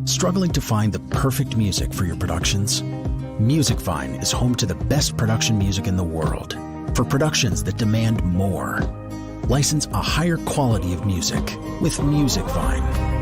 Struggling to find the perfect music for your productions? Musicvine is home to the best production music in the world for productions that demand more. License a higher quality of music with Musicvine.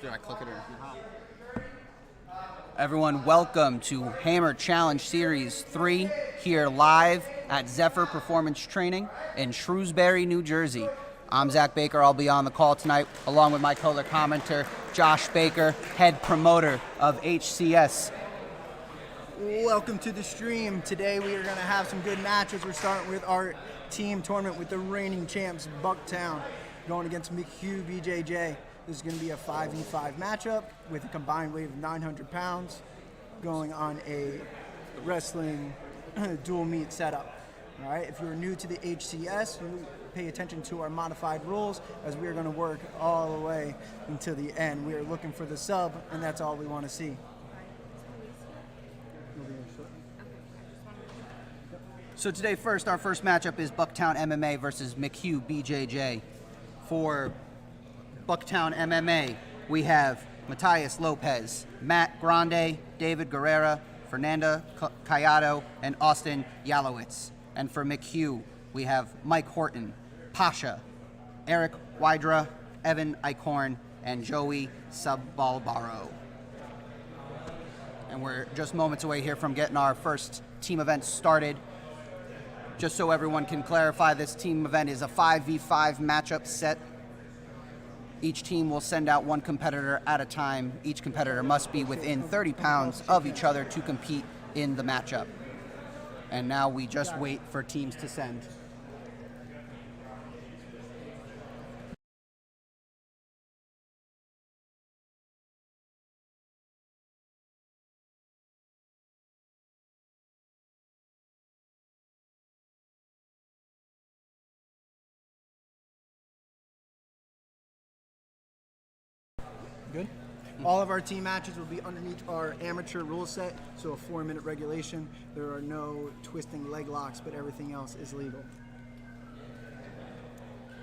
Did I click it or? Everyone, welcome to Hammer Challenge Series 3 here live at Zephyr Performance Training in Shrewsbury, New Jersey. I'm Zach Baker. I'll be on the call tonight along with my color commenter, Josh Baker, head promoter of HCS. Welcome to the stream. Today we are going to have some good matches. We're starting with our team tournament with the reigning champs, Buctown, going against Mchugh BJJ. This is going to be a 5v5 matchup with a combined weight of 900 pounds going on a wrestling dual meet setup. All right, if you're new to the HCS, you pay attention to our modified rules as we are going to work all the way until the end. We are looking for the sub, and that's all we want to see. So today our first matchup is Buctown MMA versus Mchugh BJJ. For Buctown MMA, we have Matthias Lopez, Matt Grande, David Guerrera, Fernanda Callado, and Austin Yalowitz. And for Mchugh, we have Mike Horton, Pasha, Eric Wydra, Evan Eichhorn, and Joey Sabalbaro. And we're just moments away here from getting our first team event started. Just so everyone can clarify, this team event is a 5v5 matchup set. Each team will send out one competitor at a time. Each competitor must be within 30 pounds of each other to compete in the matchup. And now we just wait for teams to send. Good. All of our team matches will be underneath our amateur rule set, so a 4-minute regulation. There are no twisting leg locks, but everything else is legal.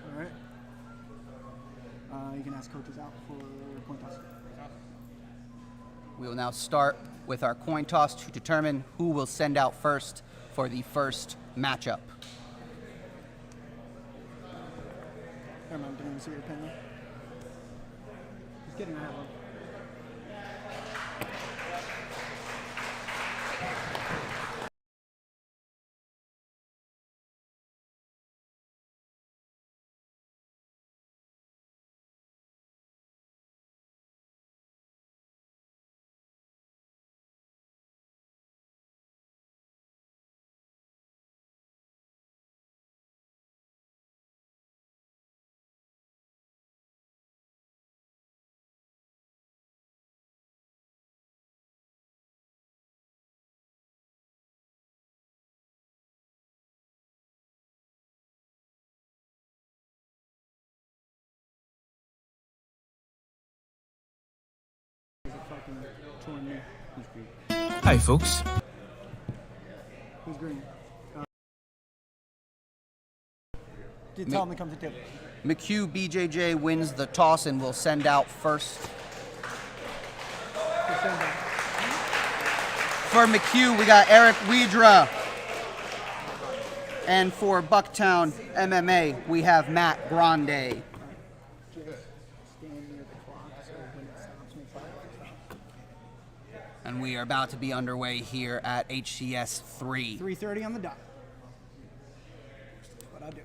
All right. You can ask coaches out for coin toss. We will now start with our coin toss to determine who will send out first for the first matchup. Never mind, didn't even see your pen there. Just kidding, I have one. Hi, folks. Who's green? Tell them to come to table. Mchugh BJJ wins the toss and will send out first. For Mchugh, we got Eric Wydra. And for Buctown MMA, we have Matt Grande. And we are about to be underway here at HCS 3. 3:30 on the dot. That's what I do.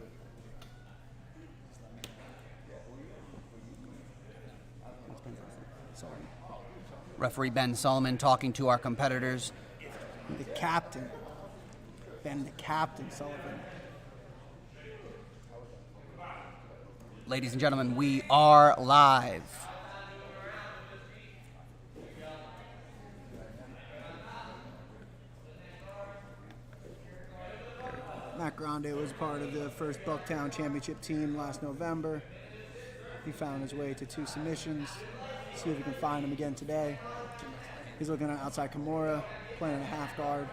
Referee Ben Salomon talking to our competitors. The captain. Ben the Captain Sullivan. Ladies and gentlemen, we are live. Matt Grande was part of the first Buctown championship team last November. He found his way to 2 submissions. See if we can find him again today. He's looking at outside Kimura, playing a half guard.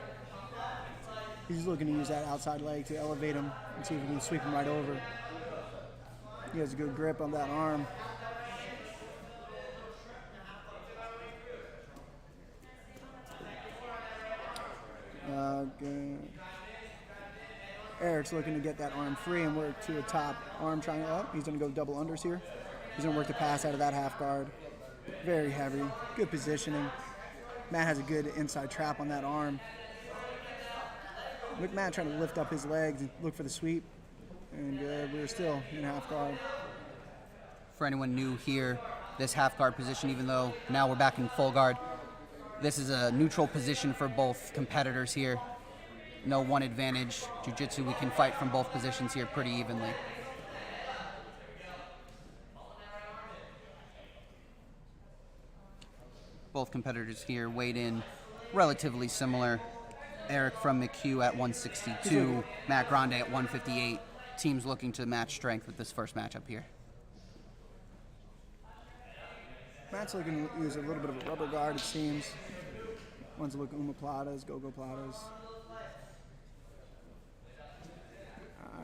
He's looking to use that outside leg to elevate him and see if we can sweep him right over. He has a good grip on that arm. Good. Eric's looking to get that arm free and work to a top arm triangle up. He's going to go double unders here. He's going to work to pass out of that half guard. Very heavy, good positioning. Matt has a good inside trap on that arm. Look, Matt trying to lift up his legs and look for the sweep. And we were still in half guard. For anyone new here, this half guard position, even though now we're back in full guard, this is a neutral position for both competitors here. No one advantage. Jiu-jitsu, we can fight from both positions here pretty evenly. Both competitors here weighed in relatively similar. Eric from Mchugh at 162, Matt Grande at 158. Teams looking to match strength with this first matchup here. Matt's looking to use a little bit of a rubber guard, it seems. One's looking omoplatas, go-go platas.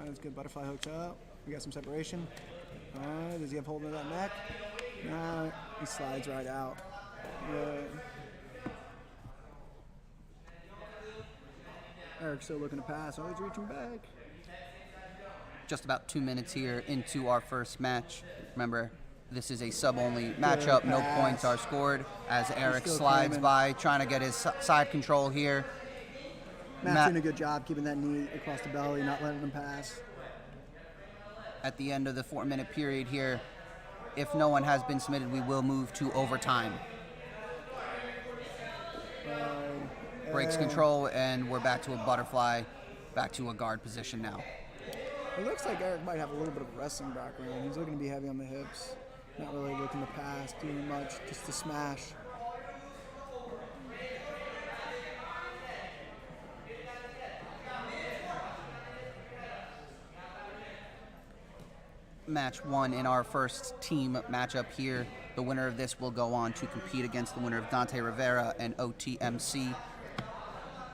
That's good. Butterfly hooks up. We got some separation. Does he have hold of that neck? No, he slides right out. Eric's still looking to pass. Oh, he's reaching back. Just about 2 minutes here into our first match. Remember, this is a sub-only matchup. No points are scored as Eric slides by, trying to get his side control here. Matt's doing a good job keeping that knee across the belly, not letting him pass. At the end of the 4-minute period here, if no one has been submitted, we will move to overtime. Breaks control, and we're back to a butterfly, back to a guard position now. It looks like Eric might have a little bit of a wrestling background. He's looking to be heavy on the hips, not really looking to pass, doing much, just to smash. Match one in our first team matchup here. The winner of this will go on to compete against the winner of Dante Rivera and OTMC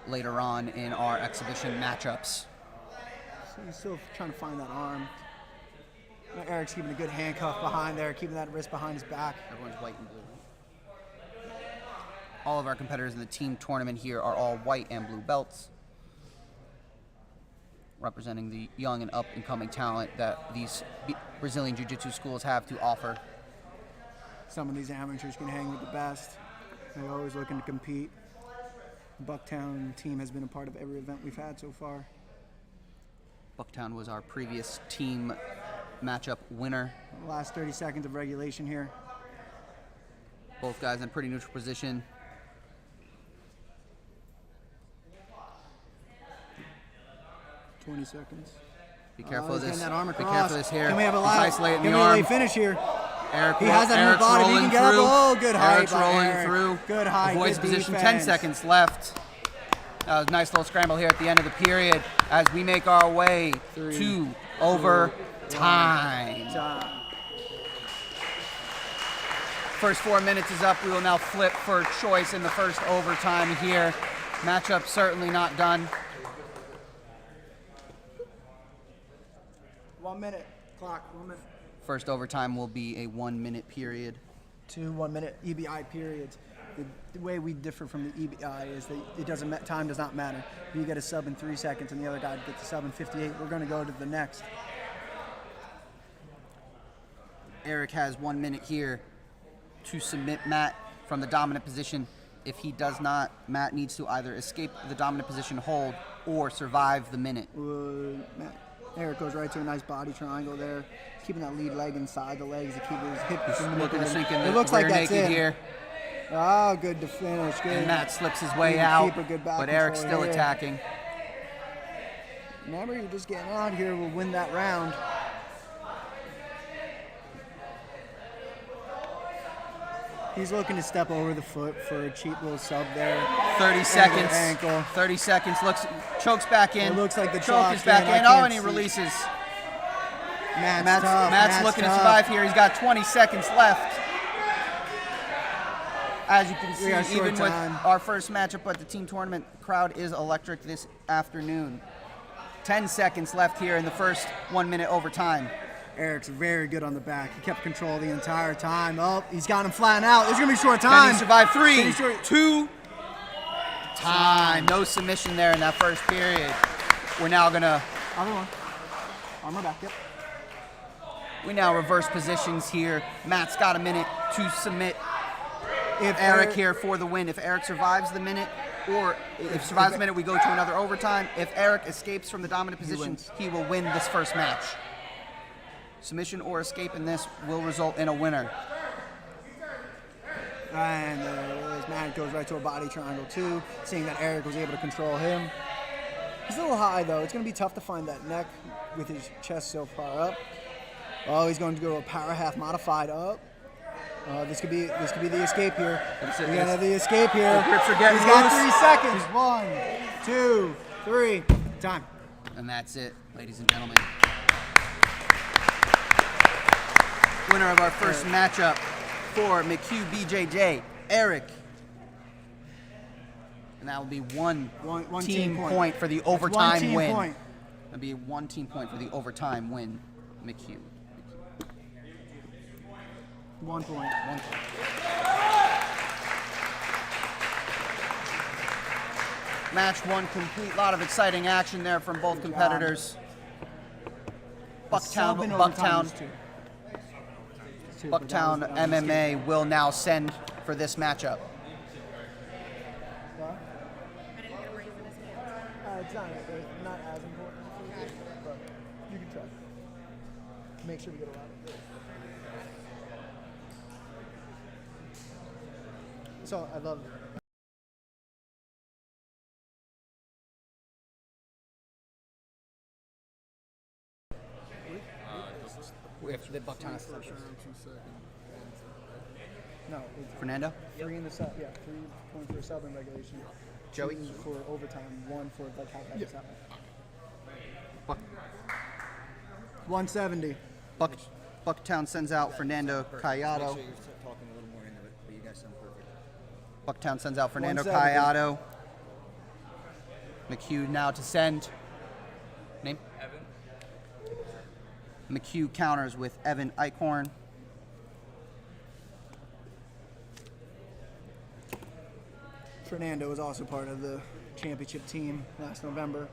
later on in our exhibition matchups. So he's still trying to find that arm. Eric's keeping a good handcuff behind there, keeping that wrist behind his back. Everyone's white and blue. All of our competitors in the team tournament here are all white and blue belts, representing the young and up-and-coming talent that these Brazilian Jiu-Jitsu schools have to offer. Some of these amateurs can hang with the best. They're always looking to compete. The Buctown team has been a part of every event we've had so far. Buctown was our previous team matchup winner. Last 30 seconds of regulation here. Both guys in a pretty neutral position. Seconds. Be careful of this. That arm Be across. careful of this here. Can we have a isolating the Can we arm. finish here? Eric, he has that in the body. He can get up. Oh, good height. Eric's rolling Eric. through. Good height. Avoids good position. defense. 10 seconds left. That was a nice little scramble here at the end of the period as we make our way to overtime. First 4 minutes is up. We will now flip for choice in the first overtime here. Matchup certainly not done. 1 minute. Clock. 1 minute. First overtime will be a 1 minute period. 2 1-minute EBI periods. The way we differ from the EBI is that it doesn't time does not matter. If you get a sub in 3 seconds and the other guy gets a sub in 58, we're going to go to the next. Eric has 1 minute here to submit Matt from the dominant position. If he does not, Matt needs to either escape the dominant position hold or survive the minute. Eric goes right to a nice body triangle there, keeping that lead leg inside the legs to keep his hips. Looking to sneak in the it looks like that's naked it. Here. Oh, good to finish. Good. And Matt slips his way out, keep a good back but Eric's control still here. attacking. Remember, you're just getting on here. We'll win that round. He's looking to step over the foot for a cheap little sub there. 30 seconds. Ankle. 30 seconds. Chokes back in. It looks like the choke is chalk back in. I in. Oh, can't and he see. releases. Matt's looking tough. to survive here. He's got 20 seconds left. As you can We got see, short even with time. our first matchup at the team tournament, crowd is electric this afternoon. 10 seconds left here in the first 1 minute overtime. Eric's very good on the back. He kept control the entire time. Oh, he's got him flattened out. There's going to be short time. Can he survive? 3, Can he short- 2, time. No submission there in that first period. We're now going to... Other one. Armor back, yep. We now reverse positions here. Matt's got a minute to submit Eric here for the win. If Eric survives the minute, or if survives the minute, we go to another overtime. If Eric escapes from the dominant position, he will win this first match. Submission or escape in this will result in a winner. And Matt goes right to a body triangle too, seeing that Eric was able to control him. He's a little high though. It's going to be tough to find that neck with his chest so far up. Oh, he's going to go a power half modified up. This could be the escape here. We're going to have the escape here. The grips are getting He's got loose. 3 seconds. 1, 2, 3. Time. And that's it, ladies and gentlemen. Winner of our first matchup for Mchugh BJJ, Eric. And that will be one team point for the overtime win. Point. That'll be 1 team point for the overtime win, Mchugh. 1 point. 1 point. Match 1 complete. Lot of exciting action there from both competitors. Buctown MMA will now send for this matchup. It's not as important, but you can try. Make sure to get around it. So I love it. If the Buctown is No, Fernando? 3 in the sub. Yeah, 3 points for sub in regulation. Joey? 2 for overtime. 1 for like half that seven. 170. Buctown sends out Fernando Callado. Make sure you're talking a little more into it, but you guys sound perfect. Buctown sends out Fernando 170. Callado. Mchugh now to send. Name? Evan. Mchugh counters with Evan Eichhorn. Fernando was also part of the championship team last November.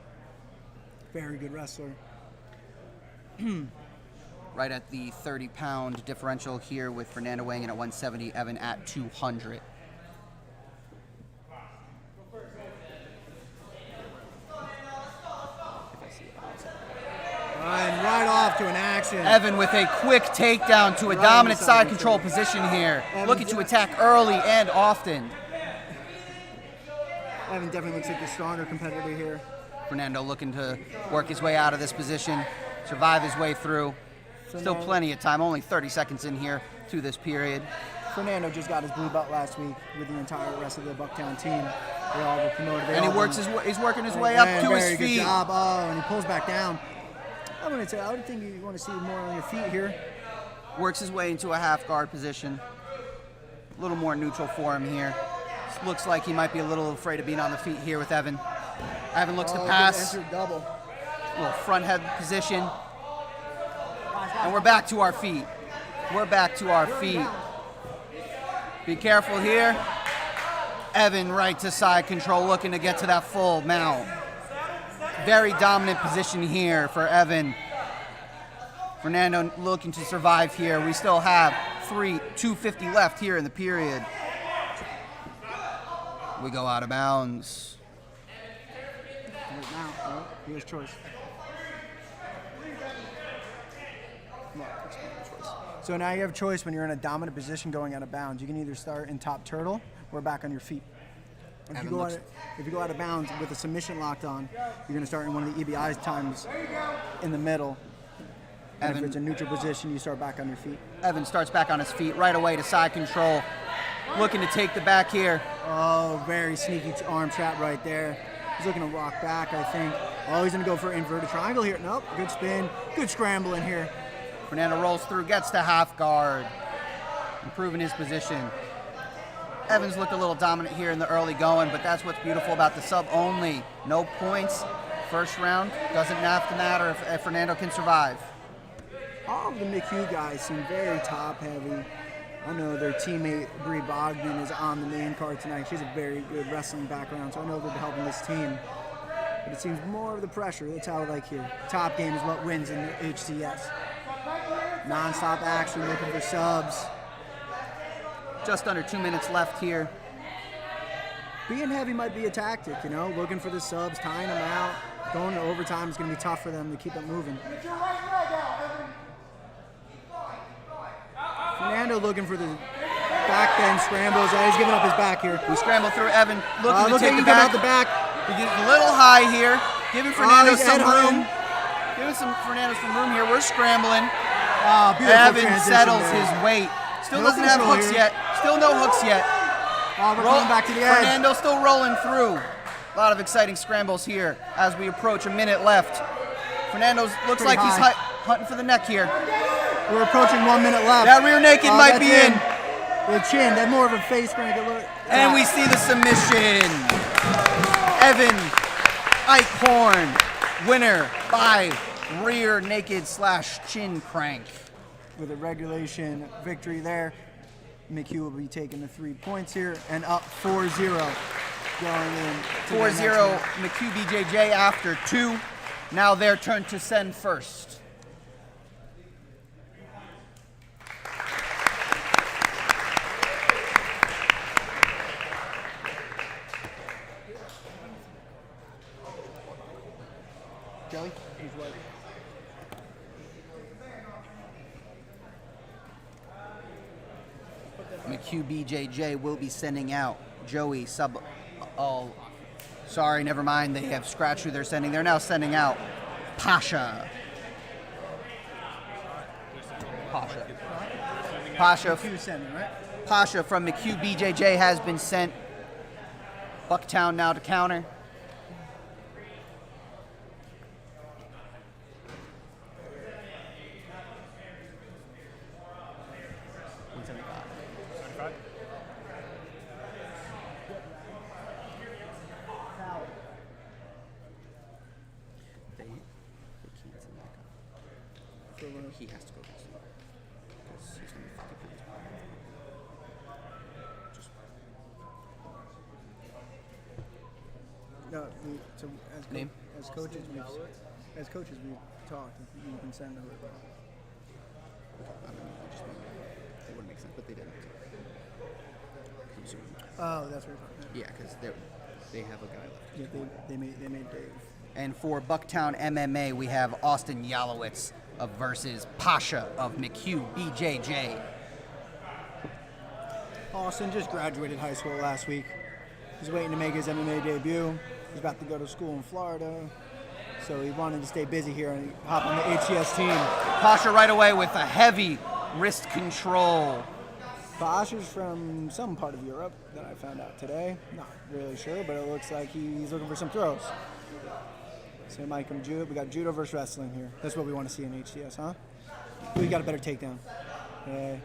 Very good wrestler. Right at the 30-pound differential here with Fernando weighing in at 170, Evan at 200. And right off to an action. Evan with a quick takedown to a Right dominant inside side the control third. position here. Evan Looking to just- attack early and often. Evan definitely looks like the stronger competitor here. Fernando looking to work his way out of this position, survive his way through. Still plenty of time, only 30 seconds in here to this period. Fernando just got his blue belt last week with the entire rest of the Bucktown team. They all were promoted. And he works he's working his way up to his Very feet. good job. Oh, and he pulls back down. I would think you want to see more on your feet here. Works his way into a half guard position. A little more neutral for him here. Looks like he might be a little afraid of being on the feet here with Evan. Evan looks to pass. Good enter double. Little front head position. And we're back to our feet. We're back to our feet. Be careful here. Evan right to side control, looking to get to that full mount. Very dominant position here for Evan. Fernando looking to survive here. We still have 2:50 left here in the period. We go out of bounds. Now, here's choice. So now you have a choice when you're in a dominant position going out of bounds. You can either start in top turtle or back on your feet. If you go out of bounds with a submission locked on, you're going to start in one of the EBI times in the middle. And if it's a neutral position, you start back on your feet. Evan starts back on his feet right away to side control. Looking to take the back here. Oh, very sneaky arm trap right there. He's looking to rock back, I think. Oh, he's going to go for an inverted triangle here. Nope, good spin. Good scramble in here. Fernando rolls through, gets to half guard. Improving his position. Evans looked a little dominant here in the early going, but that's what's beautiful about the sub only. No points. First round doesn't have to matter if Fernando can survive. All of the Mchugh guys seem very top heavy. I know their teammate Bree Bodgan is on the main card tonight. She has a very good wrestling background, so I know they'll be helping this team. But it seems more of the pressure. That's how I like here. Top game is what wins in the HCS. Non-stop action, looking for subs. Just under 2 minutes left here. Being heavy might be a tactic, you know, looking for the subs, tying them out. Going to overtime is going to be tough for them to keep it moving. Fernando looking for the back bend scrambles. He's giving up his back here. We scramble through Evan, looking to Look take at the you back. out the back. He gets a little high here, giving Fernando he's some head room. home. Giving Fernando some room here. We're scrambling. Beautiful Evan transition settles there. his weight. Still No doesn't have control hooks here. yet. Still no hooks yet. We're going back to the edge. Fernando still rolling through. A lot of exciting scrambles here as we approach a minute left. Fernando looks Pretty like he's high. hunting for the neck here. We're approaching 1 minute left. That rear naked might that's be in. The chin, that's more of a face crank. Look. And we see the submission. Evan Eichhorn, winner by rear naked / chin crank. With a regulation victory there. Mchugh will be taking the 3 points here and up 4-0 going in. 4-0 Mchugh BJJ after 2. Now their turn to send first. Joey? He's what? Mchugh BJJ will be sending out Joey Sub. Oh, sorry, never mind. They have scratched who they're sending. They're now sending out Pasha. Pasha. Mchugh sending, right? Pasha from Mchugh BJJ has been sent. Bucktown now to counter. He has to go this way. Because he's going to be 50 pounds. Just No, so Name? as coaches, we've talked. You can send over. I don't know. It wouldn't make sense, but they didn't. Oh, that's what you're talking about. Yeah, because they have a guy left. Yeah, they made Dave. And for Bucktown MMA, we have Austin Yalowitz versus Pasha of Mchugh BJJ. Austin just graduated high school last week. He's waiting to make his MMA debut. He's about to go to school in Florida. So he wanted to stay busy here and hop on the HCS team. Pasha right away with a heavy wrist control. Pasha's from some part of Europe that I found out today. Not really sure, but it looks like he's looking for some throws. So it might come judo. We got judo versus wrestling here. That's what we want to see in HCS, huh? We got a better takedown. Yeah.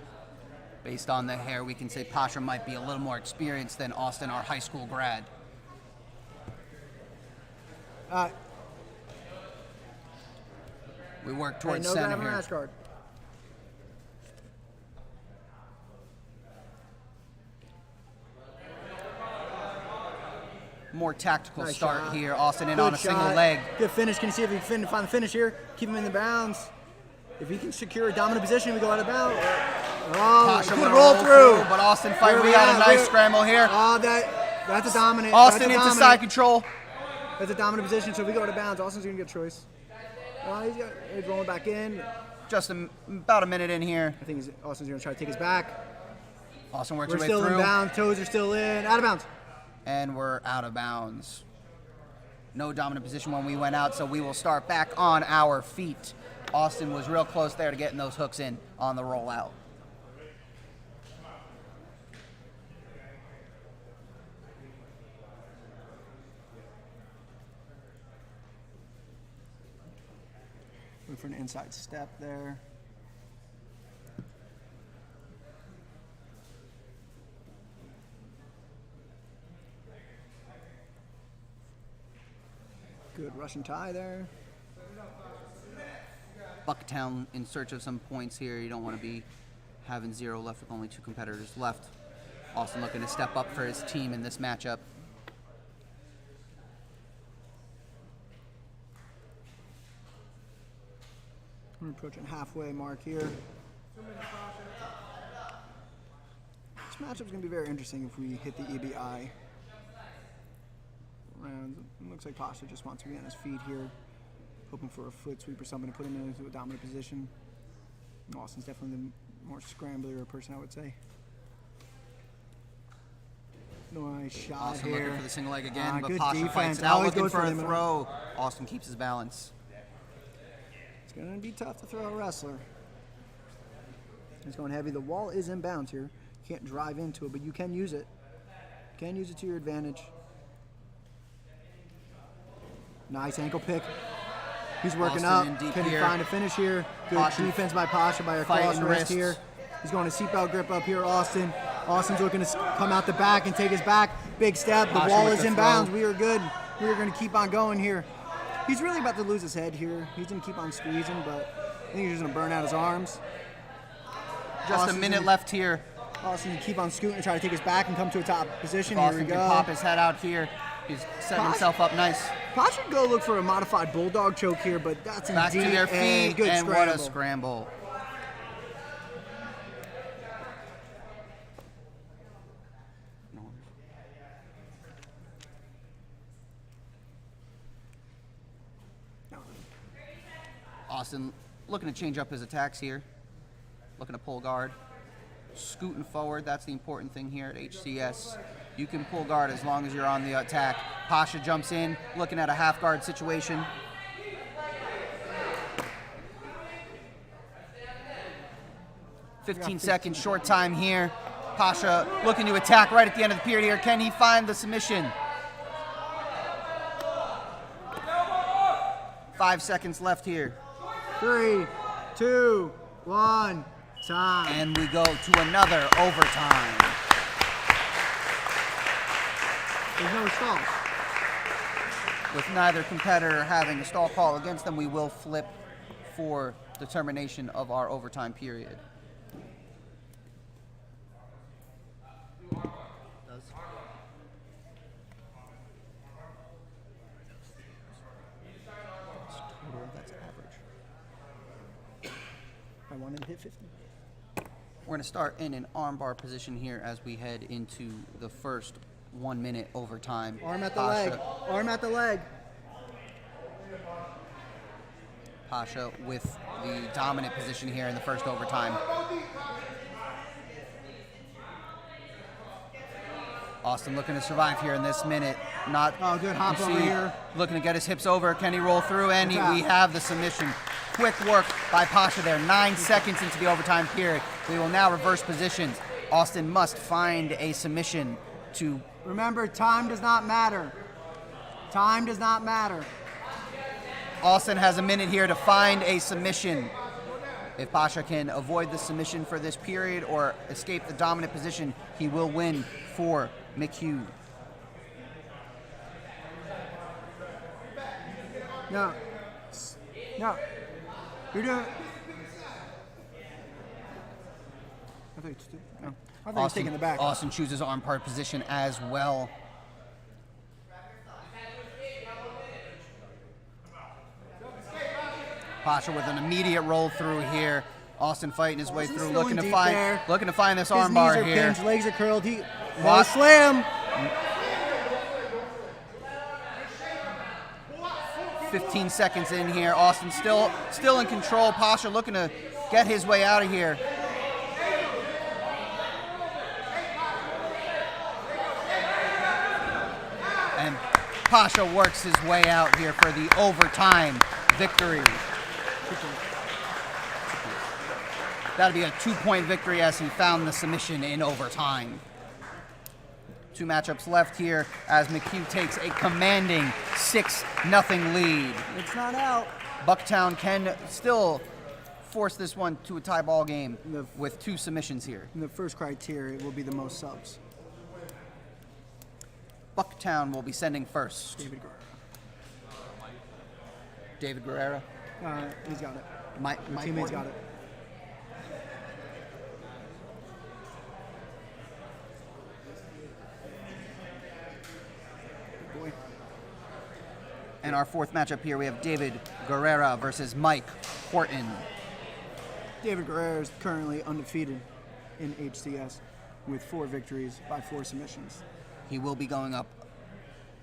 Based on the hair, we can say Pasha might be a little more experienced than Austin, our high school grad. We work towards no center grabbing here. rash guard. More tactical Nice start shot. here. Austin in Good on a single shot. leg. Good finish. Can you see if he can find the finish here? Keep him in the bounds. If he can secure a dominant position, we go out of bounds. Oh, Pasha good with a roll through. but Austin fight. Where We we got a at? nice Where- scramble here. Oh, that's a dominant. Austin that's a into dominant. side control. That's a dominant position, so we go out of bounds. Austin's going to get a choice. He's rolling back in. Just about a minute in here. I think Austin's going to try to take his back. Austin works We're his way still through. in bounds. Toes are still in. Out of bounds. And we're out of bounds. No dominant position when we went out, so we will start back on our feet. Austin was real close there to getting those hooks in on the rollout. Look for an inside step there. Good Russian tie there. Bucktown in search of some points here. You don't want to be having 0 left with only 2 competitors left. Austin looking to step up for his team in this matchup. We're approaching halfway mark here. matchup's going to be very interesting if we hit the EBI. Rounds. It looks like Pasha just wants to be on his feet here, hoping for a foot sweep or something to put him into a dominant position. Austin's definitely the more scrambler person, I would say. Nice shot Austin here. looking for the single leg again, but good Pasha defense. fights it out, Always looking goes for a the middle. throw. Austin keeps his balance. It's going to be tough to throw a wrestler. He's going heavy. The wall is inbounds here. You can't drive into it, but you can use it. You can use it to your advantage. Nice ankle pick. He's working Austin in up. deep Can he here. find a finish here? Good Pasha defense by Pasha by a fighting cross wrist wrists. here. He's going to seatbelt grip up here, Austin. Austin's looking to come out the back and take his back. Big step. The Pasha wall with is the inbounds. throw. We are good. We are going to keep on going here. He's really about to lose his head here. He's going to keep on squeezing, but I think he's just going to burn out his arms. Just Austin's a minute gonna- left here. Austin can keep on scooting and try to take his back and come to a top position. Here Austin we can go. pop his head out here. He's setting Pasha- himself up nice. Pasha should go look for a modified bulldog choke here, but that's in Back deep to their and feet, good and scramble. what a scramble. Austin looking to change up his attacks here. Looking to pull guard. Scooting forward, that's the important thing here at HCS. You can pull guard as long as you're on the attack. Pasha jumps in, looking at a half guard situation. Fifteen seconds, short time here. Pasha looking to attack right at the end of the period here. Can he find the submission? 5 seconds left here. 3, 2, 1, time. And we go to another overtime. There's no stalls. With neither competitor having a stall call against them, we will flip for determination of our overtime period. That's average. I wanted to hit 50. We're going to start in an armbar position here as we head into the first 1 minute overtime. Arm at the leg. Arm at the leg. Pasha with the dominant position here in the first overtime. Austin looking to survive here in this minute. Not good hop you can over see, here. Looking to get his hips over. Can he roll through? And Good tap. we have the submission. Quick work by Pasha there. 9 seconds into the overtime period. We will now reverse positions. Austin must find a submission to. Remember, time does not matter. Time does not matter. Austin has a minute here to find a submission. If Pasha can avoid the submission for this period or escape the dominant position, he will win for Mchugh. No. No. You're doing. I think it's no. I think he's taking the back. Austin chooses arm part position as well. Pasha with an immediate roll through here. Austin fighting his way Austin's through, still looking in to deep find there. this His arm knees bar are here. pinched, legs are curled. He What? slam. 15 seconds in here. Austin still in control. Pasha looking to get his way out of here. And Pasha works his way out here for the overtime victory. That'll be a 2-point victory as he found the submission in overtime. 2 matchups left here as Mchugh takes a commanding 6-0 lead. It's not out. Buctown can still force this one to a tie ball game The- with 2 submissions here. And the first criteria will be the most subs. Buctown will be sending first. David David Guerrero. Guerrero. He's got it. Mike Teammates Morton. got it. Good boy. And our 4th matchup here, we have David Guerrero versus Mike Horton. David Guerrero is currently undefeated in HCS. with 4 victories by 4 submissions. He will be going up,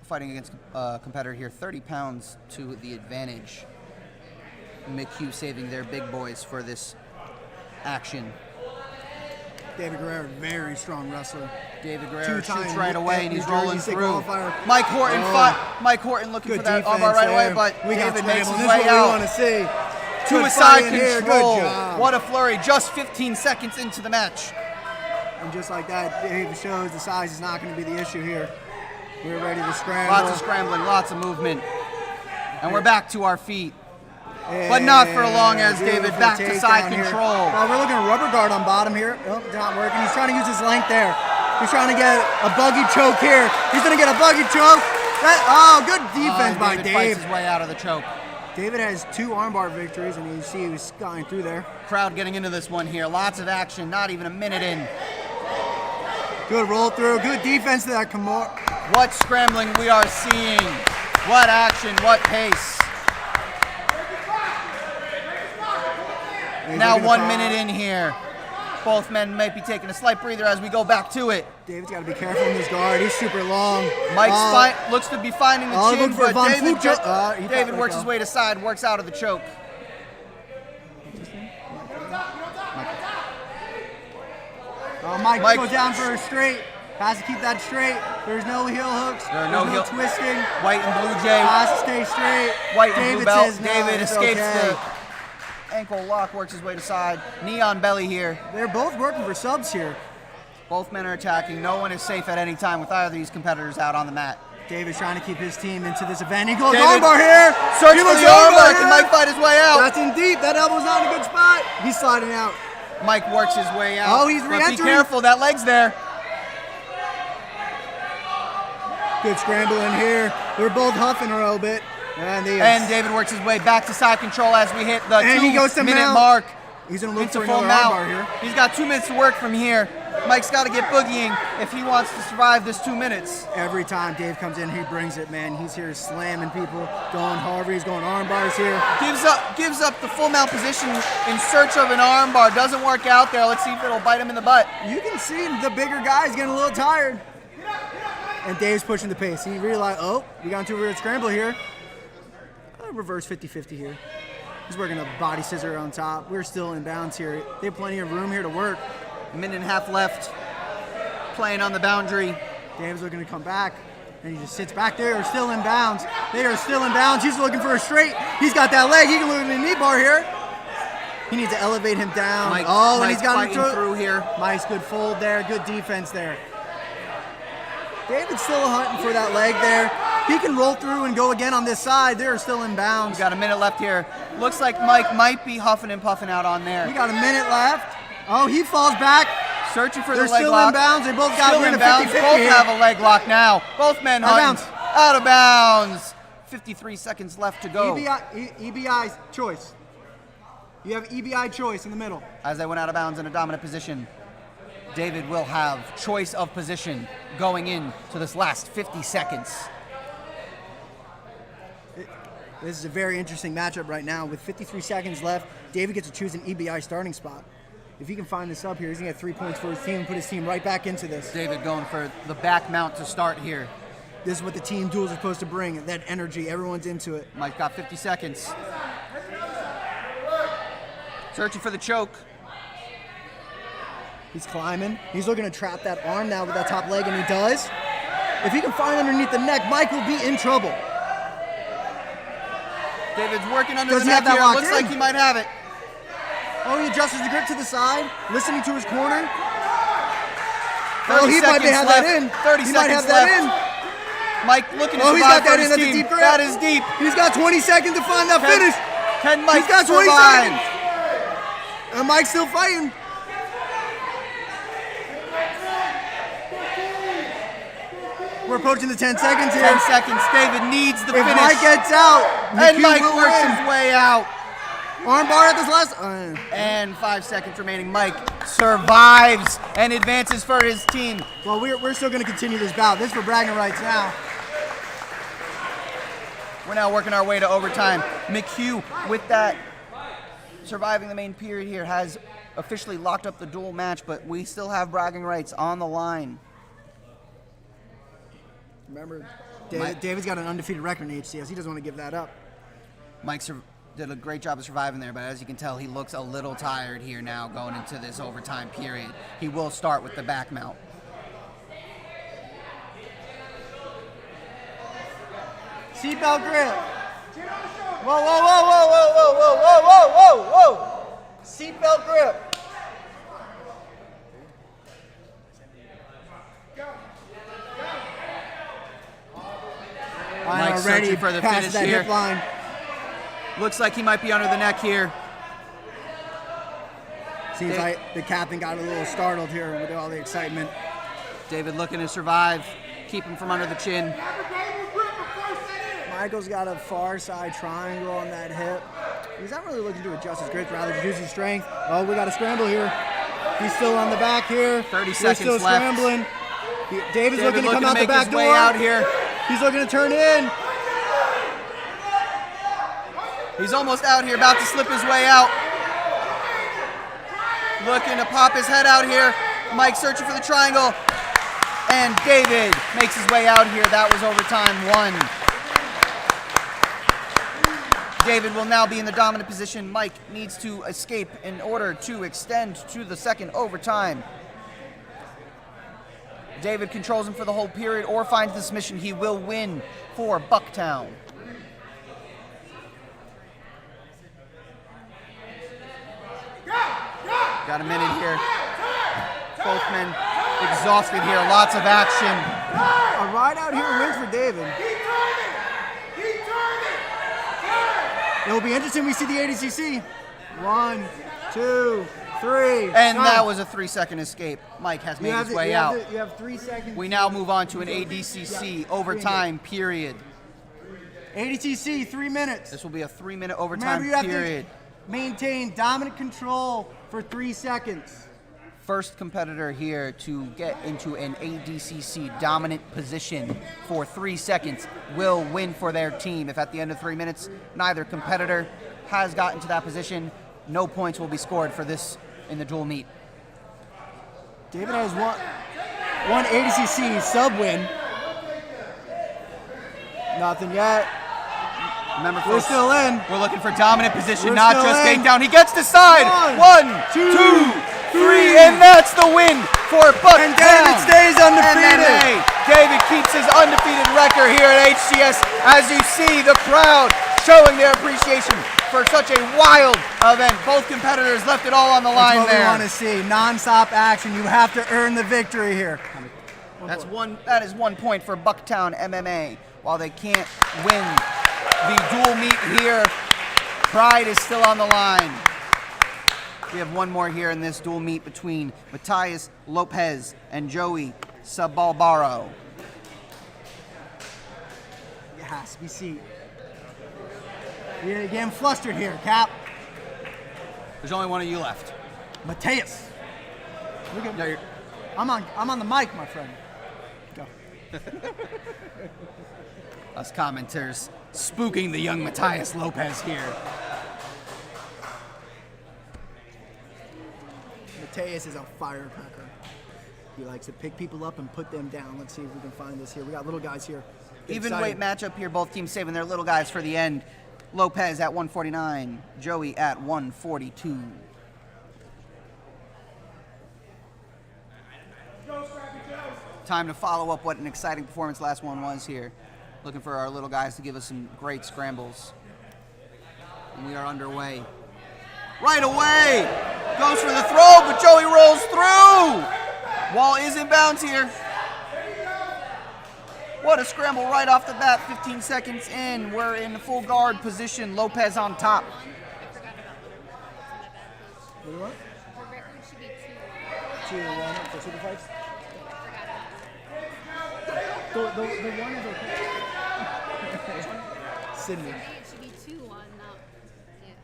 fighting against a competitor here, 30 pounds to the advantage. Mchugh saving their big boys for this action. David Rivera, very strong wrestler. David Rivera Two-time shoots right away, and he's New Jersey rolling State through. qualifier. Mike Horton Mike Horton looking Good for that defense armbar right away, there. but we got David makes scrambled. his This is way what we out want to see. to Good a side fight in here. control. Good job. What a flurry! Just 15 seconds into the match. And just like that, Dave shows the size is not going to be the issue here. We're ready to scramble. Lots of scrambling, lots of movement, and we're back to our feet. But not for long, as David back to side control. Well, we're looking at rubber guard on bottom here. Oh, not working. He's trying to use his length there. He's trying to get a buggy choke here. He's going to get a buggy choke. Good defense by David Dave. fights his way out of the choke. David has 2 armbar victories, and you see he was skying through there. Crowd getting into this one here. Lots of action, not even a minute in. Good roll through. Good defense to that Kimura. What scrambling we are seeing. What action, what pace. Now 1 minute in here. Both men might be taking a slight breather as we go back to it. David's got to be careful in his guard. He's super long. Mike's looks to be finding the chin, but David works his way to side, works out of the choke. Mike goes down for a straight. Has to keep that straight. There's no heel hooks. There are no heel twisting. White and blue jay. Has to stay straight. White and blue belt. Says, no, David escapes okay. the ankle lock, works his way to side. Knee on belly here. They're both working for subs here. Both men are attacking. No one is safe at any time with either of these competitors out on the mat. David's trying to keep his team into this event. He goes David, armbar here. Searching for the armbar. Can Mike fight his way out? That's in deep. That elbow's not in a good spot. He's sliding out. Mike works his way out. Oh, he's but re-entering. be careful, that leg's there. Good scramble in here. They're both huffing a little bit. And David works his way back to side control as we hit the 2-minute mount. mark. He's going to look Into for full another mount. armbar here. He's got 2 minutes to work from here. Mike's got to get boogieing if he wants to survive this 2 minutes. Every time Dave comes in, he brings it, man. He's here slamming people, going Harvey, he's going arm bars here. Gives up the full mount position in search of an arm bar. Doesn't work out there. Let's see if it'll bite him in the butt. You can see the bigger guy's getting a little tired. And Dave's pushing the pace. He realized, oh, we got into a weird scramble here. Reverse 50-50 here. He's working a body scissor on top. We're still in bounds here. They have plenty of room here to work. A minute and a half left. Playing on the boundary. Dave's looking to come back. And he just sits back there. They're still in bounds. They are still in bounds. He's looking for a straight. He's got that leg. He can look at the knee bar here. He needs to elevate him down. And he's got him through here. Nice, good fold there. Good defense there. David's still hunting for that leg there. He can roll through and go again on this side. They're still in bounds. We got a minute left here. Looks like Mike might be huffing and puffing out on there. We got a minute left. Oh, he falls back. Searching for They're the leg still lock. in bounds. They both got Still in bounds. 50-50 Both here. have a leg lock now. Both men hunting. Out of bounds. 53 seconds left to go. EBI's choice. You have EBI choice in the middle. As they went out of bounds in a dominant position, David will have choice of position going in to this last 50 seconds. This is a very interesting matchup right now. With 53 seconds left, David gets to choose an EBI starting spot. If he can find this up here, he's going to get 3 points for his team and put his team right back into this. David going for the back mount to start here. This is what the team duels are supposed to bring, that energy. Everyone's into it. Mike got 50 seconds. Searching for the choke. He's climbing. He's looking to trap that arm now with that top leg, and he does. If he can find underneath the neck, Mike will be in trouble. David's working under the neck here. Looks like he might have it. Oh, he adjusts the grip to the side, listening to his corner. 30 he might have left. that in. 30 he seconds might have left. that in. Mike looking to he's survive got that for in. his That's a team. deep grip. That is deep. He's got 20 seconds to find that finish. Can Mike He's got 20 survive? seconds. And Mike's still fighting. We're approaching the 10 seconds here. 10 seconds. David needs the If finish. Mike gets out, and Mike will works win. his way out. Armbar at this last. And 5 seconds remaining. Mike survives and advances for his team. Well, we're still going to continue this bout. This is for bragging rights now. We're now working our way to overtime. Mchugh, with that, surviving the main period here, has officially locked up the dual match, but we still have bragging rights on the line. Remember, David's got an undefeated record in HCS. He doesn't want to give that up. Mike did a great job of surviving there, but as you can tell, he looks a little tired here now going into this overtime period. He will start with the back mount. Seatbelt grip. Whoa, whoa, whoa, whoa, whoa, whoa, whoa, whoa, whoa, whoa, whoa. Seatbelt grip. Mike's already searching for the past finish that here. hip line. Looks like he might be under the neck here. Seems like the captain got a little startled here with all the excitement. David looking to survive, keep him from under the chin. Michael's got a far side triangle on that hip. He's not really looking to adjust his grip, rather just use his strength. Oh, we got a scramble here. He's still on the back here. 30 We're seconds still left. scrambling. David's looking to come out the make back his door. way out here. He's looking to turn in. He's almost out here, about to slip his way out. Looking to pop his head out here. Mike searching for the triangle. And David makes his way out here. That was overtime 1. David will now be in the dominant position. Mike needs to escape in order to extend to the second overtime. David controls him for the whole period or finds the submission. He will win for Buctown. Got a minute here. Both men exhausted here. Lots of action. A ride out here wins for David. It'll be interesting. We see the ADCC. 1, 2, 3. And that was a 3-second escape. Mike has made his way out. You have 3 seconds. We now move on to an ADCC overtime period. ADCC, 3 minutes. This will be a 3-minute overtime Remember, you have period. to maintain dominant control for 3 seconds. First competitor here to get into an ADCC dominant position for 3 seconds will win for their team. If at the end of 3 minutes, neither competitor has gotten to that position, no points will be scored for this in the dual meet. David has one ADCC sub win. Nothing yet. Remember, We're folks, still in. we're looking for dominant position, We're not still just in. takedown. He gets to side. 1, 2, 3, and that's the win for Buctown. And David stays undefeated. MMA. David keeps his undefeated record here at HCS. As you see, the crowd showing their appreciation for such a wild event. Both competitors left it all on the line That's what there. we want to see. Non-stop action. You have to earn the victory here. That is 1 point for Buctown MMA. While they can't win the dual meet here, pride is still on the line. We have one more here in this dual meet between Matthias Lopez and Joey Sabalbaro. Yes, we see. We're getting flustered here, Cap. There's only one of you left. Matthias. Look at, No, you're, I'm on the mic, my friend. Go. us commenters spooking the young Matthias Lopez here. Matthias is a firecracker. He likes to pick people up and put them down. Let's see if we can find this here. We got little guys here. Get Even excited. weight matchup here, both teams saving their little guys for the end. Lopez at 149, Joey at 142. Time to follow up what an exciting performance last one was here. Looking for our little guys to give us some great scrambles. And we are underway. Right away! Goes for the throw, but Joey rolls through! Wall is in bounds here. What a scramble right off the bat, 15 seconds in. We're in the full guard position. Lopez on top. What do you want? The record should be 2-1. 2-1 for Superfights. The one is okay. Sydney. It should be 2-1, not. Yeah.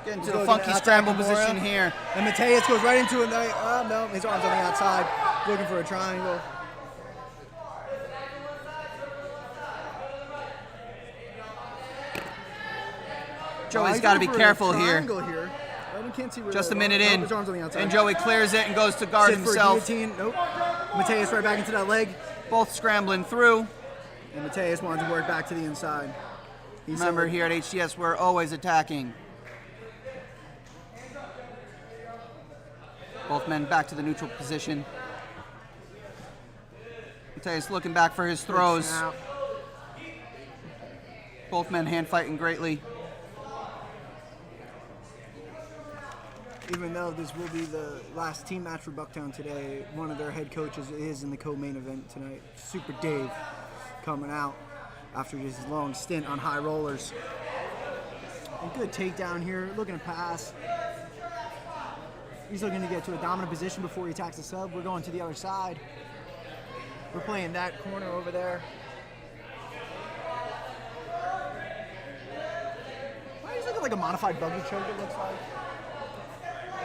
Getting to the Goes funky into scramble attack position Kimura. here. And Matthias goes right into it. No, his arm's on the outside, looking for a triangle. Joey's got to be careful here. Here. Can't see Just a minute in, his arms on the outside. and Joey clears it and goes to guard himself. For a guillotine. Nope. Mateus right back into that leg. Both scrambling through. And Mateus wanted to work back to the inside. Remember, here at HCS, we're always attacking. Both men back to the neutral position. Mateus looking back for his throws. Both men hand fighting greatly. Even though this will be the last team match for Buctown today, one of their head coaches is in the co-main event tonight. Super Dave coming out after his long stint on high rollers. A good takedown here, looking to pass. He's looking to get to a dominant position before he attacks the sub. We're going to the other side. We're playing that corner over there. He's looking like a modified buggy choke, it looks like.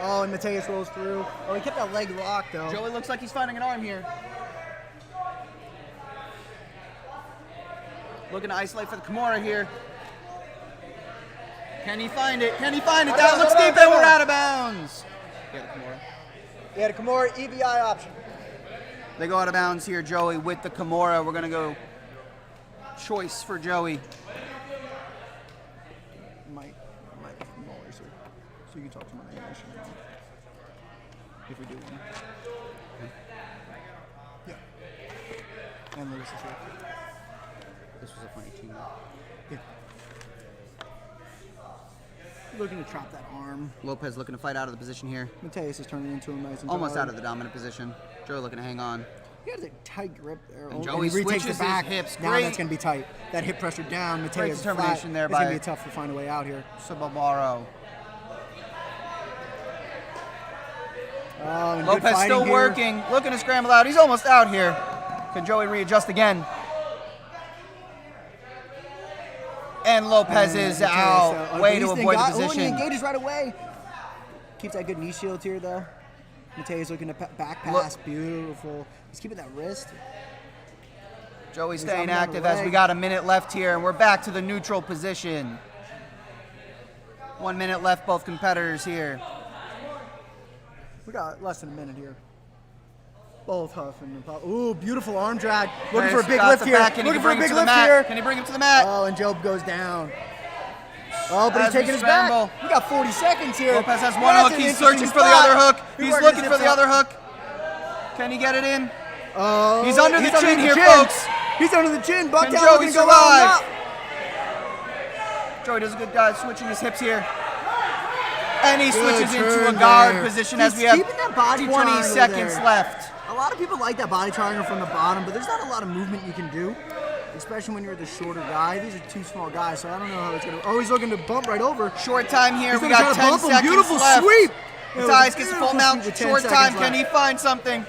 Oh, and Mateus rolls through. Oh, he kept that leg locked, though. Joey looks like he's finding an arm here. Looking to isolate for the Kimura here. Can he find it? Can he find it? That looks deep, and we're out of bounds. He had a Kimura EBI option. They go out of bounds here, Joey, with the Kimura. We're going to go choice for Joey. Might Moller, sir. So you can talk to my Intermission. If we do one. Yeah. And Lewis is here. This was a funny team. Yeah. Looking to trap that arm. Lopez looking to fight out of the position here. Mateus is turning into a nice and Almost out of the dominant position. Joey looking to hang on. He has a tight grip there. And Joey he retakes switches the back. his hips. Now Great. that's going to be tight. That hip pressure down. Great Mateus determination there it's by going to be tough to find a way out here. Sababaro. Oh, and Lopez still here. working, looking to scramble out. He's almost out here. Can Joey readjust again? And Lopez is out. Way to avoid the position. He engages right away. Keeps that good knee shield here, though. Mateus looking to back pass. Beautiful. He's keeping that wrist. Joey staying active as we got a minute left here, and we're back to the neutral position. 1 minute left, both competitors here. We got less than a minute here. Both huffing and puffing. Ooh, beautiful arm drag. Looking for a big lift here. Looking for a big lift here. Can he bring him to the mat? Oh, and Job goes down. Oh, but he's taking his scramble. back. We got 40 seconds here. Lopez has one hook. He's searching for the other hook. He's looking for the other hook. Can he get it in? Oh, he's under the chin here, folks. He's under the chin. Can Joey survive? Joey does a good job switching his hips here. And he switches into a guard position as we have 20 seconds left. A lot of people like that body triangle from the bottom, but there's not a lot of movement you can do, especially when you're the shorter guy. These are two small guys, so I don't know how it's going to... Oh, he's looking to bump right over. Short time here. We got 10 seconds Beautiful left. Sweep. Matthias gets a full mount. Short time. Left. Can he find something?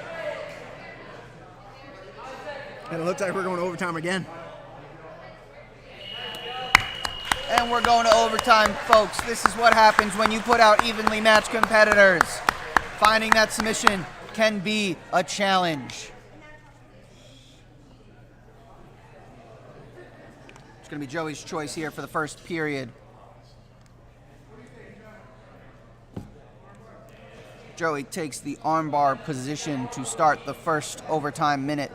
And it looks like we're going to overtime again. And we're going to overtime, folks. This is what happens when you put out evenly matched competitors. Finding that submission can be a challenge. It's going to be Joey's choice here for the first period. Joey takes the armbar position to start the first overtime minute.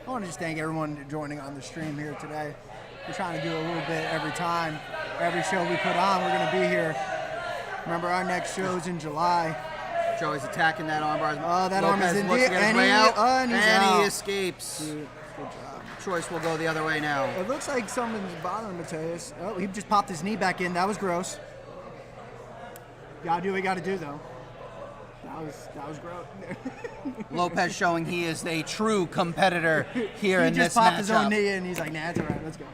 I want to just thank everyone joining on the stream here today. We're trying to do a little bit every time. Every show we put on, we're going to be here. Remember, our next show is in July. Joey's attacking that armbar. Oh, that arm is in the and he escapes. Good job. Choice will go the other way now. It looks like someone's bothering Mateus. Oh, he just popped his knee back in. That was gross. Gotta do what you gotta do, though. That was gross. Lopez showing he is a true competitor here in this matchup. He just popped his own knee and he's like, nah, it's all right, let's go.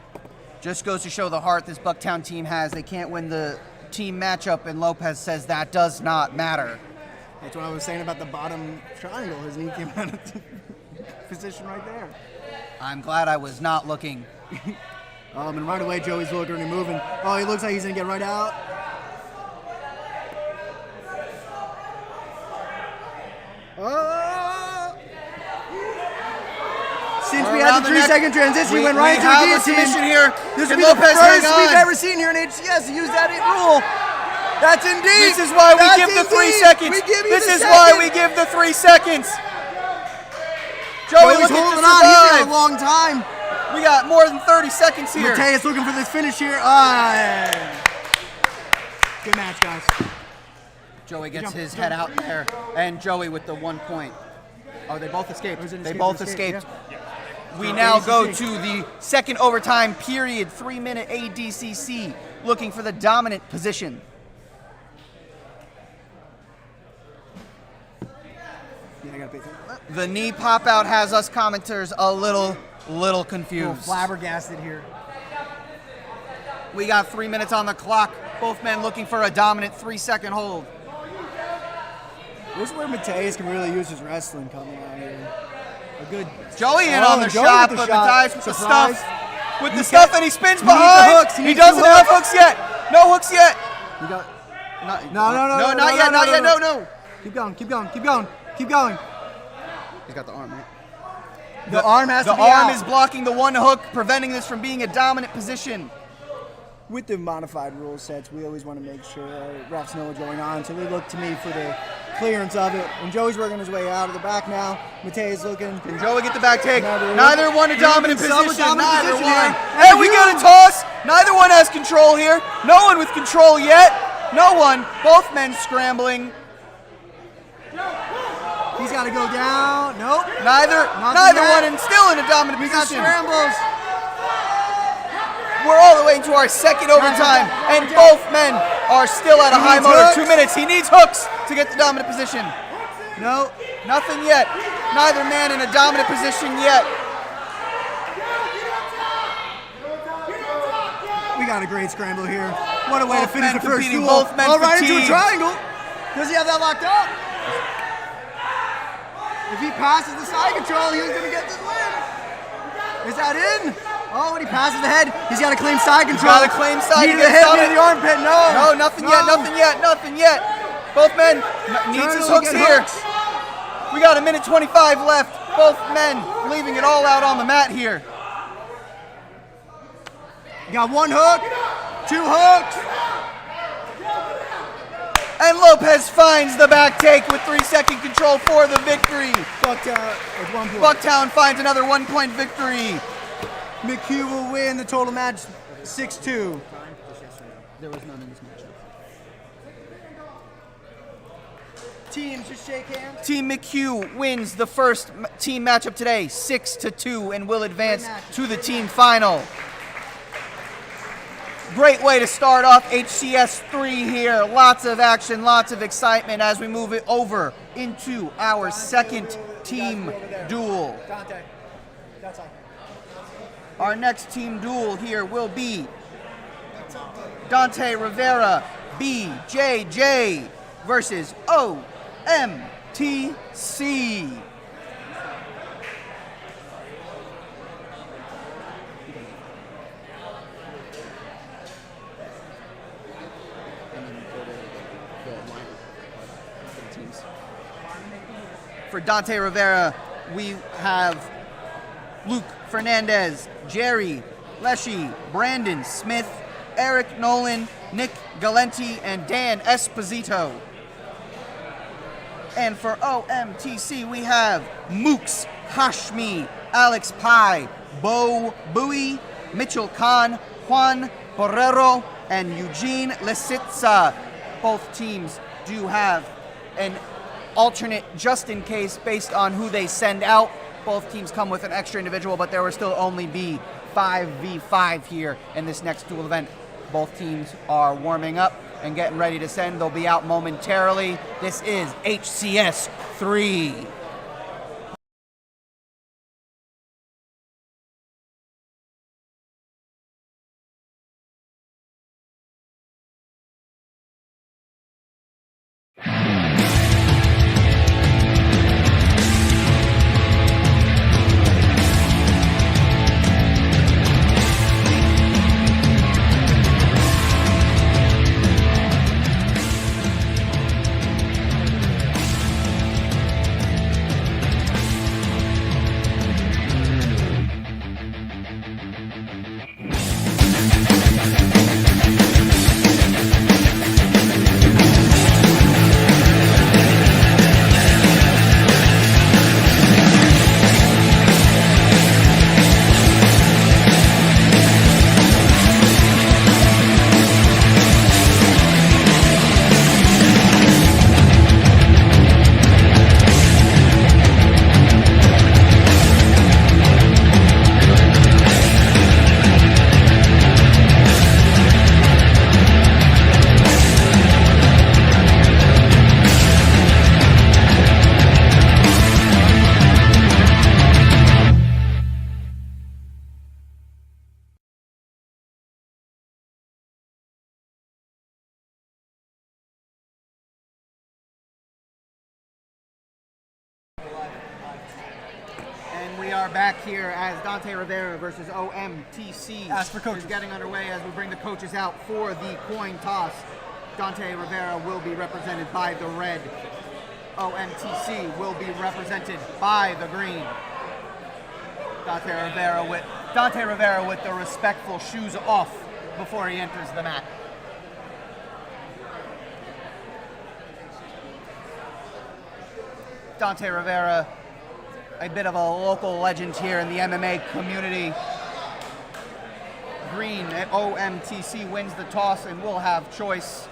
Just goes to show the heart this Bucktown team has. They can't win the team matchup, and Lopez says that does not matter. That's what I was saying about the bottom triangle. His knee came out of position right there. I'm glad I was not looking. And right away, Joey's looking and moving. Oh, he looks like he's going to get right out. Oh. Since we had the 3-second transition, we went right into have the a guillotine. submission here. This Can will be the Lopez hang first we've on? ever seen here in HCS to use that rule. That's indeed. This is why we That's give the 3 indeed. seconds. We give you This the is second. why we give the 3 seconds. Joey Joey's looking to holding on. He's survive. been a long time. We got more than 30 seconds here. Mateus looking for this finish here. Good match, guys. Joey gets his head out there, and Joey with the 1 point. Oh, they both escaped. They both escaped. We now go to the second overtime period, 3-minute ADCC, looking for the dominant position. The knee pop out has us commenters a little confused. Flabbergasted here. We got 3 minutes on the clock. Both men looking for a dominant 3-second hold. This is where Mateus can really use his wrestling coming out here. A good Joey in on the Joey shot, with the but shot. Mateus with the Surprise. stuff. With the stuff, and he spins needs the behind. hooks. He He needs doesn't the have hooks. hooks yet. No hooks yet. You got No, no, not yet. No. Keep going, keep going, keep going, keep going. He's got the arm, right? The arm has to be The arm out. is blocking the one hook, preventing this from being a dominant position. With the modified rule sets, we always want to make sure our refs know what's going on, so they look to me for the clearance of it. And Joey's working his way out of the back now. Mateus looking. Can Joey get the back take? Neither Neither one a dominant Some with position. dominant Neither position one. here. And we get a toss. Neither one has control here. No one with control yet. No one. Both men scrambling. He's got to go down. Nope. Neither yet. one, and still in a dominant He's got position. scrambles. We're all the way into our second overtime, and both men are still at a high needs motor. hooks. 2 minutes. He needs hooks to get the dominant position. No. Nothing yet. Neither man in a dominant position yet. We got a great scramble here. What a way Both to finish men the first competing, duel. both men Oh, right into a fatigued. triangle. Does he have that locked up? If he passes the side control, he's going to get this win. Is that in? Oh, when he passes the head, he's got to claim side control. Gotta claim side Needed a against hit near the armpit. No. No, nothing yet. Both men needs his hooks Get here. hooks. We got 1:25 left. Both men leaving it all out on the mat here. You got one hook, two hooks. And Lopez finds the back take with 3-second control for the victory. Buctown with 1 point. Bucktown finds another 1-point victory. Mchugh will win the total match 6-2. There was none in this matchup. Teams, just shake hands. Team Mchugh wins the first team matchup today, 6-2, and will advance to the team final. Great way to start off HCS 3 here. Lots of action, lots of excitement as we move it over into our second team duel. Dante, that's all. Our next team duel here will be Dante Rivera BJJ versus OMTC. For Dante Rivera, we have Luke Fernandez, Jerry Leshy, Brandon Smith, Eric Nolan, Nick Galenti, and Dan Esposito. And for OMTC, we have Mooks Hashmi, Alex Pai, Bo Bowie, Mitchell Khan, Juan Borrero, and Eugene Lesitza. Both teams do have an alternate just in case based on who they send out. Both teams come with an extra individual, but there will still only be 5v5 here in this next dual event. Both teams are warming up and getting ready to send. They'll be out momentarily. This is HCS 3. are back here as Dante Rivera versus OMTC Ask for coaches. is getting underway as we bring the coaches out for the coin toss. Dante Rivera will be represented by the red. OMTC will be represented by the green. Dante Rivera with the respectful shoes off before he enters the mat. Dante Rivera, a bit of a local legend here in the MMA community. Green at OMTC wins the toss and will have choice.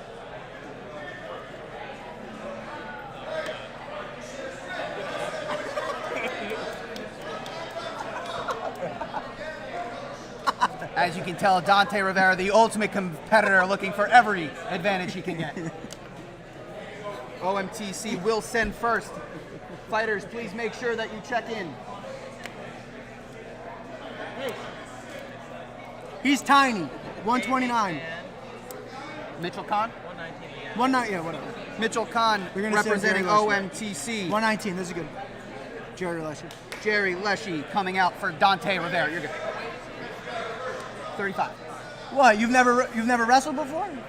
As you can tell, Dante Rivera, the ultimate competitor, looking for every advantage he can get. OMTC will send first. Fighters, please make sure that you check in. He's tiny, 129. Mitchell Khan? 190, yeah, whatever. Mitchell Khan We're gonna say representing Jerry OMTC. 119, this is good. Jerry Lesher. Jerry Leshy coming out for Dante Rivera. You're good. 35. What? You've never wrestled before? And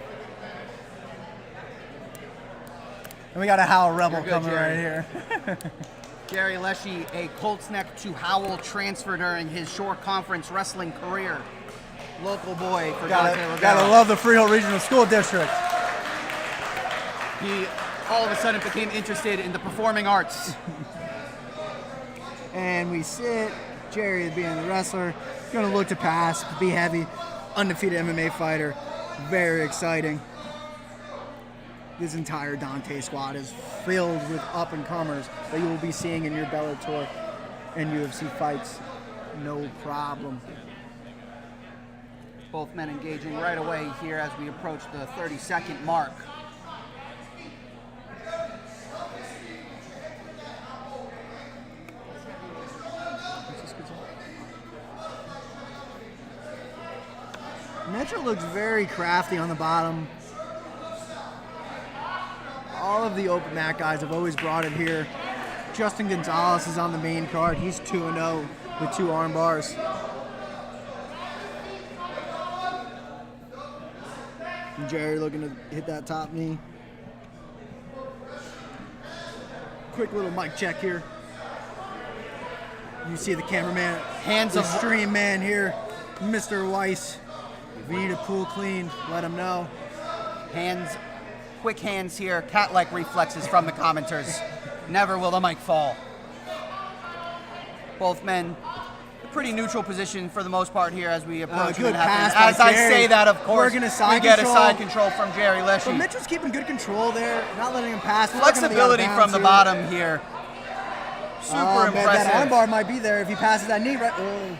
we got a Howell Rebel Good, coming Jerry. right here. Jerry Leshy, a Colts Neck to Howell transfer during his Shore Conference wrestling career. Local boy for Dante Rivera. Gotta love the Freehold Regional School District. He all of a sudden became interested in the performing arts. And we sit. Jerry, being the wrestler, gonna look to pass, be heavy, undefeated MMA fighter. Very exciting. This entire Dante squad is filled with up-and-comers that you will be seeing in your Bellator and UFC fights. No problem. Both men engaging right away here as we approach the 30-second mark. Metro looks very crafty on the bottom. All of the open mat guys have always brought it here. Justin Gonzalez is on the main card. He's 2-0 with 2 arm bars. And Jerry looking to hit that top knee. Quick little mic check here. You see the cameraman, Hands the of stream man here, Mr. Weiss. If you need a pool clean, let him know. hands, quick hands here, cat-like reflexes from the commenters. Never will the mic fall. Both men, a pretty neutral position for the most part here as we approach. Good as pass by I Jerry. say that, of course, Working a side we get control. a side control from Jerry Leshy. But Mitchell's keeping good control there, not letting him pass. We're looking at the out of Flexibility bounds from the here. bottom here. Super Man, impressive. that armbar might be there if he passes that knee right. Oh.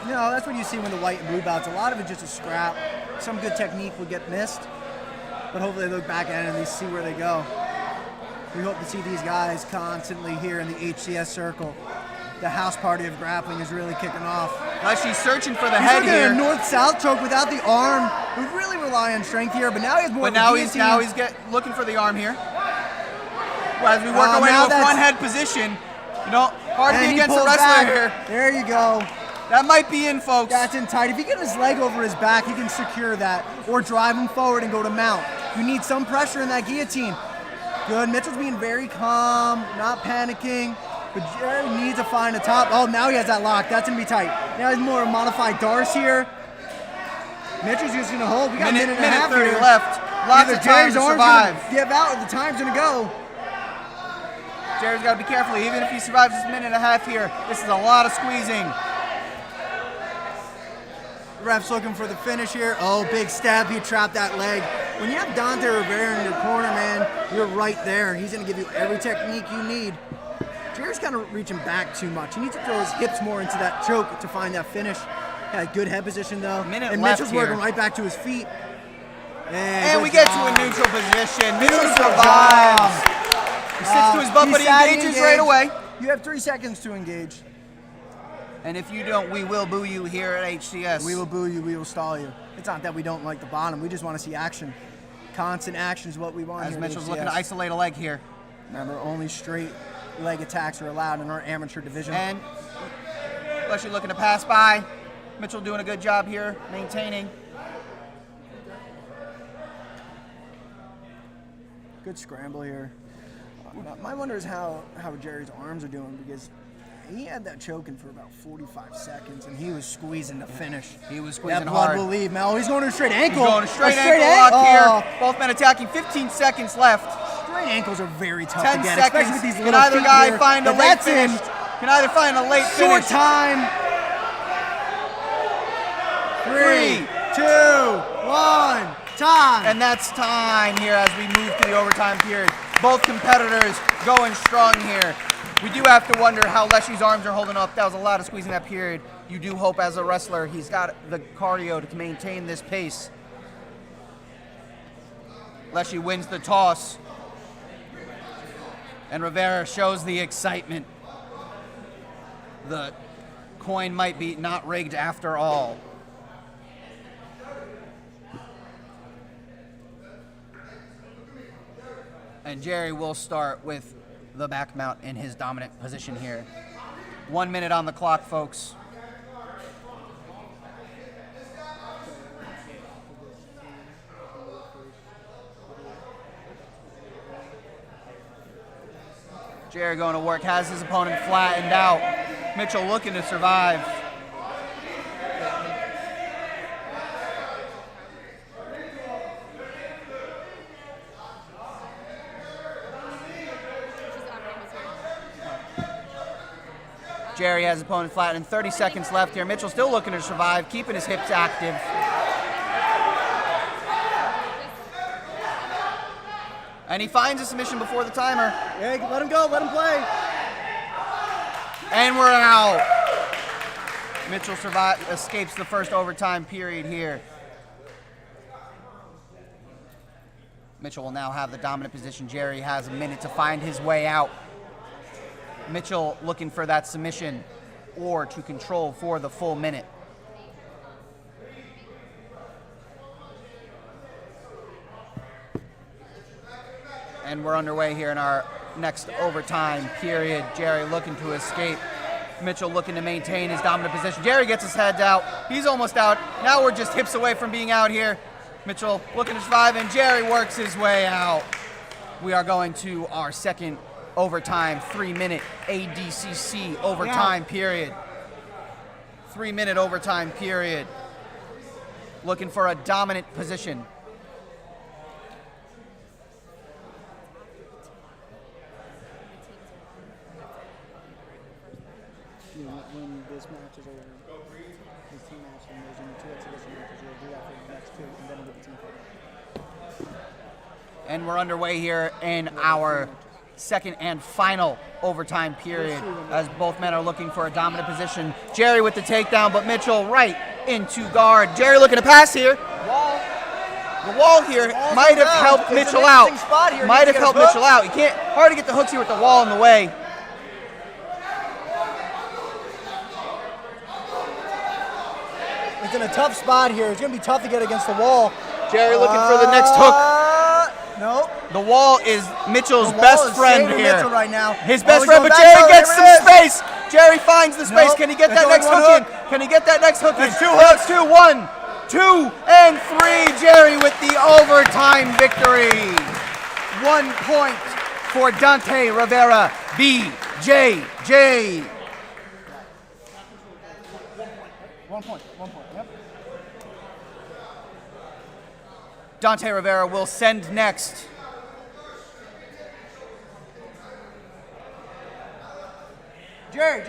No, that's what you see when the white and blue bouts. A lot of it just a scrap. Some good technique will get missed, but hopefully they look back at it and they see where they go. We hope to see these guys constantly here in the HCS circle. The house party of grappling is really kicking off. Leshy's searching for the He's head looking at here. a north-south choke without the arm. We really rely on strength here, but now he has more. But of a now he's guillotine. looking for the arm here. Well, as we work our way now to a that's- front head position, you know, hard to And be he against a pulls wrestler back. here. There you go. That might be in, folks. That's in tight. If you get his leg over his back, you can secure that or drive him forward and go to mount. You need some pressure in that guillotine. Good. Mitchell's being very calm, not panicking. But Jerry needs to find a top. Oh, now he has that lock. That's going to be tight. Now he's more modified Darce here. Mitchell's just going to hold. We got a minute and a half 30 here. left. Lots Either of time Jerry's to arm's survive. gonna give out or the time's going to go. Jerry's got to be careful. Even if he survives this minute and a half here, this is a lot of squeezing. Ref's looking for the finish here. Oh, big stab. He trapped that leg. When you have Dante Rivera in your corner, man, you're right there. He's going to give you every technique you need. Jerry's kind of reaching back too much. He needs to throw his hips more into that choke to find that finish. Had a good head position, though. Minute and left Mitchell's here. working right back to his feet. And good we get to job. a neutral position. Mitchell Beautiful survives. job. He sits to his butt, but he sat engages right away. You have 3 seconds to engage. And if you don't, we will boo you here at HCS. We will boo you. We will stall you. It's not that we don't like the bottom. We just want to see action. Constant action is what we want As here at Mitchell's HCS. looking to isolate a leg here. Remember, only straight leg attacks are allowed in our amateur division. And Leslie looking to pass by. Mitchell doing a good job here, maintaining. Good scramble here. My wonder is how Jerry's arms are doing, because he had that choking for about 45 seconds, and he was squeezing to finish. He was squeezing that blood hard. will leave, Mel. He's going to a straight ankle. He's going to straight ankle lock here. Both men attacking. 15 seconds left. Straight ankles are very tough 10 to get, seconds. especially with these Can little either feet guy here. find a But late that's finish? in Can either find a late short finish? time. 3, 2, 1, time. And that's time here as we move to the overtime period. Both competitors going strong here. We do have to wonder how Leslie's arms are holding up. That was a lot of squeezing that period. You do hope as a wrestler he's got the cardio to maintain this pace. Leslie wins the toss. And Rivera shows the excitement. The coin might be not rigged after all. And Jerry will start with the back mount in his dominant position here. 1 minute on the clock, folks. Jerry going to work, has his opponent flattened out. Mitchell looking to survive. Jerry has his opponent flattened. 30 seconds left here. Mitchell still looking to survive, keeping his hips active. And he finds a submission before the timer. Yeah, let him go, let him play. And we're out. Mitchell escapes the first overtime period here. Mitchell will now have the dominant position. Jerry has a minute to find his way out. Mitchell looking for that submission or to control for the full minute. And we're underway here in our next overtime period. Jerry looking to escape. Mitchell looking to maintain his dominant position. Jerry gets his head out. He's almost out. Now we're just hips away from being out here. Mitchell looking to survive, and Jerry works his way out. We are going to our second overtime 3-minute ADCC overtime period. 3-minute overtime period. Looking for a dominant position. When this match is over, this team match, and there's only 2 exhibition matches, we'll do that for the next 2, and then we'll get the team fight. And we're underway here in our second and final overtime period as both men are looking for a dominant position. Jerry with the takedown, but Mitchell right into guard. Jerry looking to pass here. The wall here might have helped Mitchell out. Might have helped Mitchell out. You can't, hard to get the hooks here with the wall in the way. It's in a tough spot here. It's going to be tough to get against the wall. Jerry looking for the next hook. Nope. The wall is Mitchell's best friend here. Mitchell right now. His best he's friend, going but back Jerry out. gets There some it is. space. Jerry finds the space. Nope. Can he get There's that only next one hook in? hook. Can he get that next hook in? That's 2 That's 2, 1, 2, and 3. Jerry with the overtime victory. 1 point for Dante Rivera, BJJ. 1 point. Yep. Dante Rivera will send next. Jerry.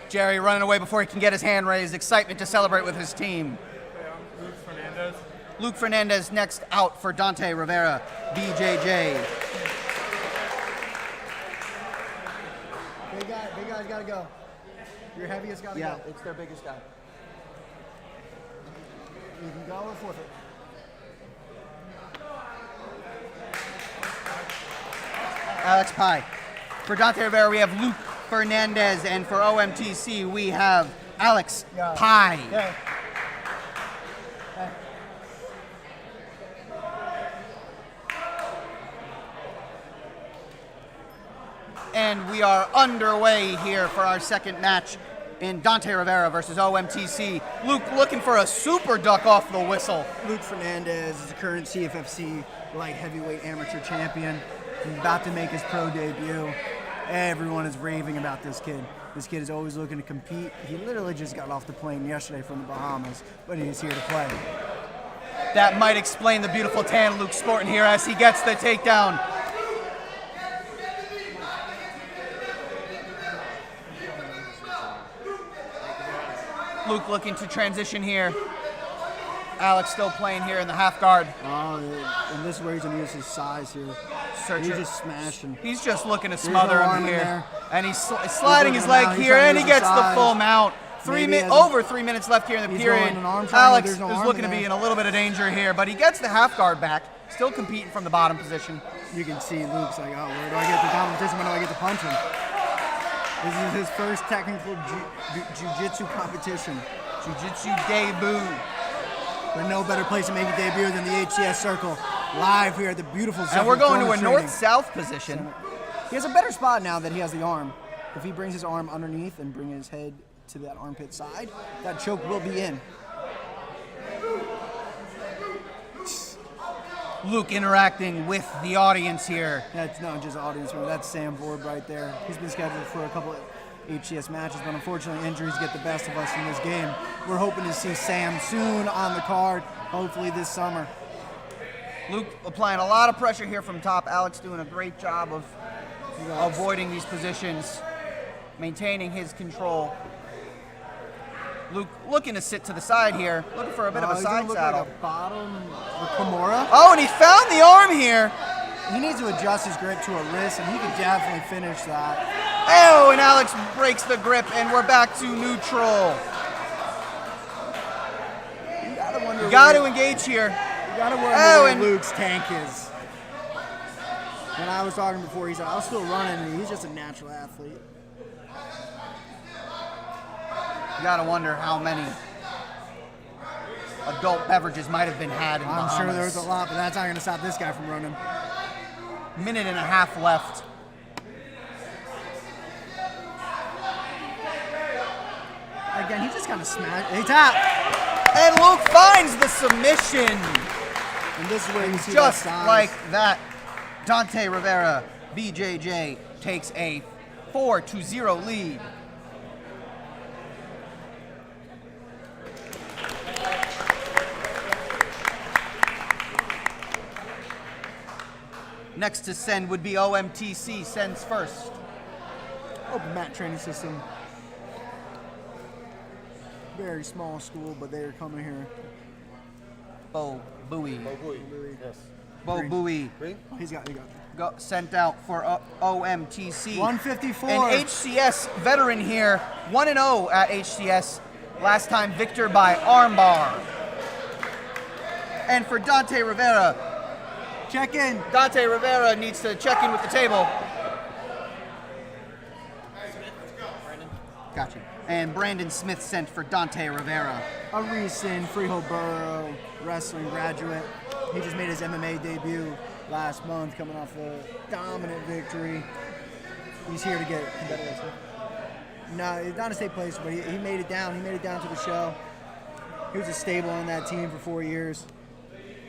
Jerry running away before he can get his hand raised. Excitement to celebrate with his team. Luke Fernandez next out for Dante Rivera, BJJ. Big guy's got to go. Your heaviest got to go. It's their biggest guy. You can go or forfeit. Alex Pye. For Dante Rivera, we have Luke Fernandez, and for OMTC, we have Alex Pye. Okay. And we are underway here for our second match in Dante Rivera versus OMTC. Luke looking for a super duck off the whistle. Luke Fernandez is the current CFFC light heavyweight amateur champion. He's about to make his pro debut. Everyone is raving about this kid. This kid is always looking to compete. He literally just got off the plane yesterday from the Bahamas, but he's here to play. That might explain the beautiful tan Luke's sporting here as he gets the takedown. Luke looking to transition here. Alex still playing here in the half guard. Oh, and this is where he's going to use his size here. He's just smashing. He's just looking to smother no him here. there. And he's sliding his leg out. here, and he gets the full mount. Over 3 minutes left here in the period. Alex is looking to be in a little bit of danger here, but he gets the half guard back, still competing from the bottom position. You can see Luke's like, oh, where do I get the competition? When do I get to punch him? This is his first technical jiu-jitsu competition. Jiu-jitsu debut. But no better place to make a debut than the HCS circle, live here at the beautiful And we're going to a north-south position. He has a better spot now that he has the arm. If he brings his arm underneath and bring his head to that armpit side, that choke will be in. Luke interacting with the audience here. That's not just audience, that's Sam Vord right there. He's been scheduled for a couple of HCS matches, but unfortunately injuries get the best of us in this game. We're hoping to see Sam soon on the card, hopefully this summer. Luke applying a lot of pressure here from top. Alex doing a great job of avoiding these positions, maintaining his control. Luke looking to sit to the side here, looking for a bit of a side saddle. Like a bottom Kimura. Oh, and he found the arm here. He needs to adjust his grip to a wrist, and he could definitely finish that. Oh, and Alex breaks the grip, and we're back to neutral. You got to engage here. You got to wonder where Luke's tank is. When I was talking before, he said, I was still running, and he's just a natural athlete. You got to wonder how many adult beverages might have been had in the Bahamas. I'm sure there's a lot, but that's not going to stop this guy from running. Minute and a half left. Again, he just kind of smashed. He tapped. And Luke finds the submission. And this is where you see just that size. like that. Dante Rivera, BJJ, takes a 4-0 lead. Next to send would be OMTC, sends first. Open mat training system. Very small school, but they're coming here. Bo Bowie. Yes. Bo Bowie. Oh, he got it. Sent out for OMTC. 154. An HCS veteran here, 1-0 at HCS. Last time victor by armbar. And for Dante Rivera, check in. Dante Rivera needs to check in with the table. Gotcha. And Brandon Smith sent for Dante Rivera. A recent Freehold Borough wrestling graduate. He just made his MMA debut last month, coming off a dominant victory. He's here to get competitive. No, he's not a state place, but he made it down. He made it down to the show. He was a stable on that team for 4 years.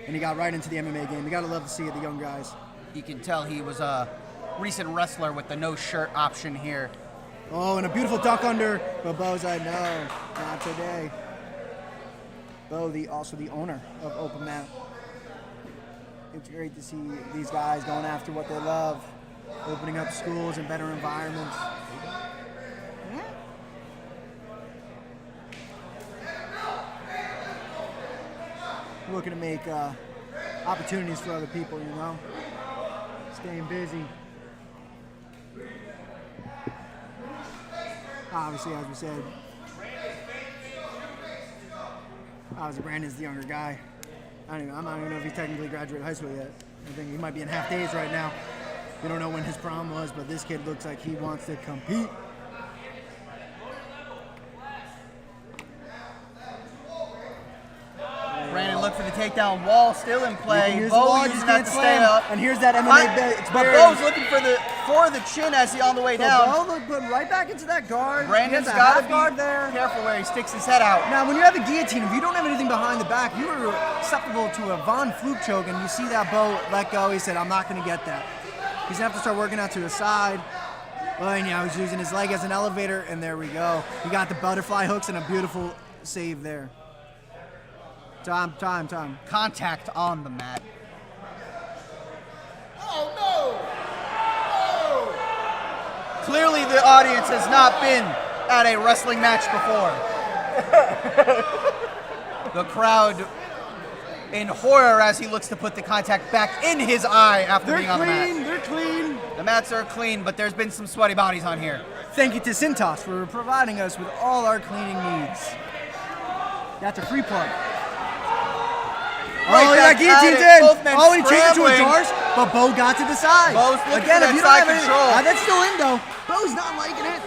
And he got right into the MMA game. You gotta love to see it, the young guys. You can tell he was a recent wrestler with the no shirt option here. Oh, and a beautiful duck under, but Bo's like, no, not today. Bo, also the owner of Open Mat. It's great to see these guys going after what they love, opening up schools and better environments. Looking to make opportunities for other people, you know? Staying busy. Obviously, as we said, Brandon's the younger guy. I'm not even know if he's technically graduated high school yet. I think he might be in half days right now. We don't know when his prom was, but this kid looks like he wants to compete. Brandon looked for the takedown. Wall still in play. Bo using that to stay up. And here's that MMA But Bo's looking for the for the chin as he on the way So down. Bo look put right back into that guard. Brandon's He has a got half to guard be there. careful where he sticks his head out. Now, when you have a guillotine, if you don't have anything behind the back, you are susceptible to a Von Fluke choke, and you see that Bo let go. He said, I'm not going to get that. He's going to have to start working out to the side. Oh, and now he's using his leg as an elevator, and there we go. He got the butterfly hooks and a beautiful save there. Time. Contact on the mat. Oh, no! Clearly the audience has not been at a wrestling match before. The crowd in horror as he looks to put the contact back in his eye after being on the mat. They're clean. The mats are clean, but there's been some sweaty bodies on here. Thank you to Cintas for providing us with all our cleaning needs. That's a free plug. Right Oh, he back got at guillotined it. in. Both men Oh, he changed to a scrambling. Darce, but Bo got to the side. Bo's looking Again, for that if you don't side have control. that's still in though. Bo's not liking it.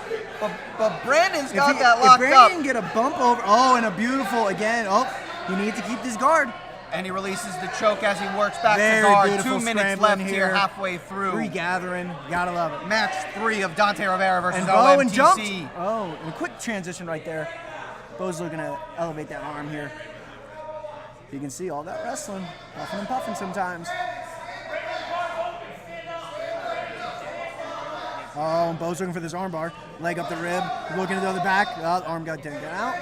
But Brandon's got If that locked Brandon up. can get a bump over, oh, and a beautiful again. Oh, you need to keep this guard. And he releases the choke as he works back Very to guard. beautiful 2 minutes scrambling left here, here. halfway through. Regathering, gotta love it. Match 3 of Dante Rivera versus And Bo OMTC. and jumped. Oh, and a quick transition right there. Bo's looking to elevate that arm here. You can see all that wrestling, puffing and puffing sometimes. Oh, and Bo's looking for this arm bar. Leg up the rib, looking to the other back. Oh, arm got taken out.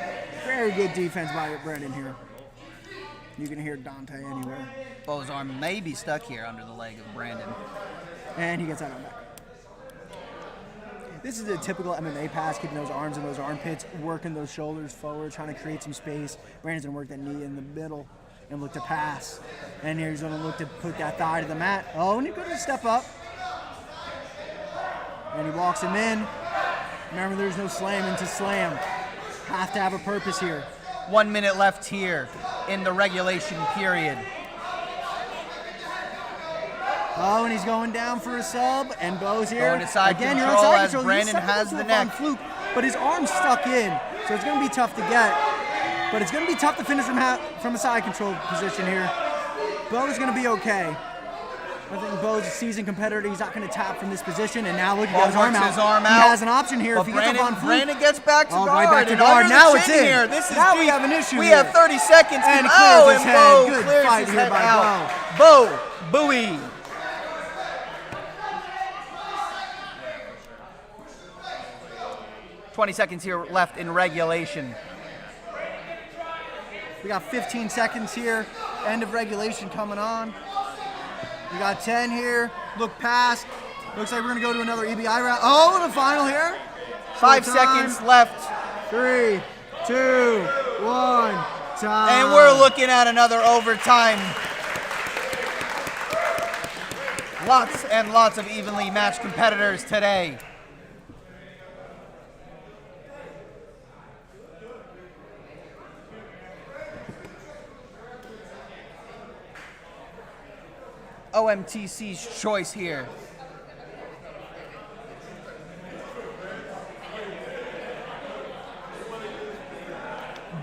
Very good defense by Brandon here. You can hear Dante anywhere. Bo's arm may be stuck here under the leg of Brandon. And he gets that arm back. This is a typical MMA pass, keeping those arms in those armpits, working those shoulders forward, trying to create some space. Brandon's gonna work that knee in the middle and look to pass. And here he's gonna look to put that thigh to the mat. Oh, and he's gonna step up. And he walks him in. Remember, there's no slamming to slam. Have to have a purpose here. 1 minute left here in the regulation period. Oh, and he's going down for a sub, and Bo's here. Going to side Again, control you're on side as control. Brandon He's has susceptible the to a neck. Fluke, but his arm's stuck in, so it's going to be tough to get. But it's going to be tough to finish from a side control position here. Bo's going to be okay. I think Bo's a seasoned competitor. He's not going to tap from this position, and now look, he got his arm works out. his arm He out. has an option here But if he gets up on Fluke. Brandon gets back to Oh, guard. right back to and guard. under Now the it's chin in. Here. This is Now deep. we have an issue We here. have 30 seconds. And he oh, clears his and head. Bo Good clears fight his here head by out. Bo, buoy. "20 seconds here left in regulation. We got 15 seconds here. End of regulation coming on. We got 10 here. Look past. Looks like we're going to go to another EBI round. Oh, the final here. 5 Short time. seconds left. 3, 2, 1. Time. And we're looking at another overtime. Lots and lots of evenly matched competitors today. OMTC's choice here.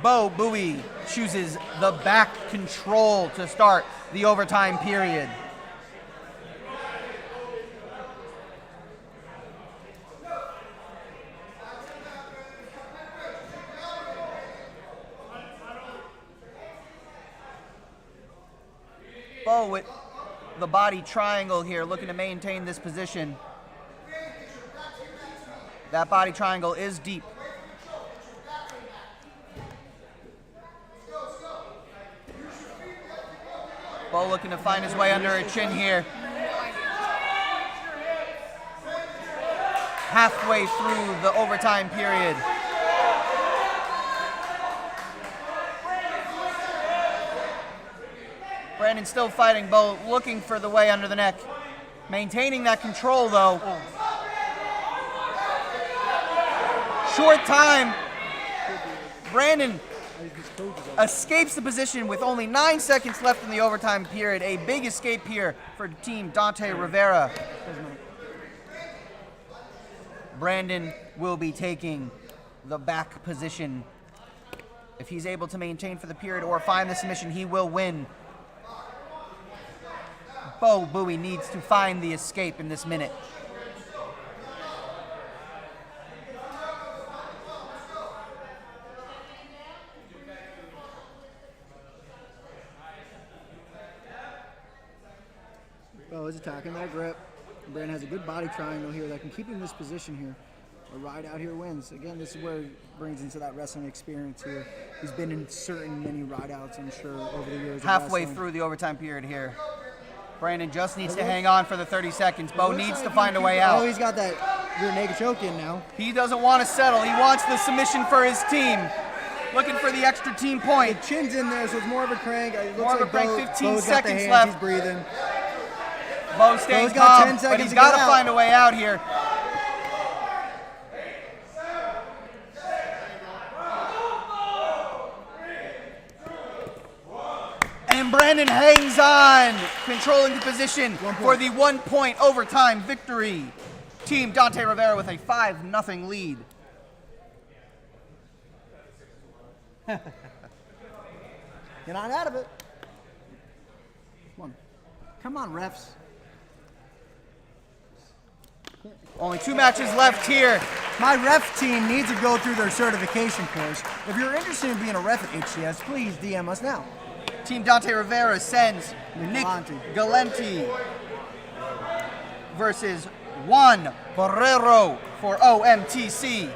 Bo Bowie chooses the back control to start the overtime period. Bo with the body triangle here, looking to maintain this position. That body triangle is deep. Bo looking to find his way under a chin here. Halfway through the overtime period. Brandon still fighting Bo, looking for the way under the neck. Maintaining that control though. Short time. Brandon escapes the position with only 9 seconds left in the overtime period. A big escape here for team Dante Rivera. Brandon will be taking the back position. If he's able to maintain for the period or find the submission, he will win. Bo Bowie needs to find the escape in this minute. Oh, he's attacking that grip. Brandon has a good body triangle here that can keep him in this position here. A ride out here wins. Again, this is where he brings into that wrestling experience here. He's been in many ride outs, I'm sure, over the years. Halfway through the overtime period here. Brandon just needs to hang on for the 30 seconds. Bo needs to find a way out. Oh, he's got that rear naked choke in now. He doesn't want to settle. He wants the submission for his team. Looking for the extra team point. The chin's in there, so it's more of a crank. It looks More of a like crank, Bo's 15 got the seconds hands, left. He's breathing. Bo staying Bo's got 10 calm, but seconds he's to got get to out. find a way out here. And Brandon hangs on, controlling the position for the 1-point overtime victory. Team Dante Rivera with a 5-0 lead. You're not out of it. Come on, refs. Only 2 matches left here. My ref team needs to go through their certification course. If you're interested in being a ref at HCS, please DM us now. Team Dante Rivera sends Nick Galenti versus Juan Barrero for OMTC.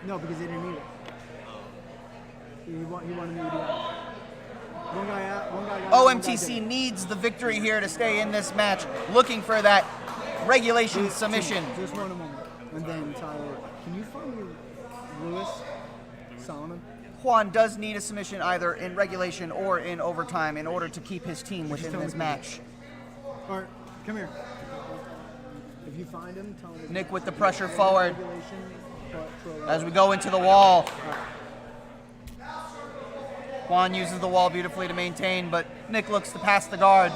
No, because they didn't need it. He wanted me to do that. One guy out, one guy got OMTC needs the victory here to stay in this match, looking for that regulation submission. Just one moment. And then Tyler, can you find me Lewis Salomon? Juan does need a submission either in regulation or in overtime in order to keep his team within this match. All right, come here. If you find him, tell him. Nick with the pressure forward as we go into the wall. Juan uses the wall beautifully to maintain, but Nick looks to pass the guard.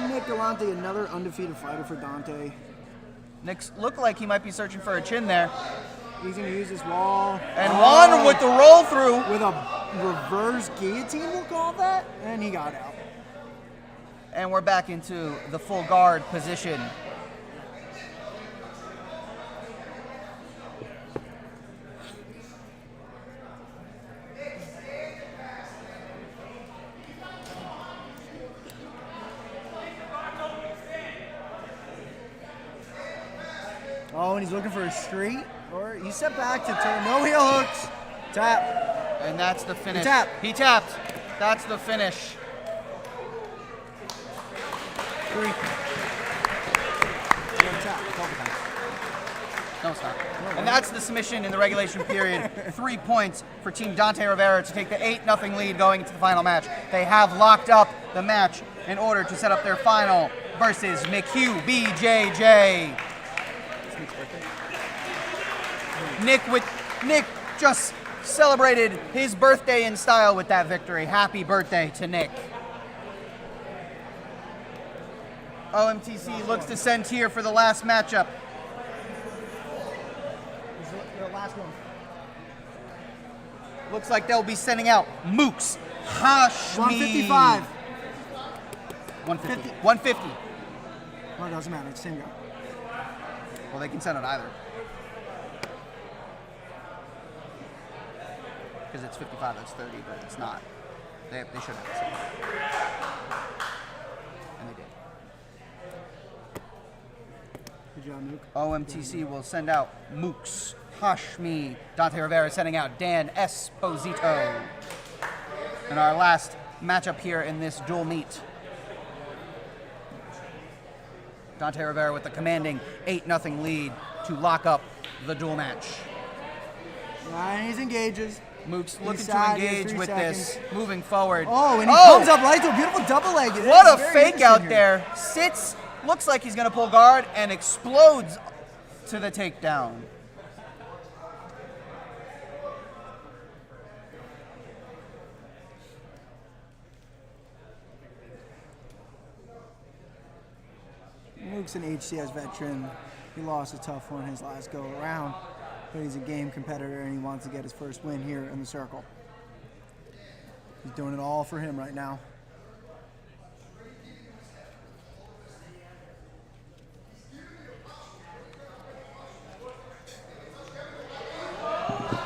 Nick Galante, another undefeated fighter for Dante. Nick's looked like he might be searching for a chin there. He's going to use this wall. And Juan with the roll through. With a reverse guillotine, we'll call that. And he got out. And we're back into the full guard position. Oh, and he's looking for a street. Or he stepped back to turn. No heel hooks. Tap. And that's the finish. Tap. He tapped. That's the finish. 3. No, it's not. And that's the submission in the regulation period. 3 points for Team Dante Rivera to take the 8-0 lead going into the final match. They have locked up the match in order to set up their final versus Mchugh BJJ. Nick just celebrated his birthday in style with that victory. Happy birthday to Nick. OMTC looks to send here for the last matchup. The last one. Looks like they'll be sending out Mooks Hashmi. 155. 150. 150. Well, it doesn't matter. It's the same guy. Well, they can send it either. Because it's 55, that's 30, but it's not. They should have the same. And they did. Good job, Mook. OMTC will send out Mooks Hashmi. Dante Rivera sending out Dan Esposito. And our last matchup here in this dual meet. Dante Rivera with the commanding 8-0 lead to lock up the dual match. And he's engages. Mooks looking Inside, to he has engage 3 with seconds. this, moving forward. Oh, and he comes up right to a beautiful double leg. What a Very fake out interesting there. Sits, looks like he's going to pull guard, and explodes to the takedown. Mook's an HCS veteran. He lost a tough one his last go around, but he's a game competitor and he wants to get his first win here in the circle. He's doing it all for him right now.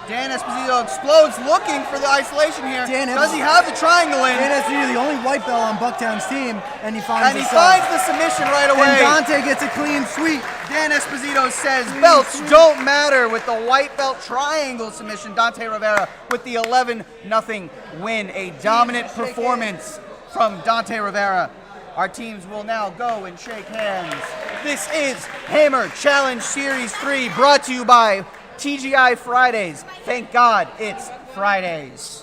Dan Esposito explodes, looking for the isolation here. Does he have the triangle in? Dan Esposito, the only white belt on Bucktown's team, and he finds the submission right away. And Dante gets a clean sweep. Dan Esposito says belts don't matter with the white belt triangle submission. Dante Rivera with the 11-0 win. A dominant performance from Dante Rivera. Our teams will now go and shake hands. This is Hammer Challenge Series 3, brought to you by TGI Fridays. Thank God it's Fridays.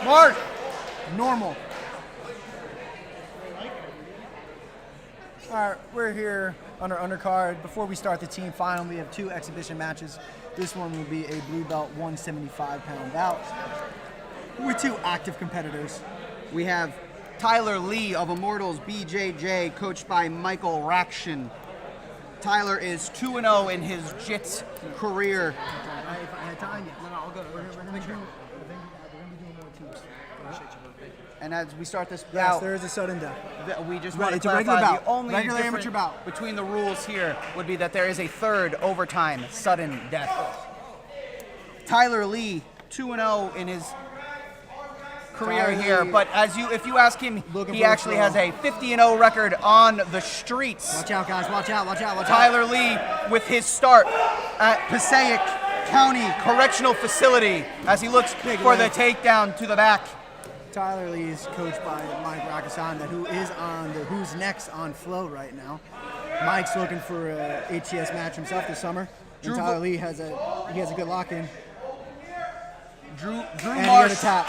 Marsh. Normal. All right, we're here on our undercard. Before we start the team final, we have 2 exhibition matches. This one will be a blue belt 175-pound bout with 2 active competitors. We have Tyler Lee of Immortals BJJ, coached by Michael Rakshin. Tyler is 2-0 in his JITS career. If I had time, yes. No, I'll go. We're gonna be doing more teams. And as we start this Yes, bout, there is a sudden death. we just Right, want to it's a regular clarify bout. the only Regular difference amateur bout. between the rules here would be that there is a third overtime sudden death. Tyler Lee, 2-0 in his career Tyler here, Lee. but if you ask him, Looking he for a actually throw. has a 50-0 record on the streets. Watch out, guys. Watch out, watch out, watch out. Tyler Lee with his start at Passaic County Correctional Facility as he looks Big for the leg. takedown to the back. Tyler Lee is coached by Mike Rakasanda, who is on the Who's Next on Flow right now. Mike's looking for a HCS match himself this summer. And Tyler Lee has a good lock-in. Drew And he got a Marsh tap.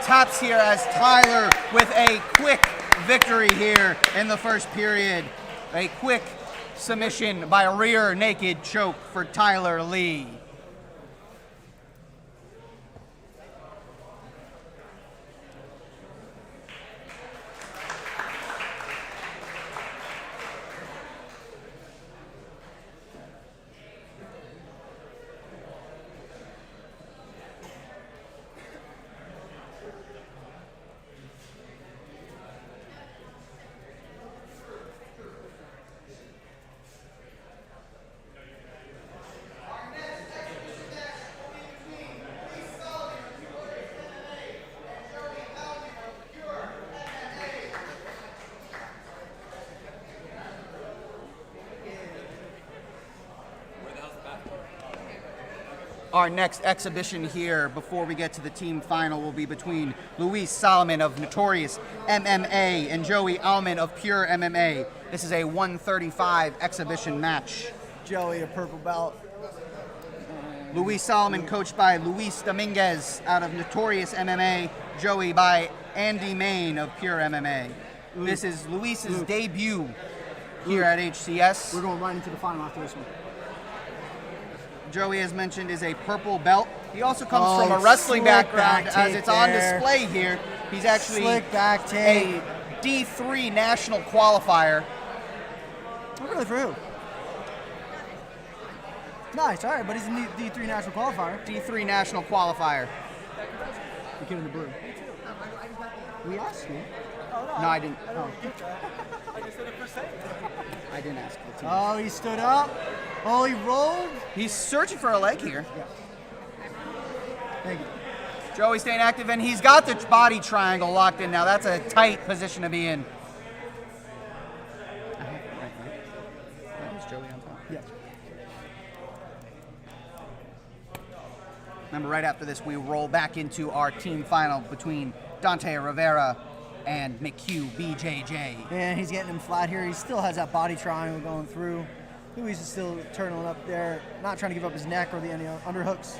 taps here as Tyler with a quick victory here in the first period. A quick submission by a rear naked choke for Tyler Lee. Our next exhibition here, before we get to the team final, will be between Luis Salomon of Notorious MMA and Joey Auman of Pure MMA. This is a 135 exhibition match. Joey, a purple belt. Luis Salomon coached by Luis Dominguez out of Notorious MMA, Joey by Andy Main of Pure MMA. This is Luis's debut here at HCS. We're going right into the final after this one. Joey, as mentioned, is a purple belt. He also comes Oh, from a wrestling slick background, back as take it's on there. display here. He's actually Slick back take. a D3 national qualifier. Oh, really, for who? Nice, all right, but he's a D3 national qualifier. D3 national qualifier. The kid in the blue. We asked you. No, I didn't. Oh. I didn't ask the team. Oh, he stood up. Oh, he rolled. He's searching for a leg here. Thank you. Joey staying active, and he's got the body triangle locked in now. That's a tight position to be in. Joey on top. Yes. Remember, right after this, we roll back into our team final between Dante Rivera and Mchugh BJJ. And he's getting him flat here. He still has that body triangle going through. Luis is still turning up there, not trying to give up his neck or any underhooks.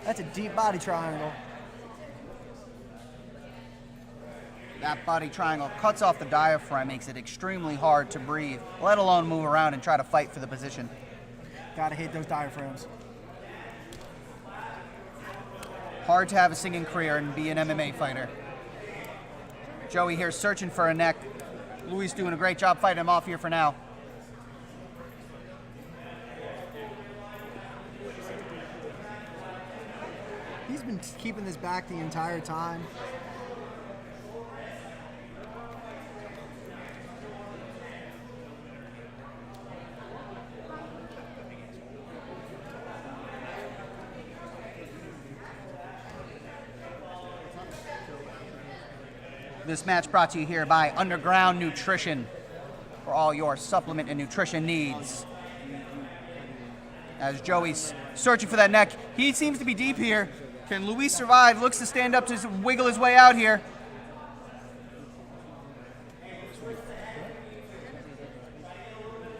That's a deep body triangle. That body triangle cuts off the diaphragm, makes it extremely hard to breathe, let alone move around and try to fight for the position. Gotta hate those diaphragms. Hard to have a singing career and be an MMA fighter. Joey here searching for a neck. Luis doing a great job fighting him off here for now. He's been keeping this back the entire time. This match brought to you here by Underground Nutrition for all your supplement and nutrition needs. As Joey's searching for that neck, he seems to be deep here. Can Luis survive? Looks to stand up to wiggle his way out here.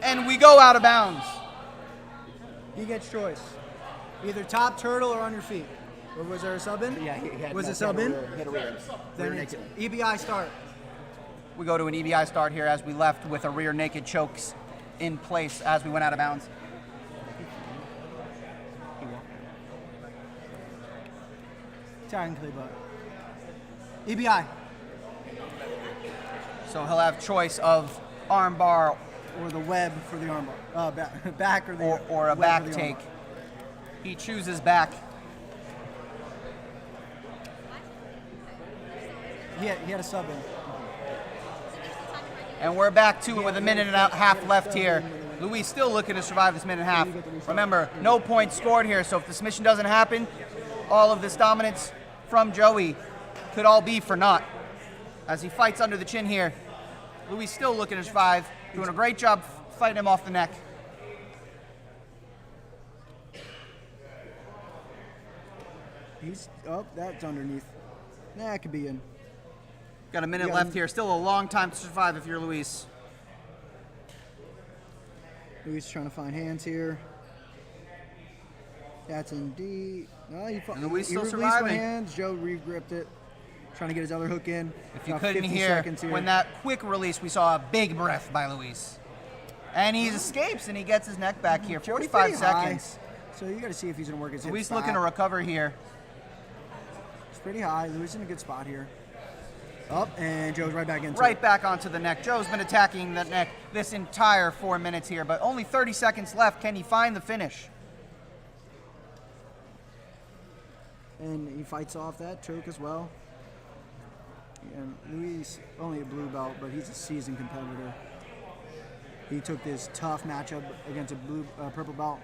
And we go out of bounds. He gets choice. Either top turtle or on your feet. Or was there a sub in? Yeah, he had Was it sub in? Hit a rear. Then it's EBI start. We go to an EBI start here as we left with a rear naked chokes in place as we went out of bounds. Technically, but EBI. So he'll have choice of arm bar Or the web for the armbar. Back or the or a web back for the take. armbar. He chooses back. He had a sub in. And we're back to it with a minute and a half left here. Luis still looking to survive this minute and a half. Remember, no points scored here, so if the submission doesn't happen, all of this dominance from Joey could all be for naught. As he fights under the chin here, Luis still looking to survive, doing a great job fighting him off the neck. He's that's underneath. Nah, it could be in. Got a minute Yeah. left here. Still a long time to survive if you're Luis. Luis trying to find hands here. That's in D. No, he Luis still released surviving. my hands. Joe re-gripped it. Trying to get his other hook in. If you About couldn't 50 hear, seconds here. when that quick release, we saw a big breath by Luis. And he escapes and he gets his neck back here. Joe's 45 pretty high, seconds. So you got to see if he's going to work his hips Luis back. looking to recover here. It's pretty high. Luis in a good spot here. Up, and Joe's right back into Right it. back onto the neck. Joe's been attacking that neck this entire 4 minutes here, but only 30 seconds left. Can he find the finish? And he fights off that choke as well. And Luis, only a blue belt, but he's a seasoned competitor. He took this tough matchup against a purple belt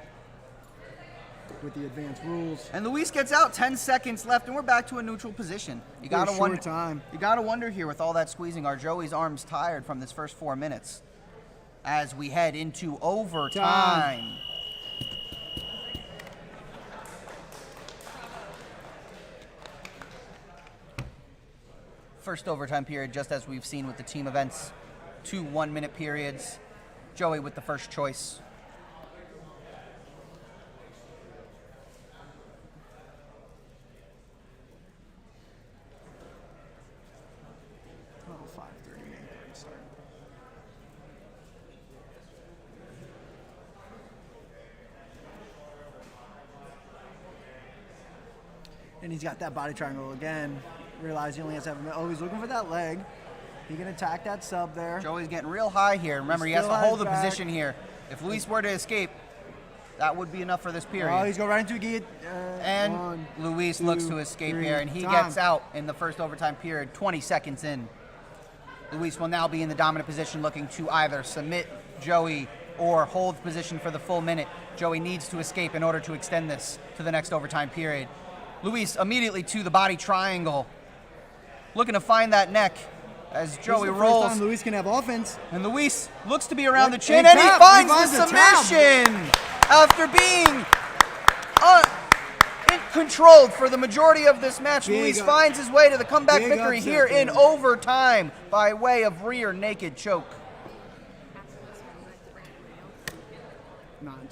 with the advanced rules. And Luis gets out. 10 seconds left, and we're back to a neutral position. You For a gotta wonder. short time. You gotta wonder here with all that squeezing, are Joey's arms tired from this first 4 minutes? As we head into overtime. First overtime period, just as we've seen with the team events, 2 1-minute periods. Joey with the first choice. Oh, 5:30 main card start. And he's got that body triangle again. Realize he only has 7 minutes. Oh, he's looking for that leg. He can attack that sub there. Joey's getting real high here. Remember, he has to still hold the has back. position here. If Luis were to escape, That would be enough for this period. Oh, he's going right into a guillotine. And Luis looks to escape here, and he gets out in the first overtime period, 20 seconds in. Luis will now be in the dominant position, looking to either submit Joey or hold position for the full minute. Joey needs to escape in order to extend this to the next overtime period. Luis immediately to the body triangle, looking to find that neck as Joey rolls. First time Luis can have offense. And Luis looks to be around the chin, and he finds the submission after being controlled for the majority of this match. Luis finds his way to the comeback victory here in overtime by way of rear naked choke.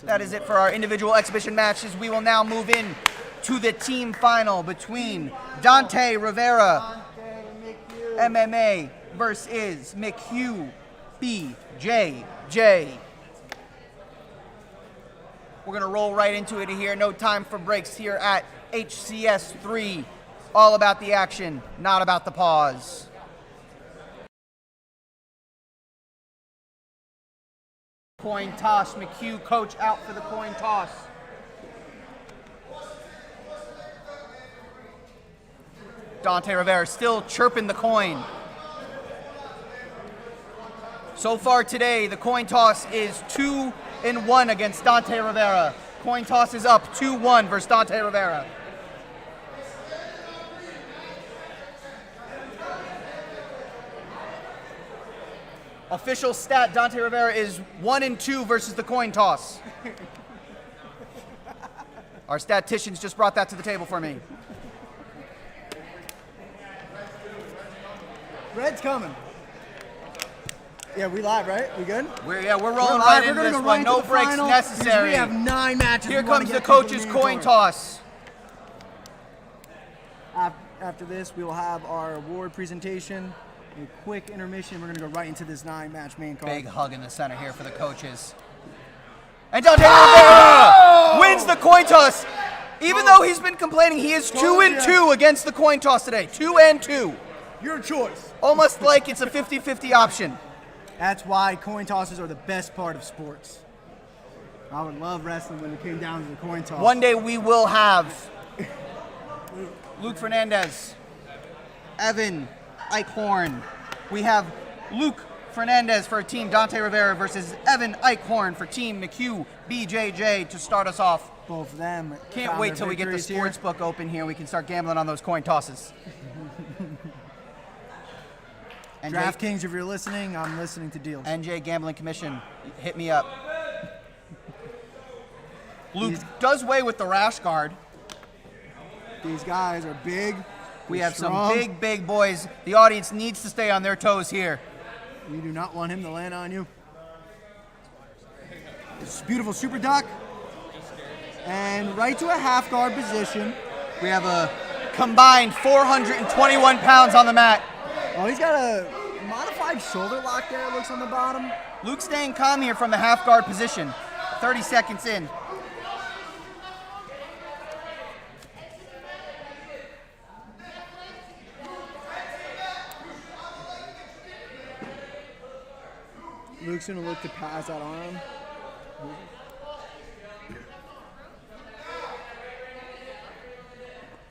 That is it for our individual exhibition matches. We will now move in to the team final between Dante Rivera MMA versus Mchugh BJJ. We're going to roll right into it here. No time for breaks here at HCS 3. All about the action, not about the pause. Coin toss. Mchugh, coach, out for the coin toss. Dante Rivera still chirping the coin. So far today, the coin toss is 2-1 against Dante Rivera. Coin toss is up 2-1 versus Dante Rivera. Official stat, Dante Rivera is 1-2 versus the coin toss. Our statisticians just brought that to the table for me. Red's coming. Yeah, we live, right? We good? We're rolling right into this one. No breaks necessary. We have 9 matches. Here comes the coach's coin toss. After this, we will have our award presentation, a quick intermission. We're going to go right into this 9-match main card. Big hug in the center here for the coaches. And Dante Rivera wins the coin toss. Even though he's been complaining, he is 2-2 against the coin toss today. 2-2. Your choice. Almost like it's a 50-50 option. That's why coin tosses are the best part of sports. I would love wrestling when it came down to the coin toss. One day we will have Luke Fernandez, Evan Eichhorn. We have Luke Fernandez for Team Dante Rivera versus Evan Eichhorn for Team Mchugh BJJ to start us off. Both of them. Can't wait till we get the sports book open here. We can start gambling on those coin tosses. DraftKings, if you're listening, I'm listening to deals. NJ Gambling Commission, hit me up. Luke does weigh with the rash guard. These guys are big. We have some big boys. The audience needs to stay on their toes here. You do not want him to land on you. It's a beautiful super duck. And right to a half guard position. We have a combined 421 pounds on the mat. Oh, he's got a modified shoulder lock there, it looks on the bottom. Luke staying calm here from the half guard position. 30 seconds in. Luke's gonna look to pass that arm.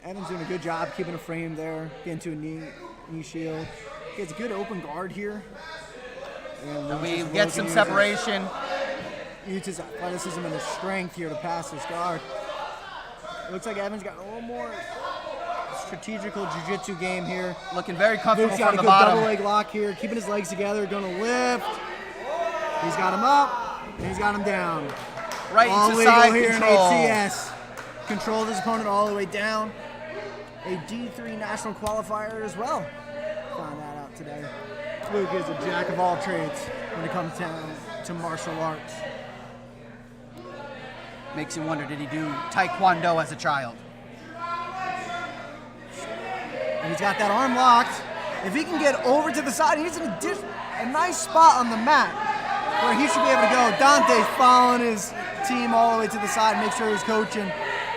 Evan's doing a good job keeping a frame there, getting to a knee shield. He has a good open guard here. And we get some separation. Uses his athleticism and his strength here to pass this guard. It looks like Evan's got a little more strategical jiu-jitsu game here. Looking very comfortable Luke's got from the a good bottom. double leg lock here, keeping his legs together, gonna lift. He's got him up, and he's got him down. Right all into side here control. In HCS. Controlled his opponent all the way down. A D3 national qualifier as well. Found that out today. Luke is a jack of all trades when it comes down to martial arts. Makes you wonder, did he do Taekwondo as a child? And he's got that arm locked. If he can get over to the side, he's in a nice spot on the mat where he should be able to go. Dante's following his team all the way to the side, make sure he's coaching.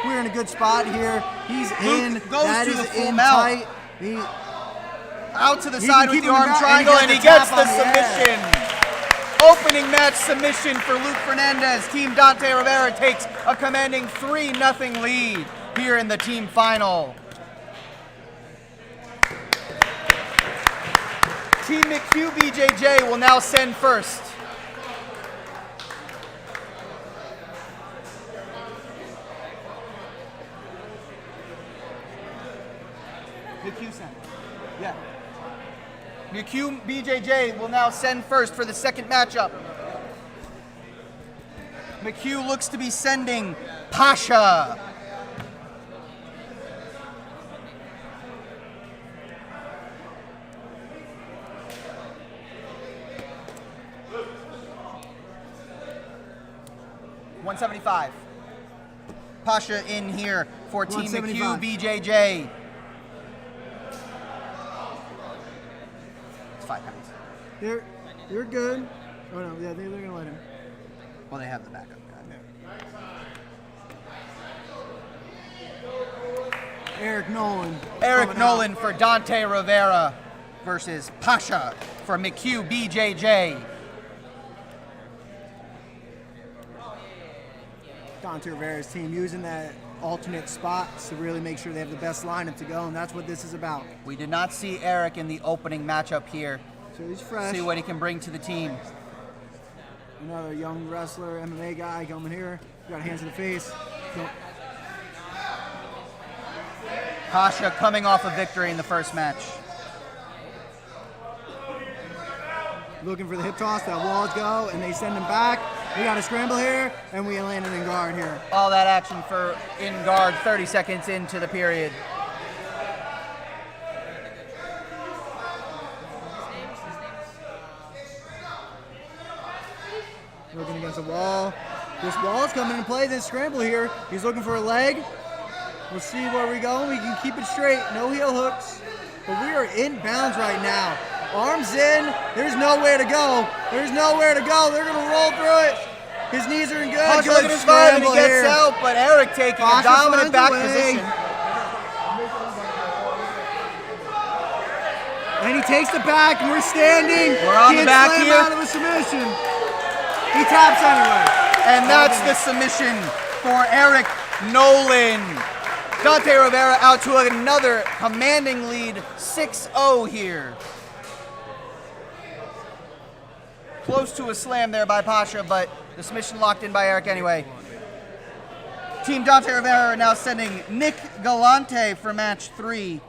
We're in a good spot here. He's in. Goes that to is the full in mount. tight. Out to the side with the arm triangle, and he gets the submission. Opening match submission for Luke Fernandez. Team Dante Rivera takes a commanding 3-0 lead here in the team final. Team Mchugh BJJ will now send first. Mchugh send. Yeah. Mchugh BJJ will now send first for the second matchup. Mchugh looks to be sending Pasha. $175. Pasha in here for Team Mchugh BJJ. It's 5 pounds. You're good. Oh no, yeah, they're gonna let him. Well, they have the backup guy. Eric Nolan. Eric Nolan for Dante Rivera versus Pasha for Mchugh BJJ. Dante Rivera's team using that alternate spots to really make sure they have the best lineup to go, and that's what this is about. We did not see Eric in the opening matchup here. So he's fresh. See what he can bring to the team. Another young wrestler, MMA guy coming here. Got hands in the face. Pasha coming off a victory in the first match. Looking for the hip toss, that walls go, and they send him back. We got a scramble here, and we landed in guard here. All that action for in guard 30 seconds into the period. Looking against the wall. This wall's coming into play, this scramble here. He's looking for a leg. We'll see where we go. We can keep it straight, no heel hooks. But we are in bounds right now. Arms in, there's nowhere to go. There's nowhere to go. They're gonna roll through it. His knees are in good. Pasha Good looking his guard and he scramble gets here. out, but Eric taking Pasha a dominant finds back a way. position. And he takes the back, and we're standing. We're on the Can't back slam here. out of a submission. He taps anyway. And that's the submission for Eric Nolan. Dante Rivera out to another commanding lead, 6-0 here. Close to a slam there by Pasha, but the submission locked in by Eric anyway. Team Dante Rivera now sending Nick Galante for match 3.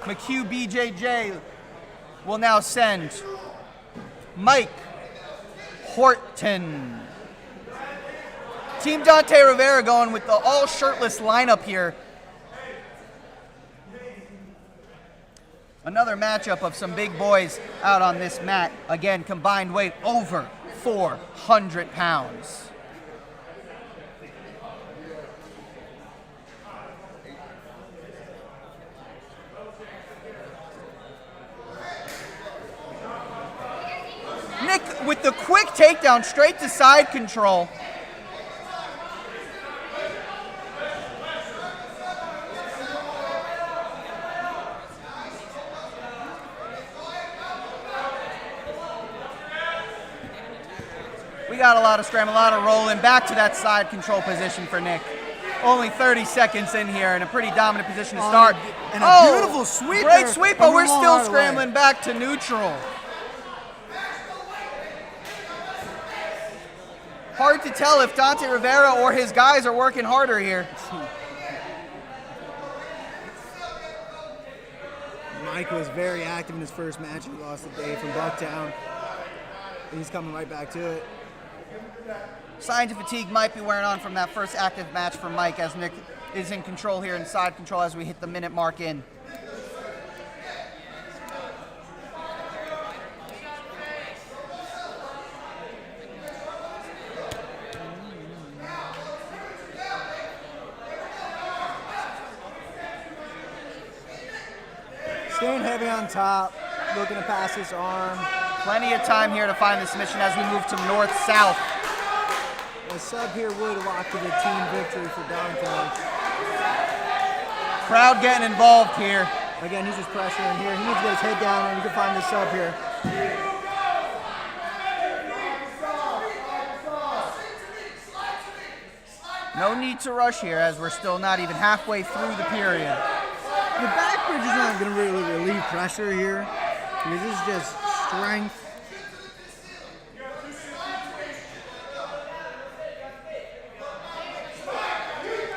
Mchugh BJJ will now send Mike Horton. Team Dante Rivera going with the all-shirtless lineup here. Another matchup of some big boys out on this mat. Again, combined weight over 400 pounds. Nick with the quick takedown straight to side control. We got a lot of scram, a lot of rolling. Back to that side control position for Nick. Only 30 seconds in here and a pretty dominant position to start. And a beautiful sweep. Great sweep, but we're still scrambling back to neutral. Hard to tell if Dante Rivera or his guys are working harder here. Mike was very active in his first match. He lost the day from Buctown. He's coming right back to it. Signs of fatigue might be wearing on from that first active match for Mike as Nick is in control here, inside control as we hit the minute mark in. Staying heavy on top, looking to pass his arm. Plenty of time here to find the submission as we move to north-south. A sub here would lock to the team victory for Dante. Crowd getting involved here. Again, he's just pressuring here. He needs to get his head down, and you can find the sub here. No need to rush here as we're still not even halfway through the period. The back bridge is not going to really relieve pressure here. Because this is just strength.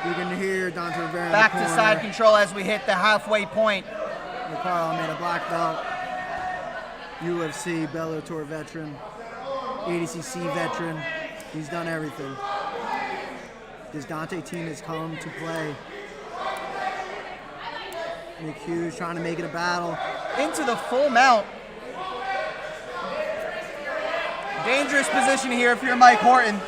You can hear Dante Rivera in Back the to corner. side control as we hit the halfway point. Ricardo made a black belt. UFC, Bellator veteran. ADCC veteran. He's done everything. This Dante team has come to play. Mchugh trying to make it a battle. Into the full mount. Dangerous position here if you're Mike Horton.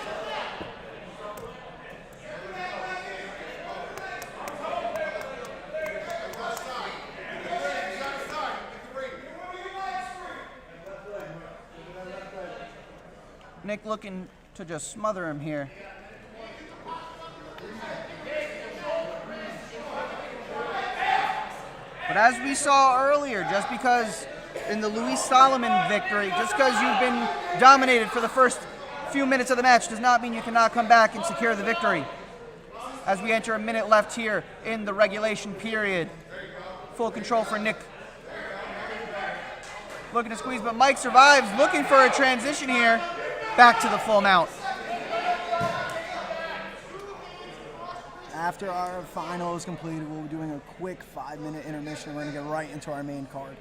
Nick looking to just smother him here. But as we saw earlier, just because in the Luis Salomon victory, just because you've been dominated for the first few minutes of the match does not mean you cannot come back and secure the victory. As we enter a minute left here in the regulation period. Full control for Nick. Looking to squeeze, but Mike survives, looking for a transition here. Back to the full mount. After our final is completed, we'll be doing a quick 5-minute intermission. We're going to get right into our main card.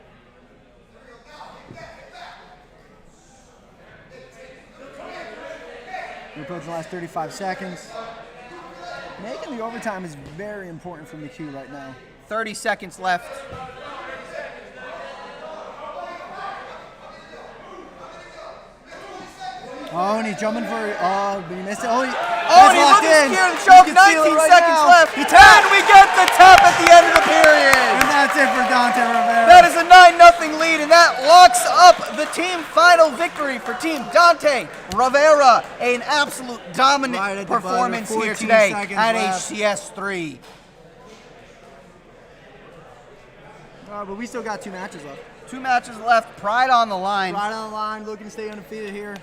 We're approaching the last 35 seconds. Making the overtime is very important for Mchugh right now. 30 seconds left. Oh, and he's jumping for but he missed it. Oh, he's He's locked looking in. scared and choke. You can feel 19 it right seconds now. left. He And tapped. we get the tap at the end of the period. And that's it for Dante Rivera. That is a 9-0 lead, and that locks up the team final victory for Team Dante Rivera. An absolute dominant Right at the buzzer, performance here 14 today seconds at left. HCS 3. But we still got 2 matches left. 2 matches left, pride on the line. Right on the line, looking to stay undefeated here.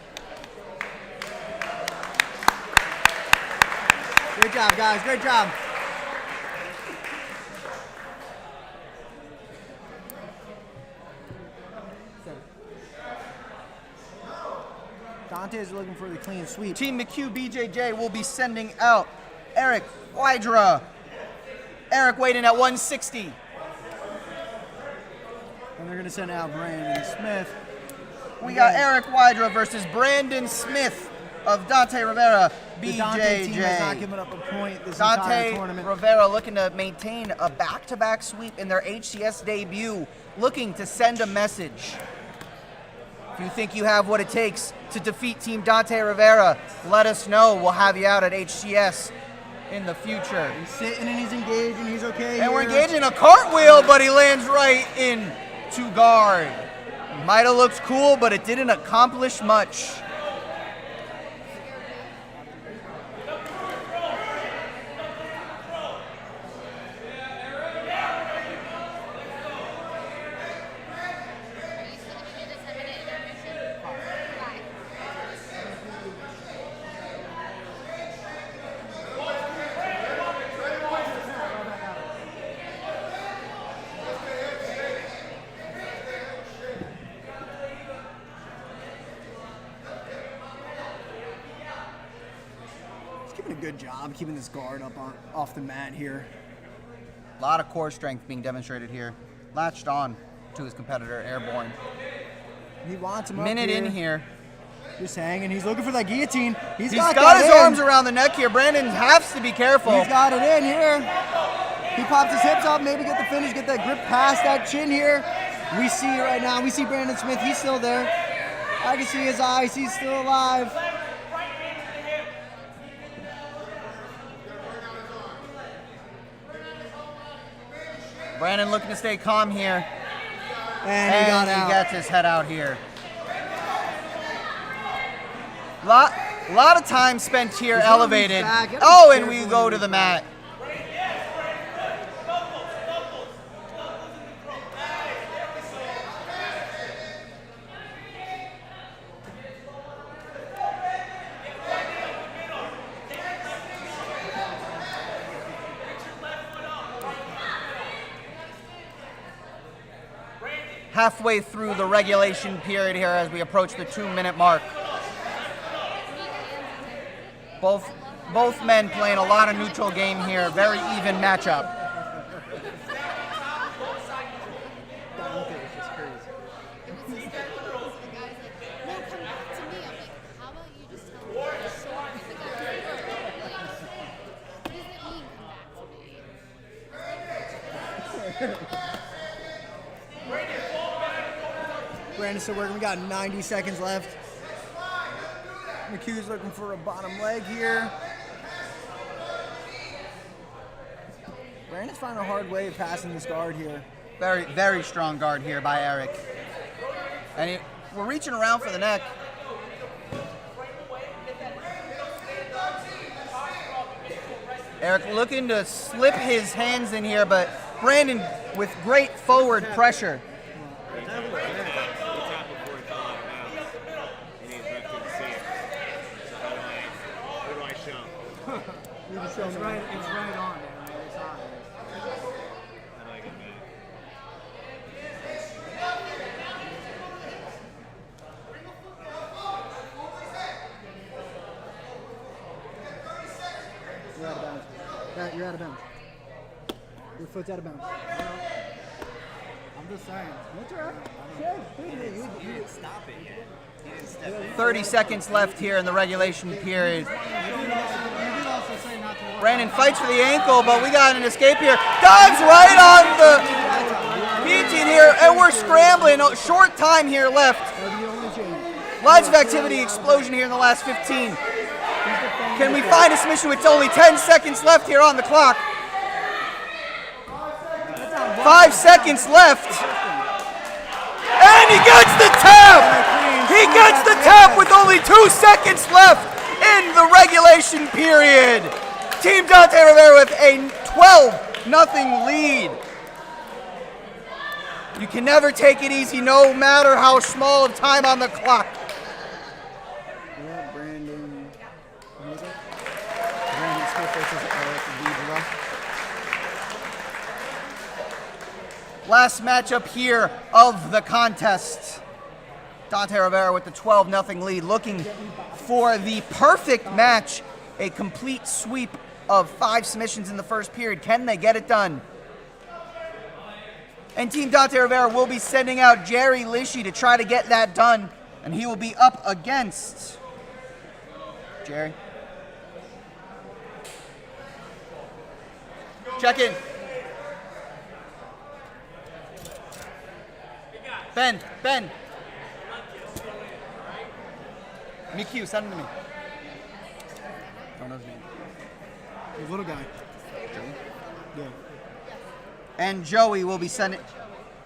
Great job, guys. Great job. Dante is looking for the clean sweep. Team Mchugh BJJ will be sending out Eric Wydra. Eric weighed in at 160. And they're going to send out Brandon Smith. We got Eric Wydra versus Brandon Smith of Dante Rivera, The Dante team has not BJJ. given up a point this entire Dante tournament. Rivera looking to maintain a back-to-back sweep in their HCS debut, looking to send a message. If you think you have what it takes to defeat Team Dante Rivera, let us know. We'll have you out at HCS in the future. He's sitting and he's engaging. He's okay And we're here. engaging a cartwheel, but he lands right in to guard. Might have looked cool, but it didn't accomplish much. He's doing a good job keeping this guard up off the mat here. A lot of core strength being demonstrated here. Latched on to his competitor, Airborne. He wants him up Minute here. in here. Just hanging. He's looking for that guillotine. He's got got that his in. arms around the neck here. Brandon has to be careful. He's got it in here. He pops his hips up, maybe get the finish, get that grip past that chin here. We see it right now. We see Brandon Smith. He's still there. I can see his eyes. He's still alive. Brandon looking to stay calm here. And he got he out. gets his head out here. A lot of time spent here He's gonna elevated. reach back. You gotta Oh, be and we careful go when to you the reach mat. Halfway through the regulation period here as we approach the 2-minute mark. Both men playing a lot of neutral game here. Very even matchup. Dante is just crazy. It was hysterical because the guy's like, no, come back to me. I'm like, how about you just tell me you're sore with the guy's word? Like, what does it mean, come back to me? Brandon's still working. We got 90 seconds left. Mchugh's looking for a bottom leg here. Brandon's finding a hard way of passing this guard here. Very, very strong guard here by Eric. And we're reaching around for the neck. Eric looking to slip his hands in here, but Brandon with great forward pressure. It's right on there, man. It's on. You're out of bounds. You're out of bounds. Your foot's out of bounds. I'm just saying. That's all right. You didn't stop it yet. 30 seconds left here in the regulation period. Brandon fights for the ankle, but we got an escape here. Dives right on the guillotine here, and we're scrambling. Short time here left. Lots of activity, explosion here in the last 15. Can we find a submission with only 10 seconds left here on the clock? 5 seconds left. And he gets the tap! He gets the tap with only 2 seconds left in the regulation period. Team Dante Rivera with a 12-0 lead. You can never take it easy no matter how small of time on the clock. Yeah, Brandon. What is it? Brandon Smith versus Eric Vivra. Last matchup here of the contest. Dante Rivera with the 12-0 lead, looking for the perfect match, a complete sweep of 5 submissions in the first period. Can they get it done? And Team Dante Rivera will be sending out Jerry Lishy to try to get that done, and he will be up against Jerry. Check in. Ben. Mchugh, send him to me. Don't know his name. The little guy. Yeah. And Joey will be sending,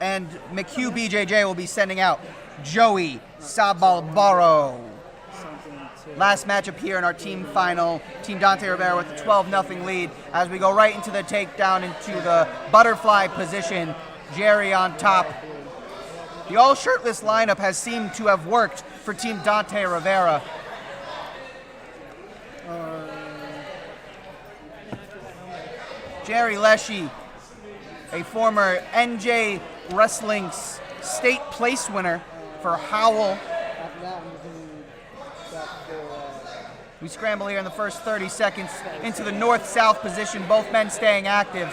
and Mchugh BJJ will be sending out Joey Sabalbaro. Last matchup here in our team final. Team Dante Rivera with the 12-0 lead as we go right into the takedown into the butterfly position. Jerry on top. The all-shirtless lineup has seemed to have worked for Team Dante Rivera. Jerry Leshy, a former NJ Wrestling's state place winner for Howell. After that, I'm just going back to We scramble here in the first 30 seconds into the north-south position, both men staying active.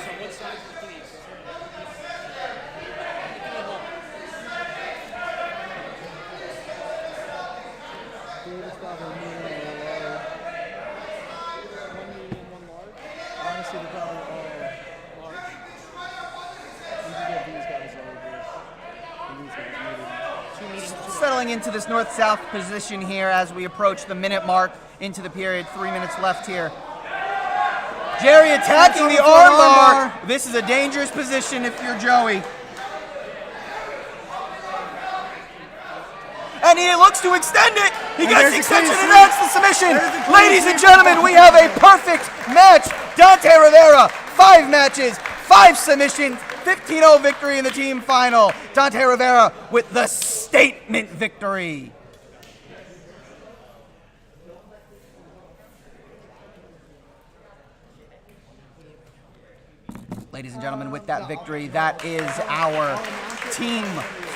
Davis got her medium and a large. One medium, one large. Honestly, they're probably all large. You can get these guys larges. And these guys medium. 2 mediums. Settling into this north-south position here as we approach the minute mark into the period. 3 minutes left here. Jerry attacking the armbar. This is a dangerous position if you're Joey. and he looks to extend it. He And gets there's the a extension clean and that's the submission. There's a clean Ladies and sweep. gentlemen, we have a perfect match. Dante Rivera, 5 matches, 5 submissions, 15-0 victory in the team final. Dante Rivera with the statement victory. Ladies and gentlemen, with that victory, that is our team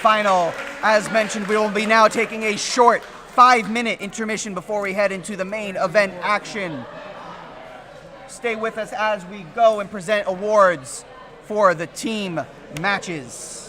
final. As mentioned, we will be now taking a short 5-minute intermission before we head into the main event action. Stay with us as we go and present awards for the team matches.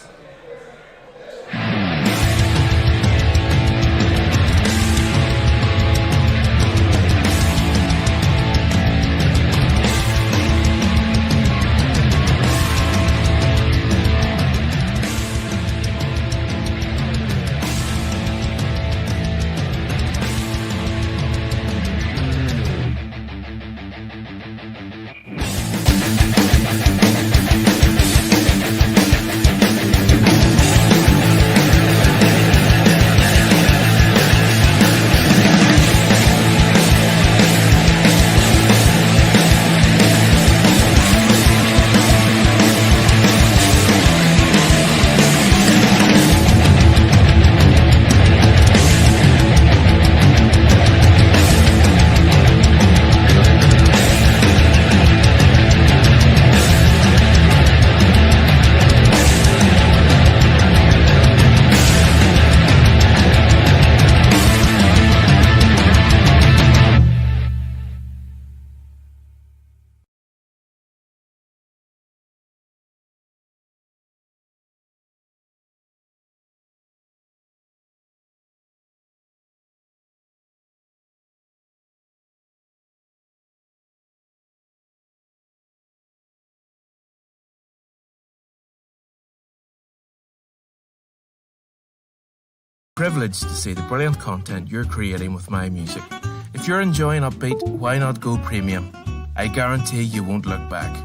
Privileged to see the brilliant content you're creating with my music. If you're enjoying Upbeat, why not go premium? I guarantee you won't look back.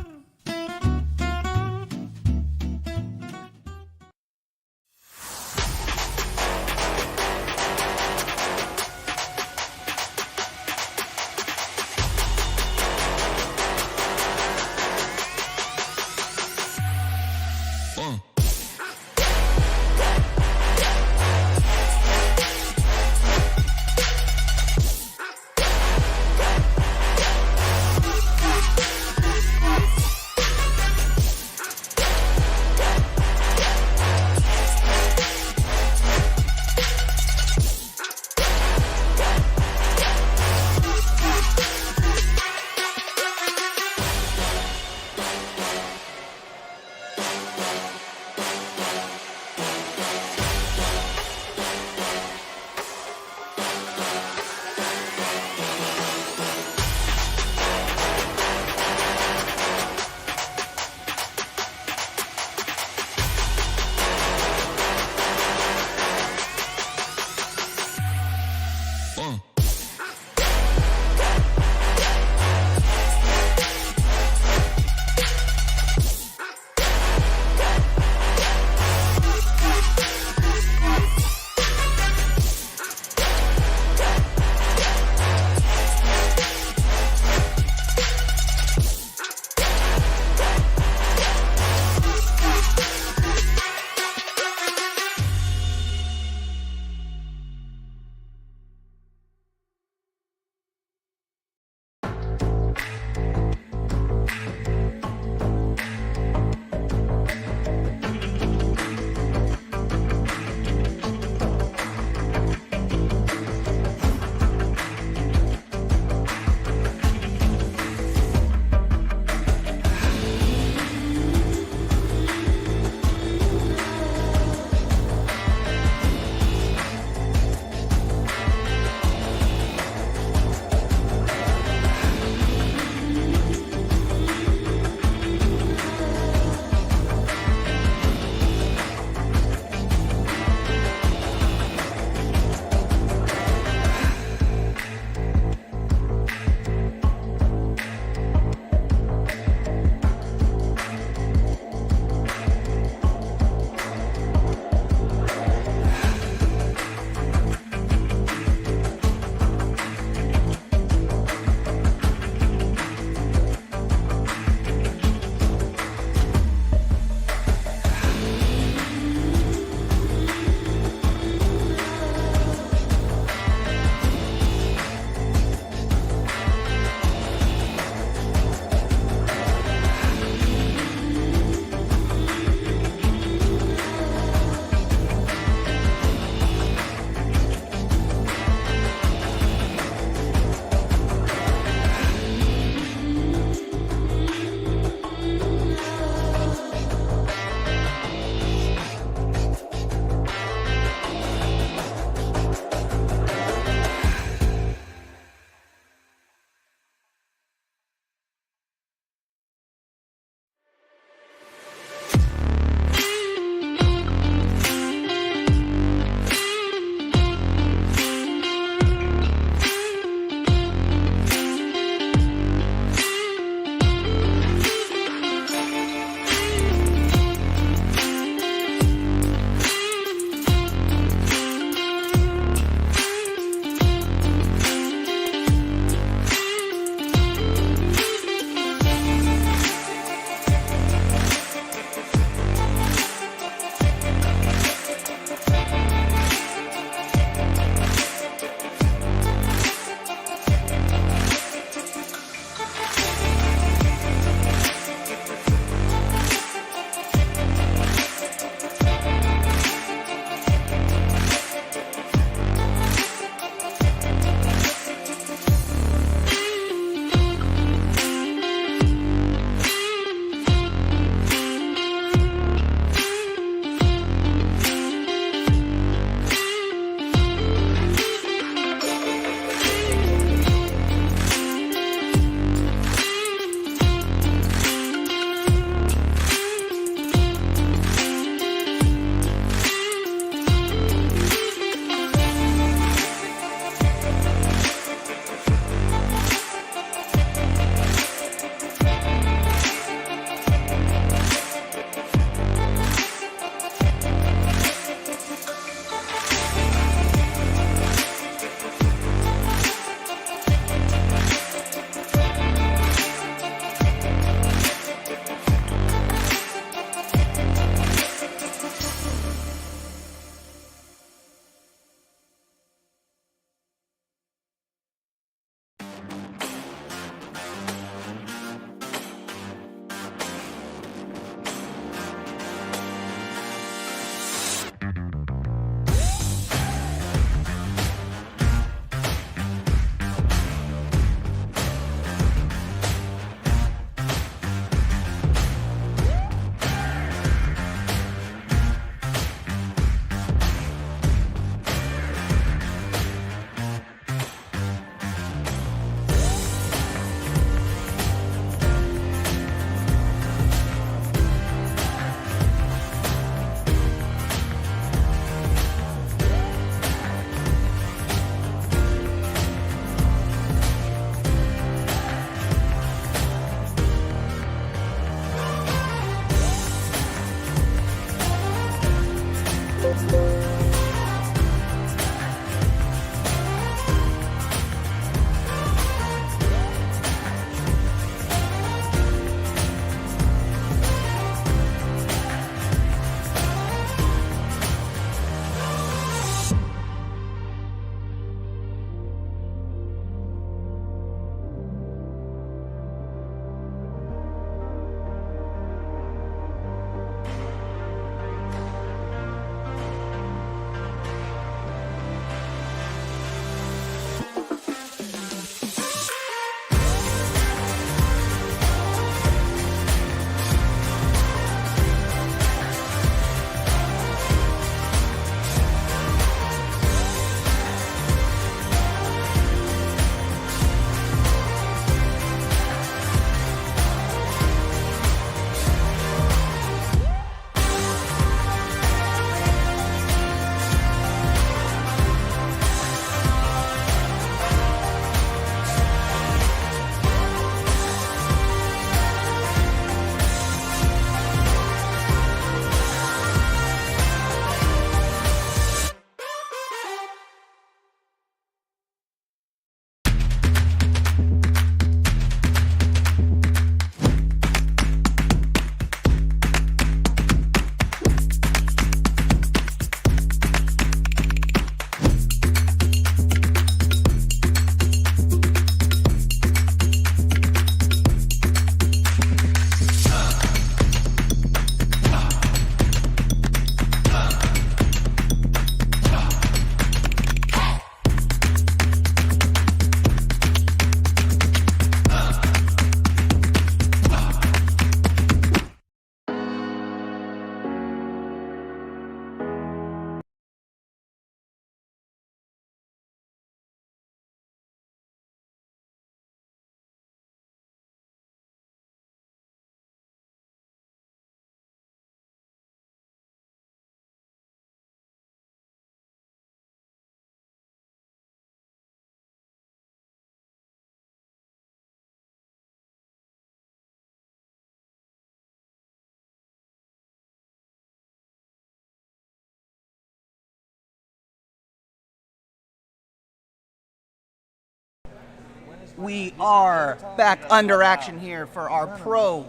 We are back under action here for our pro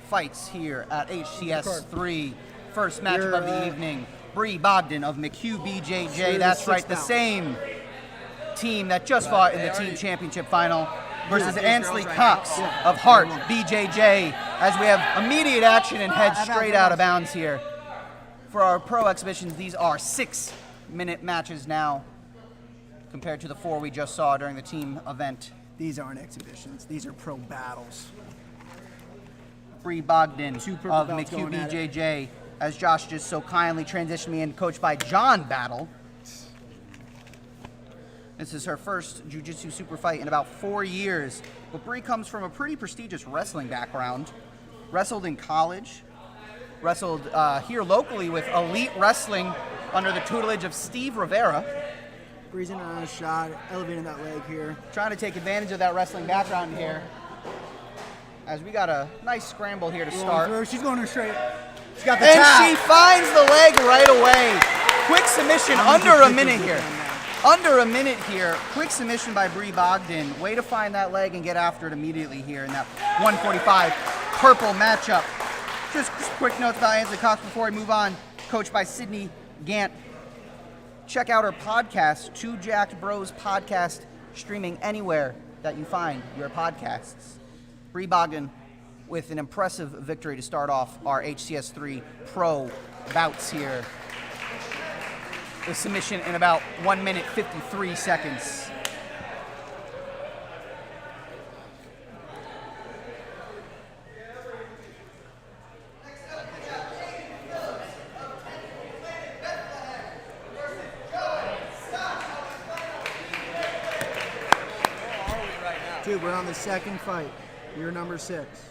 fights here at HCS 3. First matchup of the evening. Bodgan of Mchugh BJJ. That's right, the same team that just fought in the team championship final versus Ansley Cox of Hart BJJ, as we have immediate action and head straight out of bounds here. For our pro exhibitions, these are 6-minute matches now compared to the 4 we just saw during the team event. These aren't exhibitions. These are pro battles. Bodgan of Mchugh BJJ, as Josh just so kindly transitioned me in, coached by John Battle. This is her first jiu-jitsu super fight in about 4 years. But Bree comes from a pretty prestigious wrestling background. Wrestled in college. Wrestled here locally with Elite Wrestling under the tutelage of Steve Rivera. Breezing on a shot, elevating that leg here. Trying to take advantage of that wrestling background here. As we got a nice scramble here to start. She's going straight. She's got the and tap. She finds the leg right away. Quick submission, under a minute here. Under a minute here. Quick submission by Bodgan. Way to find that leg and get after it immediately here in that 145 purple matchup. Just quick notes about Ansley Cox before we move on. Coached by Sydney Gant. Check out our podcast, Two Jacked Bros podcast, streaming anywhere that you find your podcasts. Bodgan with an impressive victory to start off our HCS 3 pro bouts here. The submission in about 1 minute 53 seconds. Dude, we're on the second fight. You're number 6.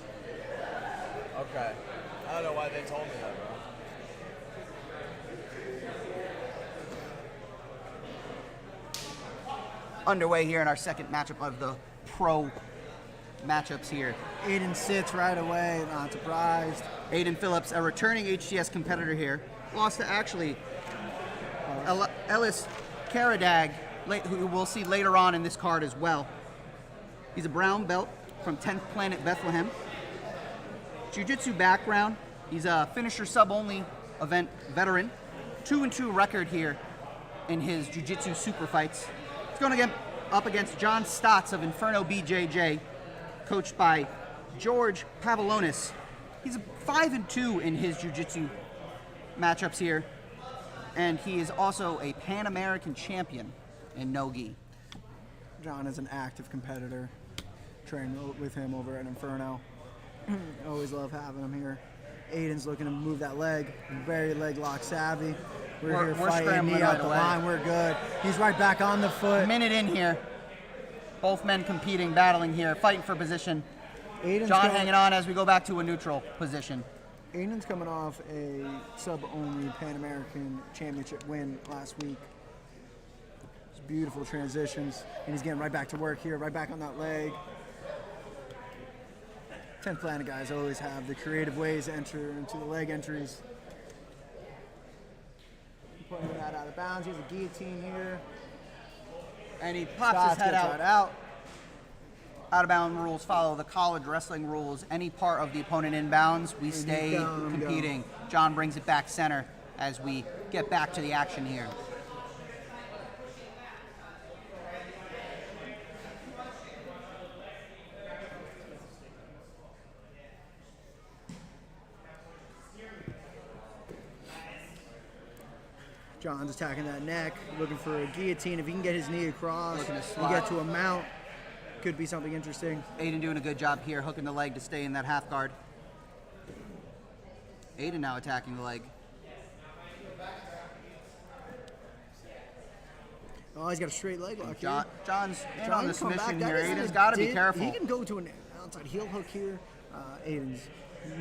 Okay. I don't know why they told me that, bro. Underway here in our second matchup of the pro matchups here. Aidan sits right away, not surprised. Aidan Phillips, a returning HCS competitor here, lost to actually Ellis Karadag, who we'll see later on in this card as well. He's a brown belt from 10th Planet Bethlehem. Jiu-jitsu background. He's a finisher sub-only event veteran. 2-2 record here in his jiu-jitsu super fights. He's going up against John Stotts of Inferno BJJ, coached by George Pavlonis. He's 5-2 in his jiu-jitsu matchups here, and he is also a Pan American champion in no-gi. John is an active competitor. Train with him over at Inferno. Always love having him here. Aidan's looking to move that leg. Very leg lock savvy. We're here fighting, knee out the line. We're good. He's right back on the foot. A minute in here. Both men competing, battling here, fighting for position. John hanging on as we go back to a neutral position. Aidan's coming off a sub-only Pan American Championship win last week. It's beautiful transitions, and he's getting right back to work here, right back on that leg. 10th Planet guys always have the creative ways to enter into the leg entries. Putting that out of bounds. Here's a guillotine here. And he pops his head out. Out of bound rules follow the college wrestling rules. Any part of the opponent inbounds, we stay competing. John brings it back center as we get back to the action here. John's attacking that neck, looking for a guillotine. If he can get his knee across, Looking to and slide. get to a mount, could be something interesting. Aidan doing a good job here, hooking the leg to stay in that half guard. Aidan now attacking the leg. Oh, he's got a straight leg lock here. John's in John on the can come submission back. here. That is Aidan's a got to be dip. careful. He can go to an outside heel hook here. Aidan's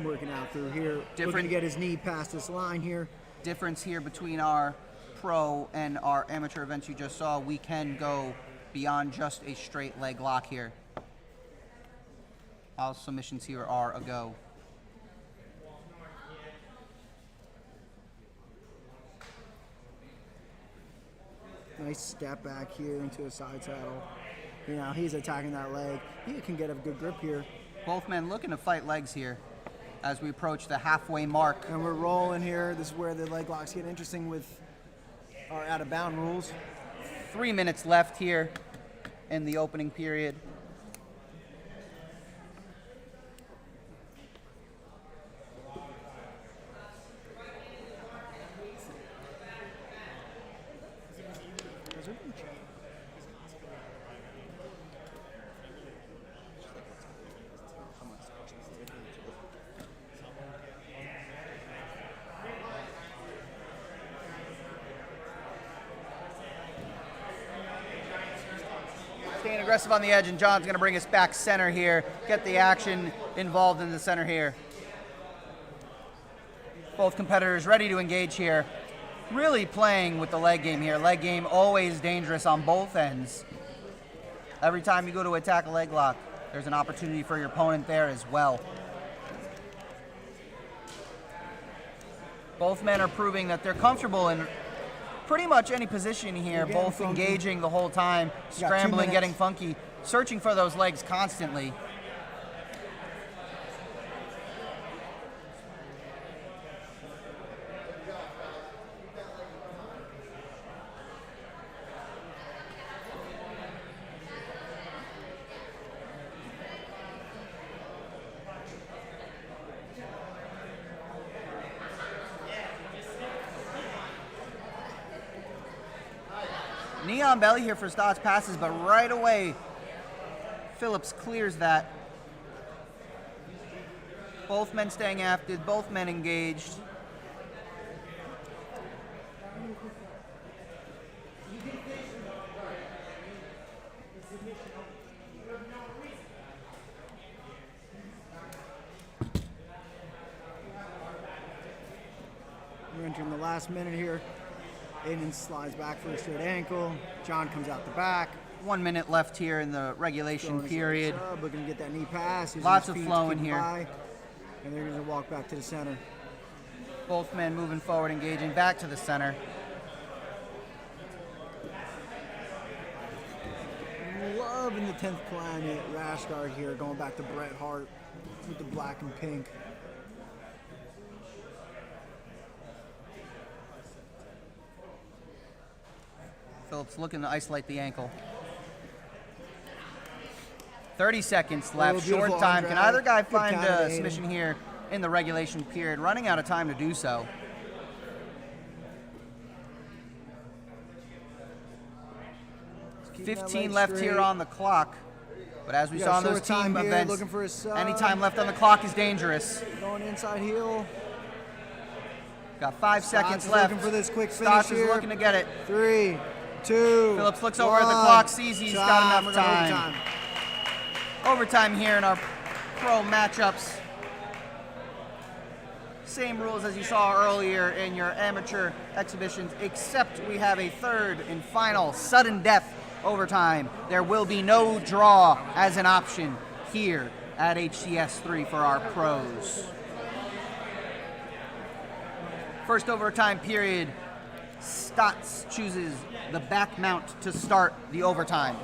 working out through here. Looking Different- to get his knee past this line here. Difference here between our pro and our amateur events you just saw, we can go beyond just a straight leg lock here. All submissions here are a go. Nice step back here into a side saddle. You know, he's attacking that leg. He can get a good grip here. Both men looking to fight legs here as we approach the halfway mark. And we're rolling here. This is where the leg locks get interesting with our out-of-bound rules. 3 minutes left here in the opening period. Staying aggressive on the edge, and John's going to bring us back center here. Get the action involved in the center here. Both competitors ready to engage here. Really playing with the leg game here. Leg game always dangerous on both ends. Every time you go to attack a leg lock, there's an opportunity for your opponent there as well. Both men are proving that they're comfortable in pretty much any position here, both engaging the whole time, scrambling, getting funky, searching for those legs constantly. Knee on belly here for Stotts, passes, but right away, Phillips clears that. Both men staying active, both men engaged. We're entering the last minute here. Aidan slides back for a straight ankle. John comes out the back. 1 minute left here in the regulation period. Looking to get that knee pass. Lots of flow in here. And they're going to walk back to the center. Both men moving forward, engaging back to the center. Loving the 10th Planet rash guard here, going back to Bret Hart with the black and pink. Phillips looking to isolate the ankle. 30 seconds left, short time. Can either guy find a submission here in the regulation period? Running out of time to do so. $15 left here on the clock. But as we saw in those team events, any time left on the clock is dangerous. Going inside heel. Got 5 seconds left. Looking for this quick finish Stotts here. is looking to get it. 3, 2, Phillips looks over at the clock, sees he's got enough time. Overtime here in our pro matchups. Same rules as you saw earlier in your amateur exhibitions, except we have a third and final sudden death overtime. There will be no draw as an option here at HCS 3 for our pros. First overtime period, Stotts chooses the back mount to start the overtime.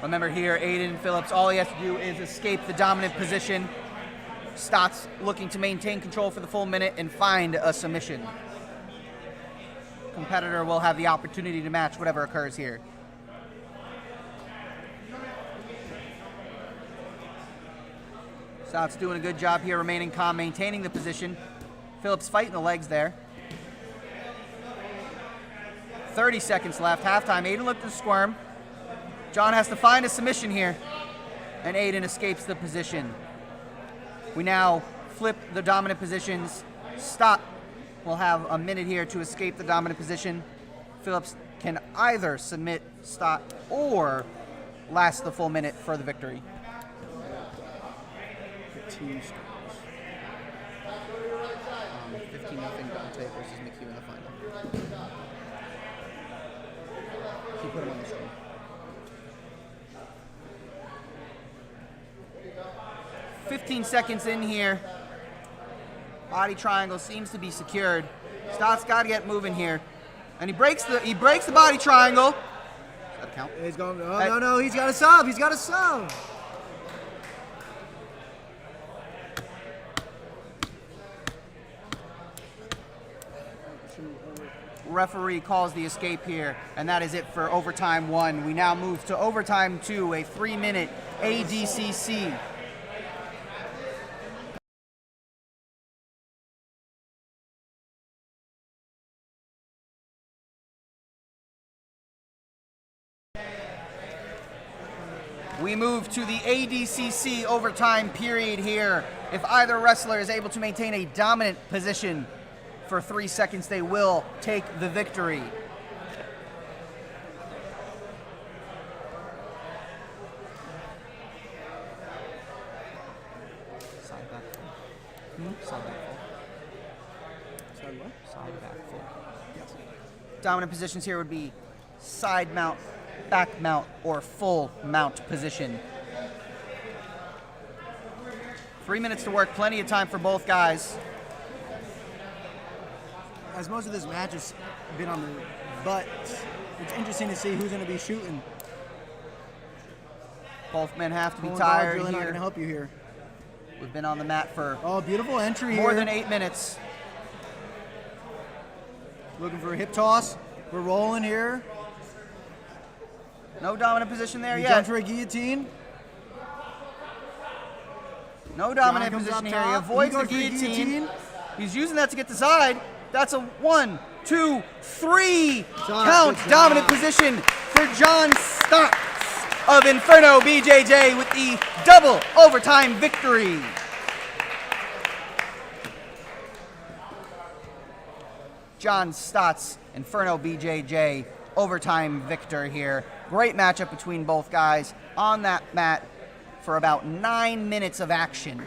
Remember here, Aidan, Phillips, all he has to do is escape the dominant position. Stotts looking to maintain control for the full minute and find a submission. Competitor will have the opportunity to match whatever occurs here. Stotts doing a good job here, remaining calm, maintaining the position. Phillips fighting the legs there. 30 seconds left, halftime. Aidan looked to squirm. John has to find a submission here, and Aidan escapes the position. We now flip the dominant positions. Stotts will have a minute here to escape the dominant position. Phillips can either submit Stotts or last the full minute for the victory. 15 scores. 15-0 Dante versus Mchugh in the final. Keep putting him on the screen. 15 seconds in here. Body triangle seems to be secured. Stotts got to get moving here. And he breaks the body triangle. Does that count? He's going, no, he's got a sub. He's got a sub. Referee calls the escape here, and that is it for overtime 1. We now move to overtime 2, a 3-minute ADCC. We move to the ADCC overtime period here. If either wrestler is able to maintain a dominant position for 3 seconds, they will take the victory. Side back full. Side back full. Side what? Side back full. Yes. Dominant positions here would be side mount, back mount, or full mount position. 3 minutes to work, plenty of time for both guys. As most of this match has been on the butt, it's interesting to see who's going to be shooting. Both men have to be Pulling guard's tired really not here. going to help you here. We've been on the mat for Oh, beautiful entry more here. than 8 minutes. Looking for a hip toss. We're rolling here. No dominant position there He's yet. going for a guillotine. No dominant John comes position up here. He top. avoids He the goes for the guillotine. He's using that to get the side. That's a 1, 2, 3 count. good Dominant job. position for John Stotts of Inferno BJJ with the double overtime victory. John Stotts, Inferno BJJ, overtime victor here. Great matchup between both guys on that mat for about 9 minutes of action.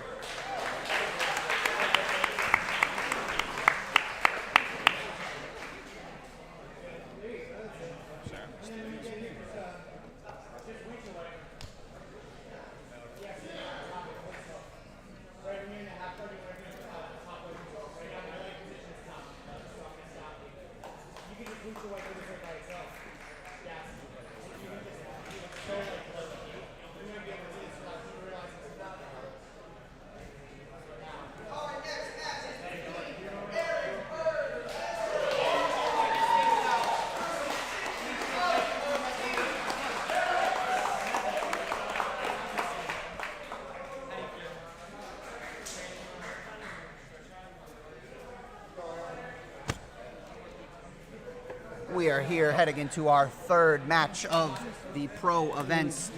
We are here heading into our third match of the pro events.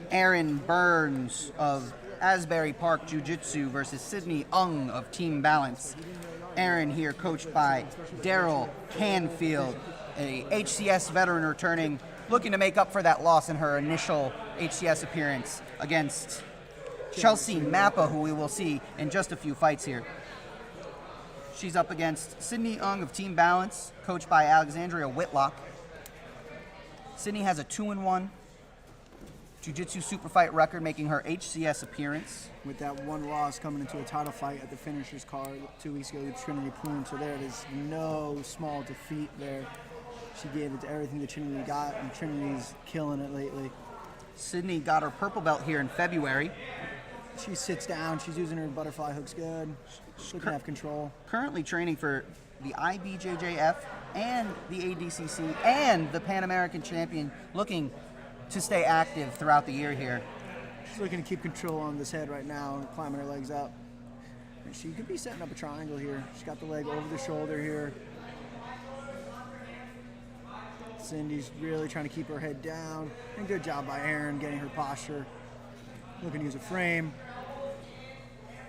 Erin Burns of Asbury Park Jiu-Jitsu versus Sydney Ung of Team Balance. Erin here coached by Daryl Canfield, a HCS veteran returning, looking to make up for that loss in her initial HCS appearance against Chelsea Mapa, who we will see in just a few fights here. She's up against Sydney Ung of Team Balance, coached by Alexandria Whitlock. Sydney has a 2-1 Jiu-Jitsu Superfight record, making her HCS appearance. With that one loss coming into a title fight at the finishers card 2 weeks ago with Trinity Poon, so there is no small defeat there. She gave it to everything that Trinity got, and Trinity's killing it lately. Sydney got her purple belt here in February. She sits down, she's using her butterfly hooks good. She can have control. Currently training for the IBJJF and the ADCC and the Pan American Champion, looking to stay active throughout the year here. She's looking to keep control on this head right now and climbing her legs up. And she could be setting up a triangle here. She's got the leg over the shoulder here. Cindy's really trying to keep her head down. And good job by Erin getting her posture. Looking to use a frame.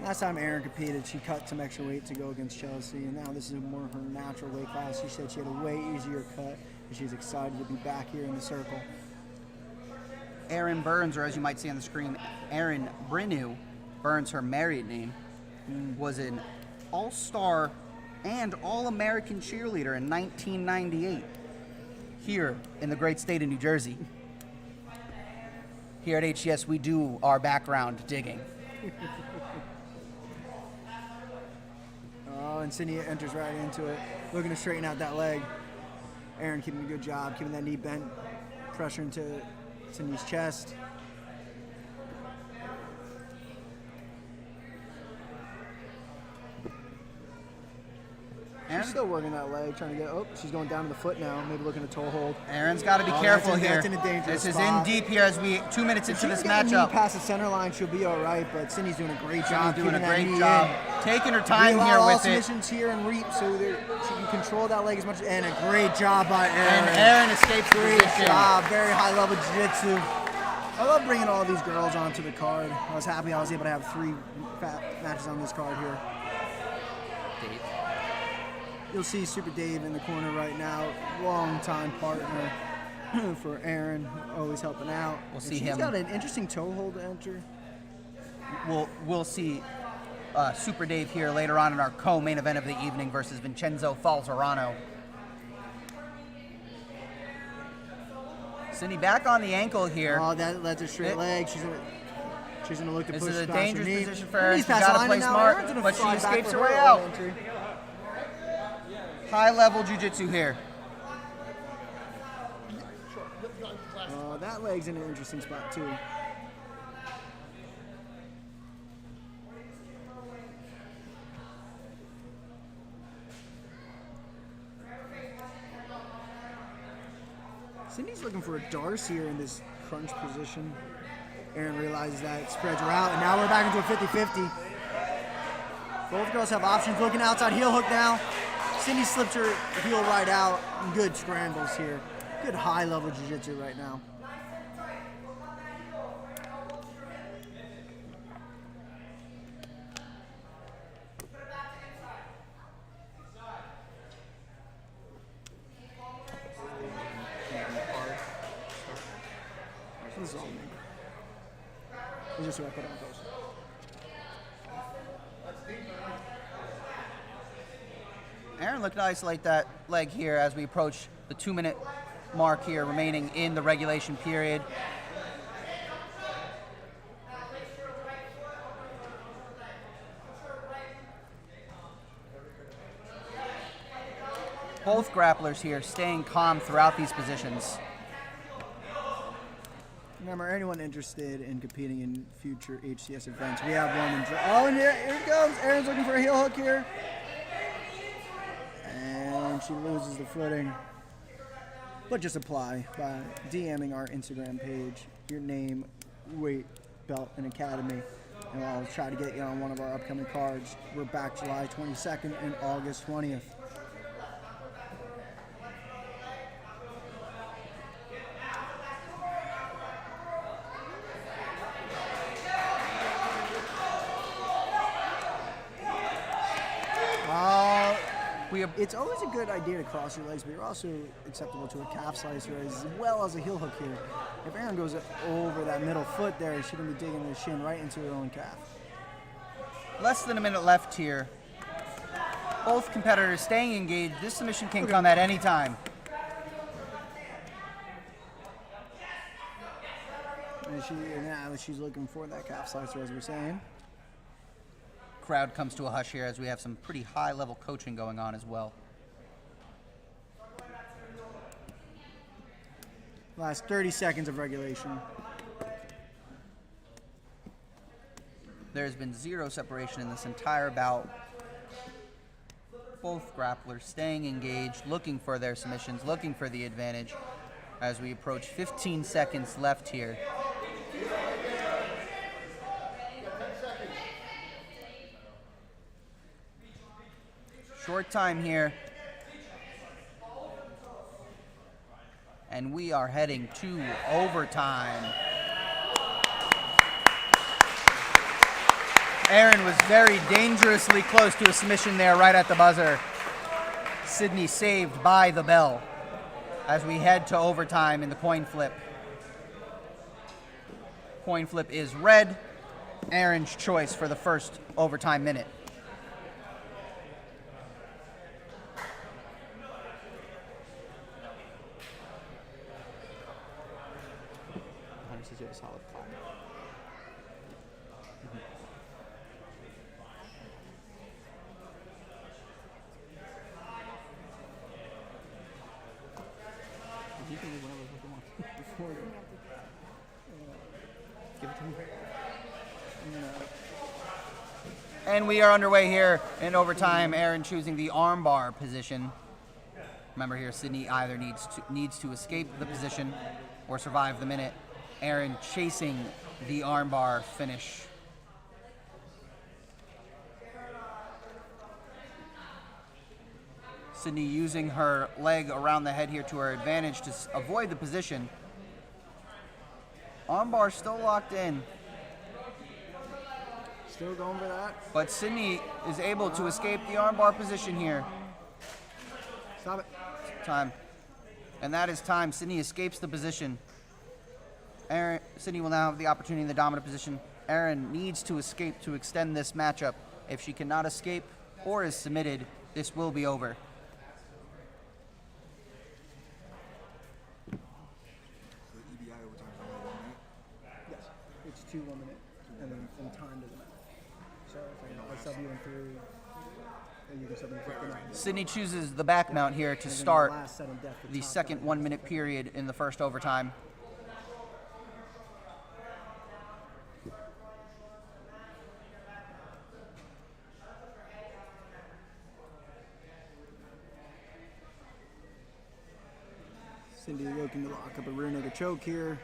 Last time Erin competed, she cut some extra weight to go against Chelsea, and now this is more her natural weight class. She said she had a way easier cut, and she's excited to be back here in the circle. Erin Burns, or as you might see on the screen, Erin Brinew, Burns, her married name, was an all-star and all-American cheerleader in 1998 here in the great state of New Jersey. Here at HCS, we do our background digging. Oh, and Cindy enters right into it. looking to straighten out that leg. Erin keeping a good job, keeping that knee bent, pressure into Cindy's chest. She's still working that leg, trying to get. Oh, she's going down to the foot now. Maybe looking to toe hold. Erin's got to be careful here. That's in a dangerous This spot. is in deep here as we 2 minutes into this If she can get a knee matchup. past the center line, she'll be all right. But Cindy's doing a great job. Doing a keeping that great knee job, in. taking her We time allow here all with it. submissions here and reap, so she can control that leg as much. And a great job by Erin. And Erin escapes the Great position. job. Very high level jiu-jitsu. I love bringing all these girls onto the card. I was happy I was able to have 3 matches on this card here. You'll see Super Dave in the corner right now, long-time partner for Erin, always helping out. We'll see She's him. got an interesting toe hold to enter. We'll see Super Dave here later on in our co-main event of the evening versus Vincenzo Falzerano. Cindy back on the ankle here. Oh, that's a straight leg. She's gonna look to This push is a past her dangerous knee. position for Erin. Knees She's past got the to line, play and now smart, Erin's gonna but she fly back escapes for her way early out. entry. High-level jiu-jitsu here. That leg's in an interesting spot too. Cindy's looking for a Darcy here in this crunch position. Erin realizes that, spreads her out, and now we're back into a 50-50. Both girls have options, looking outside heel hook now. Cindy slipped her heel right out. Good scrambles here. Good high-level jiu-jitsu right now. This is all me. It's just what I put on post. Erin looking to isolate that leg here as we approach the 2-minute mark here remaining in the regulation period. Both grapplers here staying calm throughout these positions. Remember, anyone interested in competing in future HCS events, we have one in. Oh, and here it goes. Erin's looking for a heel hook here. And she loses the footing. But just apply by DMing our Instagram page, your name, weight, belt, and academy. And I'll try to get you on one of our upcoming cards. We're back July 22nd and August 20th. It's always a good idea to cross your legs, but you're also acceptable to a calf slicer as well as a heel hook here. If Erin goes over that middle foot there, she's going to be digging the shin right into her own calf. Less than a minute left here. Both competitors staying engaged. This submission can come at any time. And now she's looking for that calf slicer, as we're saying. Crowd comes to a hush here as we have some pretty high-level coaching going on as well. Last 30 seconds of regulation. There's been zero separation in this entire bout. Both grapplers staying engaged, looking for their submissions, looking for the advantage as we approach 15 seconds left here. Short time here. And we are heading to overtime. Erin was very dangerously close to a submission there right at the buzzer. Sydney saved by the bell as we head to overtime in the coin flip. Coin flip is red. Erin's choice for the first overtime minute. A solid clap. Give it to me. And we are underway here in overtime. Erin choosing the armbar position. Remember here, Sydney either needs to escape the position or survive the minute. Erin chasing the armbar finish. Sydney using her leg around the head here to her advantage to avoid the position. Armbar still locked in. Still going for that. But Sydney is able to escape the armbar position here. Stop it. Time. And that is time. Sydney escapes the position. Sydney will now have the opportunity in the dominant position. Erin needs to escape to extend this matchup. If she cannot escape or is submitted, this will be over. Yes, it's 2 1 minute, and then from time to the match. So if I sub you in 3, then you can sub me in 59. Sydney chooses the back mount here to start the second 1 minute period in the first overtime. Cindy looking to lock up a rear naked choke here.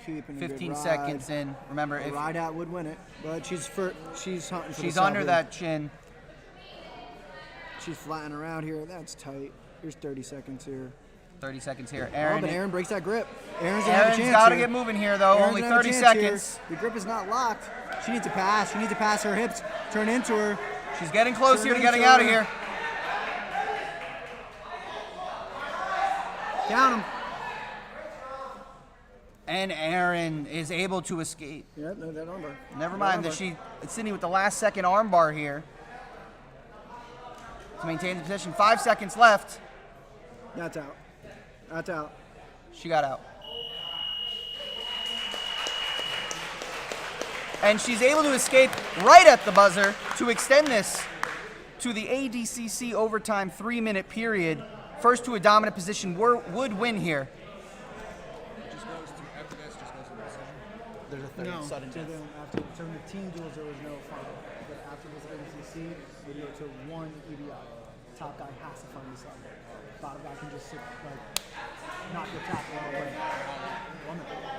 Keeping a 15 good ride. seconds in. Remember, A if ride out would win it, but she's hunting for she's the under sub that chin, She's flattening around here. That's tight. Here's 30 seconds here. 30 seconds here. But Erin, Aaron breaks that grip. Aaron's gonna have a Erin's chance got to here. get moving here, though. Aaron's Only gonna have a 30 chance seconds. here. The grip is not locked. She needs to pass. She needs to pass her hips. Turn into her. She's getting close Turn here to into getting out of her. here. Count him. And Erin is able to escape. Yep, no, that armbar. Never mind that it's Sydney with the last second armbar here to maintain the position. 5 seconds left. That's out. That's out. She got out. And she's able to escape right at the buzzer to extend this to the ADCC overtime 3 minute period. First to a dominant position would win here. There's a third sudden death. So in the team duels, there was no final. But after this ADCC, we go to 1 EBI. Top guy has to find the sub. Bottom guy can just sit, knock the top one away.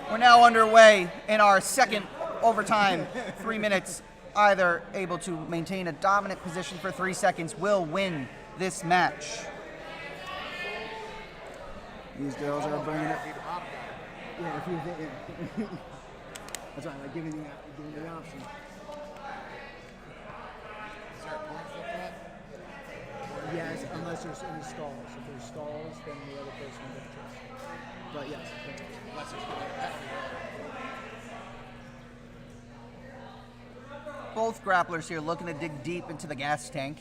We're now underway in our second overtime. 3 minutes. Either able to maintain a dominant position for 3 seconds will win this match. These girls are bringing it. Yeah, if you think. That's right, like giving the option. Is there a point for that? Yes, unless there's any stalls. If there's stalls, then the other person will get the choice. But yes. Unless there's that. Both grapplers here looking to dig deep into the gas tank.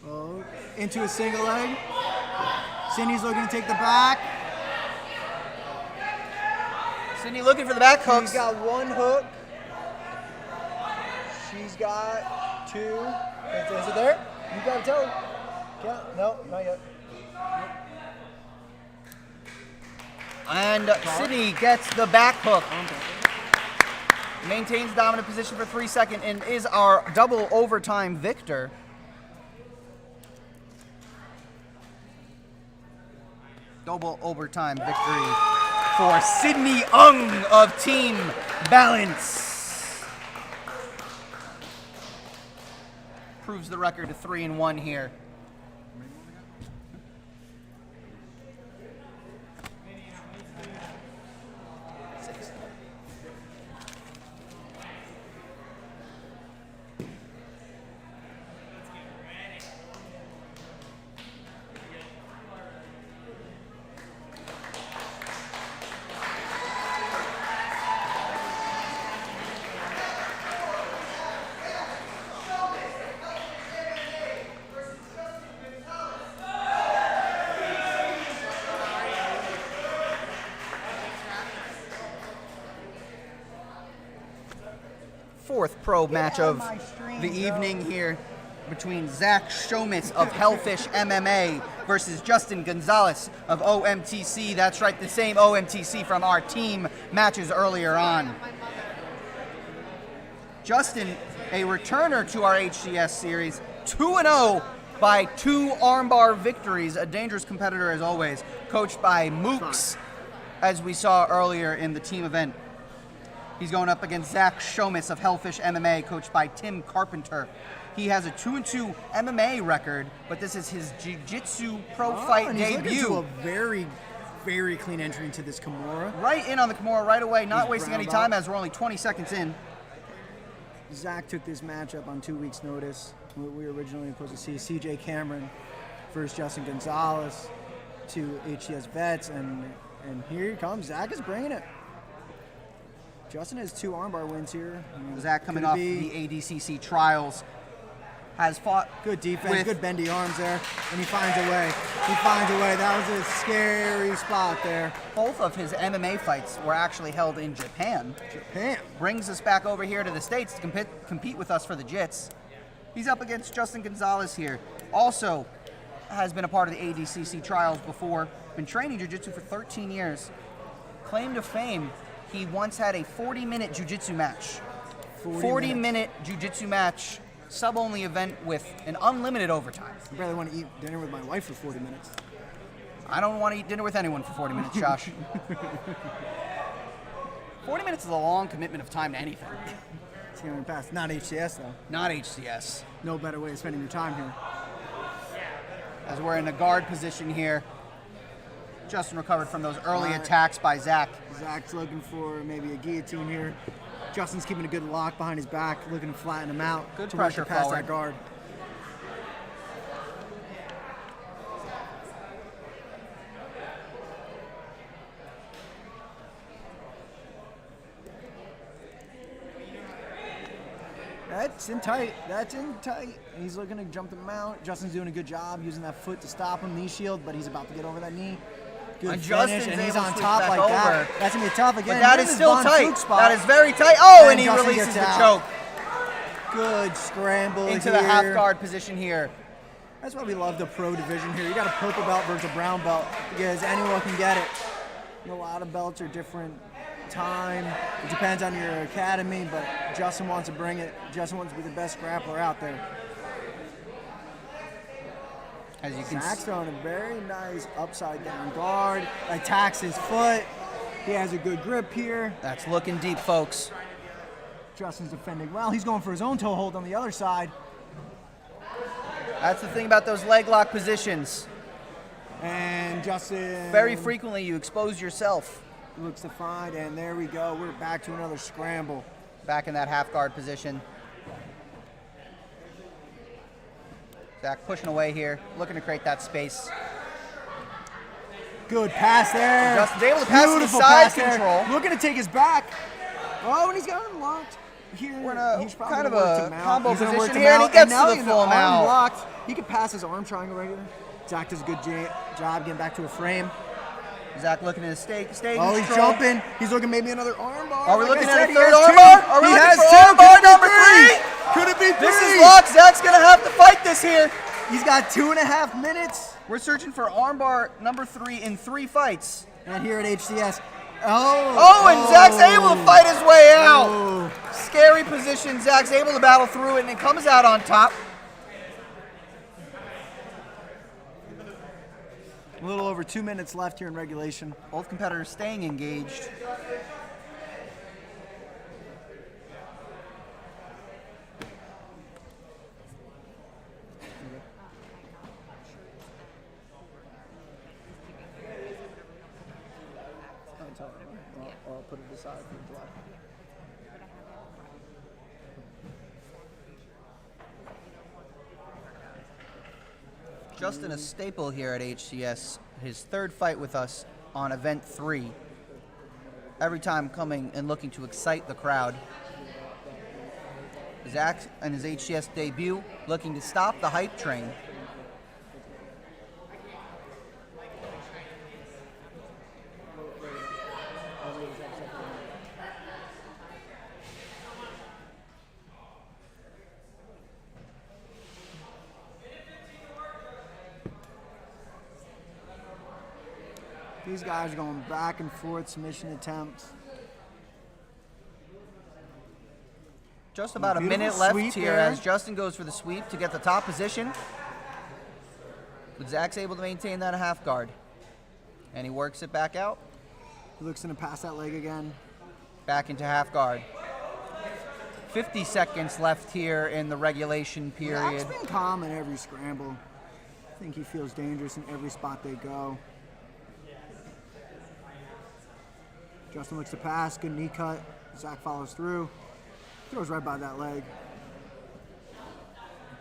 Oh, into a single leg. Cindy's looking to take the back. Sydney looking for the back hooks. She's got 1 hook. She's got 2. Is it there? You gotta tell her. Yeah, no, not yet. And Sydney gets the back hook. Maintains dominant position for 3 seconds and is our double overtime victor. Double overtime victory for Sydney Ung of Team Balance. Proves the record to 3-1 here. Fourth pro match of the evening here between Shiomos of Hellfish MMA versus Justin Gonzalez of OMTC. That's right, the same OMTC from our team matches earlier on. Justin, a returner to our HCS series, 2-0 by 2 armbar victories. A dangerous competitor as always, coached by Mooks, as we saw earlier in the team event. He's going up against Zach Shiomos of Hellfish MMA, coached by Tim Carpenter. He has a 2-2 MMA record, but this is his jiu-jitsu pro fight and debut. He's looking to a very, very clean entry into this Kimura. Right in on the Kimura right away, not He's wasting any brown time belt. as we're only 20 seconds in. Zach took this matchup on 2 weeks' notice. We were originally supposed to see CJ Cameron versus Justin Gonzalez, 2 HCS vets, and here he comes. Zach is bringing it. Justin has 2 armbar wins here. Zach coming Could off be the ADCC trials, has fought good defense, with- good bendy arms there, and he finds a way. He finds a way. That was a scary spot there. both of his MMA fights were actually held in Japan. Japan. Brings us back over here to the States to compete with us for the Jits. He's up against Justin Gonzalez here. Also has been a part of the ADCC trials before. Been training jiu-jitsu for 13 years. Claim to fame, he once had a 40-minute jiu-jitsu match. 40-minute jiu-jitsu match, sub-only event with an unlimited overtime. I barely want to eat dinner with my wife for 40 minutes. I don't want to eat dinner with anyone for 40 minutes, Josh. 40 minutes is a long commitment of time to anything. It's going to pass. Not HCS, though. Not HCS. No better way of spending your time here. As we're in a guard position here. Justin recovered from those early attacks by Zach. Zach's looking for maybe a guillotine here. Justin's keeping a good lock behind his back, looking to flatten him out. Good to work pressure past forward. that guard. That's in tight. That's in tight. He's looking to jump the mount. Justin's doing a good job using that foot to stop him, knee shield, but he's about to get over that knee. Good And finish, Justin's and he's able to on switch top back like over. that. That's gonna be tough again. But that Here's is his still Von tight. Fuchs spot. That is very tight. Oh, and he Justin releases gets the out. choke Good scramble into here. the half guard position here. That's why we love the pro division here. You got a purple belt versus a brown belt because anyone can get it. A lot of belts are different time. It depends on your academy, but Justin wants to bring it. Justin wants to be the best grappler out there. As you can Zach's see, throwing a very nice upside down guard. Attacks his foot. He has a good grip here. that's looking deep, folks. Justin's defending well. He's going for his own toe hold on the other side. That's the thing about those leg lock positions. And Justin Very frequently you expose yourself looks to find, and there we go. We're back to another scramble. back in that half guard position. Zach pushing away here, looking to create that space. Good pass there. Justin's able to pass to the Beautiful side pass there. control. Looking to take his back. Oh, and he's got him locked. Here, We're in a he's probably kind of gonna work a to mount. combo He's gonna work position to here, and he mount, gets now to the he's full arm mount. locked. He can pass his arm triangle right here. Zach does a good job getting back to a frame. Zach looking at his stay Oh, he's control. jumping. He's looking maybe another arm bar. Are we Like looking I at said, a he third has arm two. bar? Are we He looking has for two. arm bar Could it be number three? 3? Could it be This three? is locked. Zach's gonna have to fight this here. He's got 2.5 minutes. We're searching for armbar number 3 in 3 fights. And here at HCS. Oh. Oh, and Zach's able to fight his way out. Oh. Scary position. Zach's able to battle through it, and it comes out on top. A little over 2 minutes left here in regulation. Both competitors staying engaged. I'll put it aside for July. Justin, a staple here at HCS. His third fight with us on event 3. Every time coming and looking to excite the crowd. Zach and his HCS debut looking to stop the hype train. These guys are going back and forth, submission attempts. Just about a Beautiful minute left sweep here there. as Justin goes for the sweep to get the top position. But Zach's able to maintain that half guard. And he works it back out, He looks to pass that leg again. back into half guard. 50 seconds left here in the regulation period. Zach's been calm in every scramble. I think he feels dangerous in every spot they go. Justin looks to pass, good knee cut. Zach follows through. Throws right by that leg.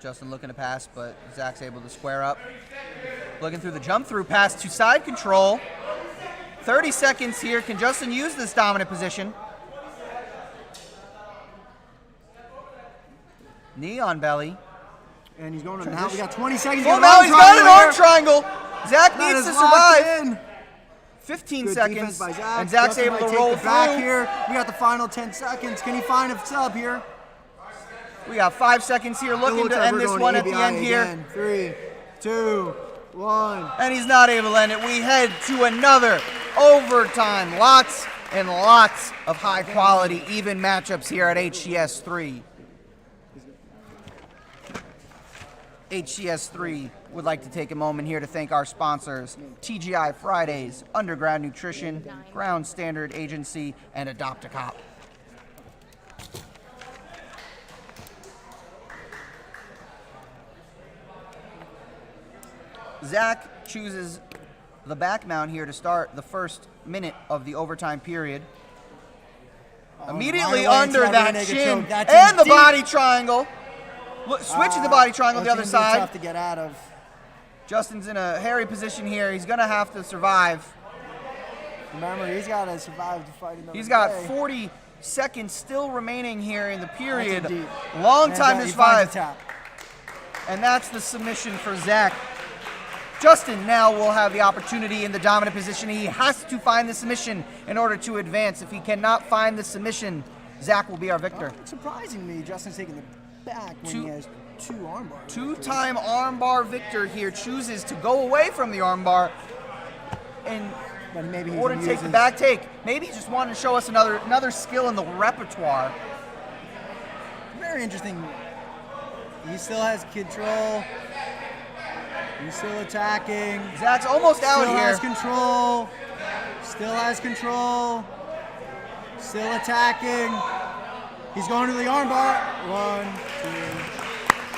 Justin looking to pass, but Zach's able to square up. Looking through the jump through pass to side control. 30 seconds here. Can Justin use this dominant position? Knee on belly. And he's going to now. We got 20 seconds. Oh, now he's got an arm triangle. Zach That needs is to locked survive. in. 15 Good seconds. defense by Zach. And Zach's Justin able might to take roll the back through. here. We got the final 10 seconds. Can he find a sub here? We got 5 seconds here, It looking looks to like end we're this going one to at the ABI end here. again. 3, 2, 1. And he's not able to end it. We head to another overtime. Lots and lots of high quality, even matchups here at HCS 3. HCS 3 would like to take a moment here to thank our sponsors, TGI Fridays, Underground Nutrition, Ground Standard Agency, and Adopt a Cop. Zach chooses the back mount here to start the first minute of the overtime period. Immediately right away into under that that rear naked chin choke. That's and the deep. body triangle. Switching the body triangle on the other That's gonna be side. tough to get out of. Justin's in a hairy position here. He's going to have to survive. Remember, he's got to survive to fight another He's got day. 40 seconds still remaining here in the period. That's a deep. Long And time he to finds survive. the tap. And that's the submission for Zach. Justin now will have the opportunity in the dominant position. He has to find the submission in order to advance. If he cannot find the submission, Zach will be our victor. Surprisingly, Justin's taking the back when he has 2 armbar. Two-time armbar victor here chooses to go away from the armbar in But maybe he order to take the back take. Maybe he just wanted to show us another skill in the repertoire. Very interesting. He still has control. He's still attacking. Zach's almost out Still here. has control. Still has control. Still attacking. He's going to the armbar. 1, 2.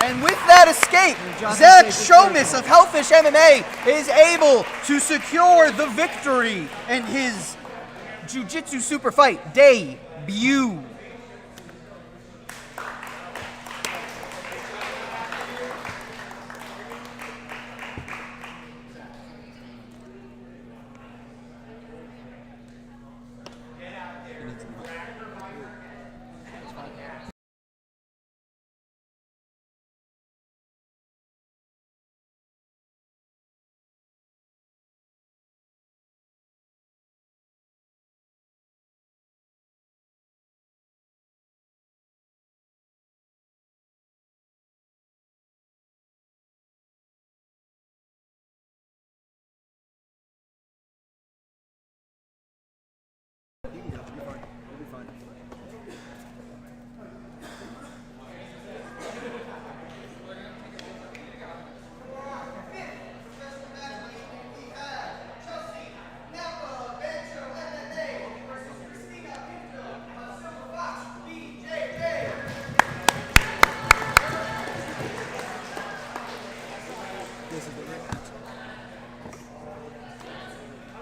And with that escape, Justin Zach takes his Shiomos first of Hellfish MMA is able to secure the victory in his Jiu-Jitsu Super Fight debut.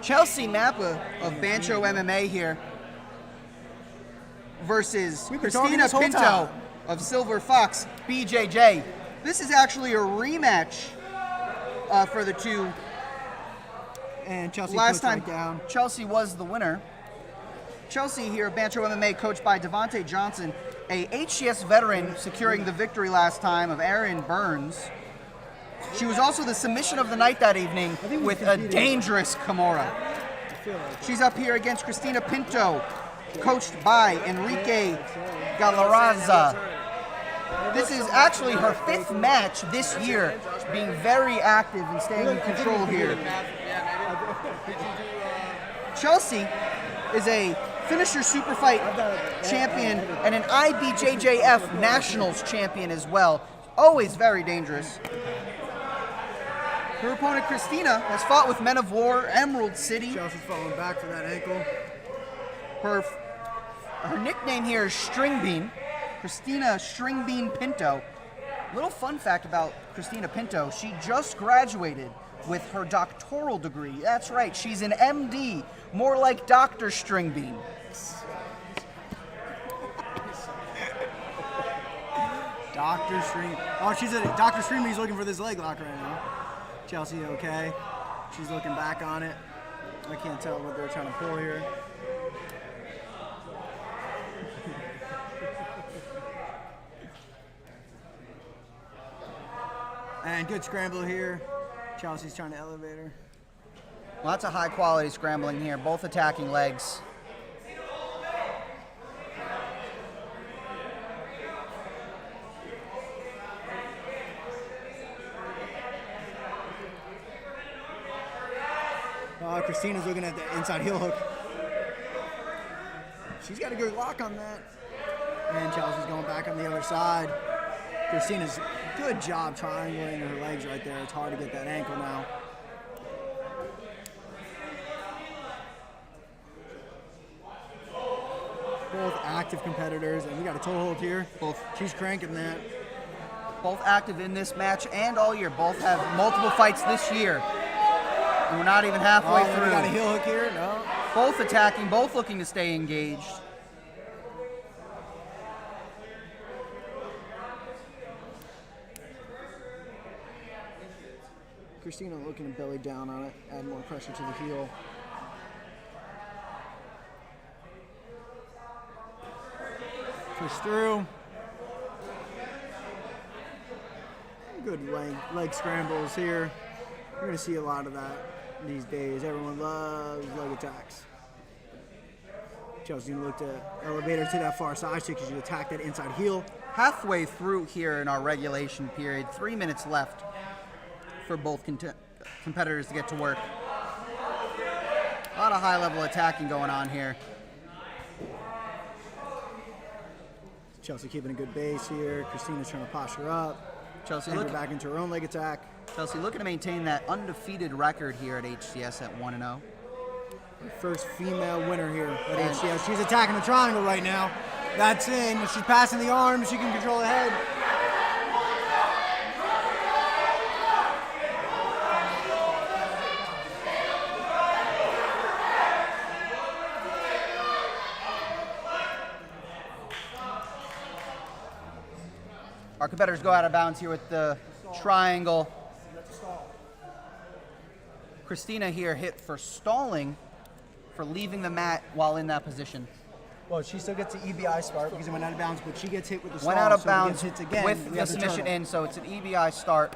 Chelsea Mapa of Bancho MMA here versus We've been talking Christina this whole Pinto time. of Silver Fox BJJ. This is actually a rematch for the two. And Chelsea Last puts time right down. Chelsea was the winner. Chelsea here of Bancho MMA, coached by Dante Johnson, a HCS veteran, securing the victory last time of Erin Burns. She was also the submission of the night that evening with a dangerous Kimura. She's up here against Christina Pinto, coached by Enrique Galarraza. This is actually her 5th match this year, being very active and staying in control here. Did you do Chelsea is a finisher Superfight champion and an IBJJF Nationals champion as well. Always very dangerous. Her opponent, Christina, has fought with Men of War, Emerald City. Chelsea's falling back for that ankle. Her nickname here is String Bean. Christina String Bean Pinto. Little fun fact about Christina Pinto, she just graduated with her doctoral degree. That's right, she's an MD, more like Dr. String Bean. Dr. Stream. Oh, Dr. Stream. He's looking for this leg lock right now. Chelsea, okay. She's looking back on it. I can't tell what they're trying to pull here. And good scramble here. Chelsea's trying to elevate her. Lots of high quality scrambling here, both attacking legs. Christina's looking at the inside heel hook. She's got a good lock on that. And Chelsea's going back on the other side. Christina's good job triangulating her legs right there. It's hard to get that ankle now. Both active competitors, and we got a toe hold here. She's cranking that. Both active in this match and all year. Both have multiple fights this year. And we're not even halfway through. We got a heel hook here. No. Both attacking, both looking to stay engaged. Christina looking to belly down on it, add more pressure to the heel. Push through. Good leg scrambles here. You're going to see a lot of that these days. Everyone loves leg attacks. Chelsea looked to elevate her to that far side so she could attack that inside heel. Halfway through here in our regulation period, 3 minutes left for both competitors to get to work. A lot of high-level attacking going on here. Chelsea keeping a good base here. Christina's trying to posture up. Chelsea looking back into her own leg attack. Chelsea looking to maintain that undefeated record here at HCS at 1-0. First female winner here at HCS. She's attacking the triangle right now. That's in. If she's passing the arms, she can control the head. Our competitors go out of bounds here with the triangle. Christina here hit for stalling for leaving the mat while in that position. Well, she still gets the EBI start because it went out of bounds, but she gets hit with the stall. Went out of so bounds hits again, with the submission in, so it's an EBI start.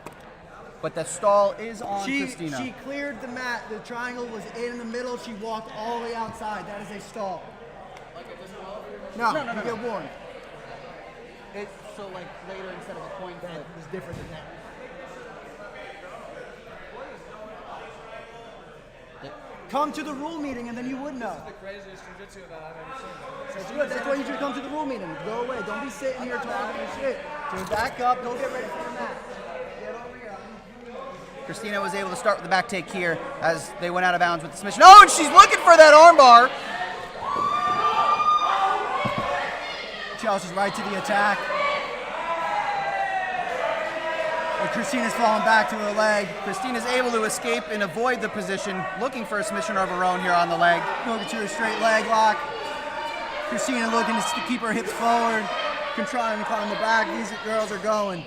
But the stall is on Christina. She cleared the mat. The triangle was in the middle. She walked all the way outside. That is a stall. No, you get warned. So like later instead of a coin flip. That was different than that. Come to the rule meeting and then you would know. This is the craziest jiu-jitsu that I've ever seen. That's good. That's why you should come to the rule meeting. Go away. Don't be sitting here talking and shit. Just back up. Go get ready for the match. Get over here. Christina was able to start with the back take here as they went out of bounds with the submission. Oh, and she's looking for that armbar. Chelsea's right to the attack. And Christina's falling back to her leg. Christina's able to escape and avoid the position, looking for a submission of her own here on the leg. Looking to a straight leg lock. Christina looking to keep her hips forward, trying to climb the back. These girls are going.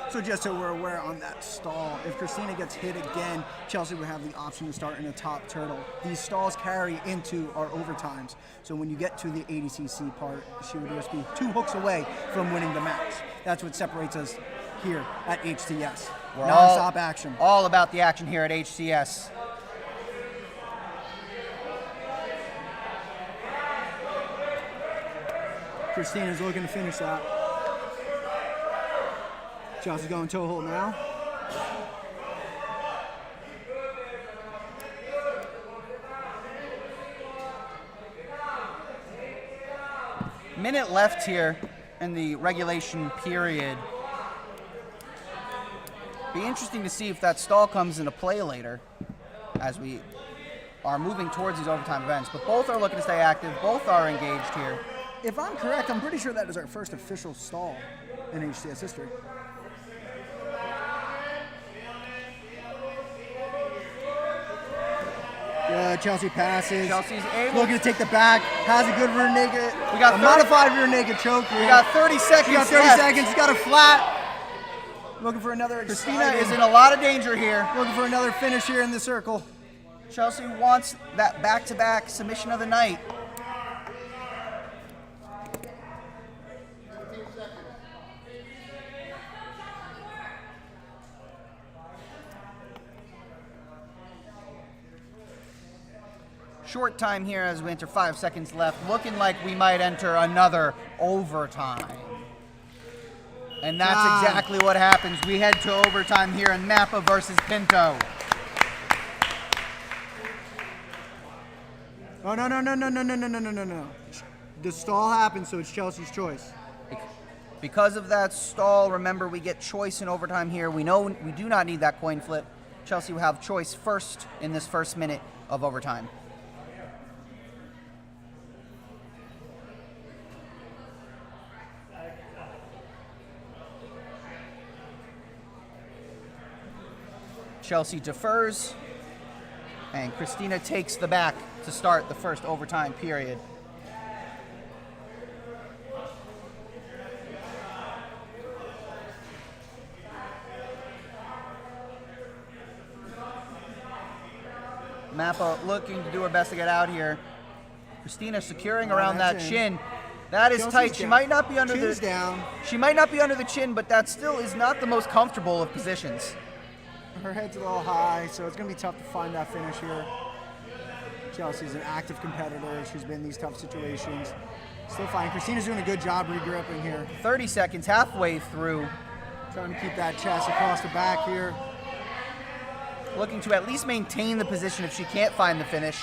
So just so we're aware on that stall, if Christina gets hit again, Chelsea would have the option to start in a top turtle. These stalls carry into our overtimes. So when you get to the ADCC part, she would just be 2 hooks away from winning the match. That's what separates us here at HCS. We're non-stop action. All about the action here at HCS. Christina's looking to finish that. Chelsea's going toe hold now. Minute left here in the regulation period. Be interesting to see if that stall comes into play later as we are moving towards these overtime events. But both are looking to stay active. Both are engaged here. If I'm correct, I'm pretty sure that is our first official stall in HCS history. Good, Chelsea passes. Chelsea's able. Looking to take the back. Has a good rear naked. We got a 30 modified rear naked choke. We got 30 seconds She got 30 left. seconds. She's got a flat. Looking for another. Christina is in a lot of danger here. Looking for another finish here in the circle. Chelsea wants that back-to-back submission of the night. Short time here as we enter 5 seconds left. Looking like we might enter another overtime. And that's exactly what happens. We head to overtime here in Mapa versus Pinto. Oh, no. The stall happens, so it's Chelsea's choice. Because of that stall, remember we get choice in overtime here. We know we do not need that coin flip. Chelsea will have choice first in this first minute of overtime. Chelsea defers, and Christina takes the back to start the first overtime period. Mapa looking to do her best to get out here. Christina securing around that chin. That is Chelsea's tight. She down. might not be under Chin's the down. She might not be under the chin, but that still is not the most comfortable of positions. Her head's a little high, so it's going to be tough to find that finish here. Chelsea's an active competitor. She's been in these tough situations. Still fine. Christina's doing a good job regripping here. 30 seconds, halfway through. Trying to keep that chest across the back here. Looking to at least maintain the position if she can't find the finish.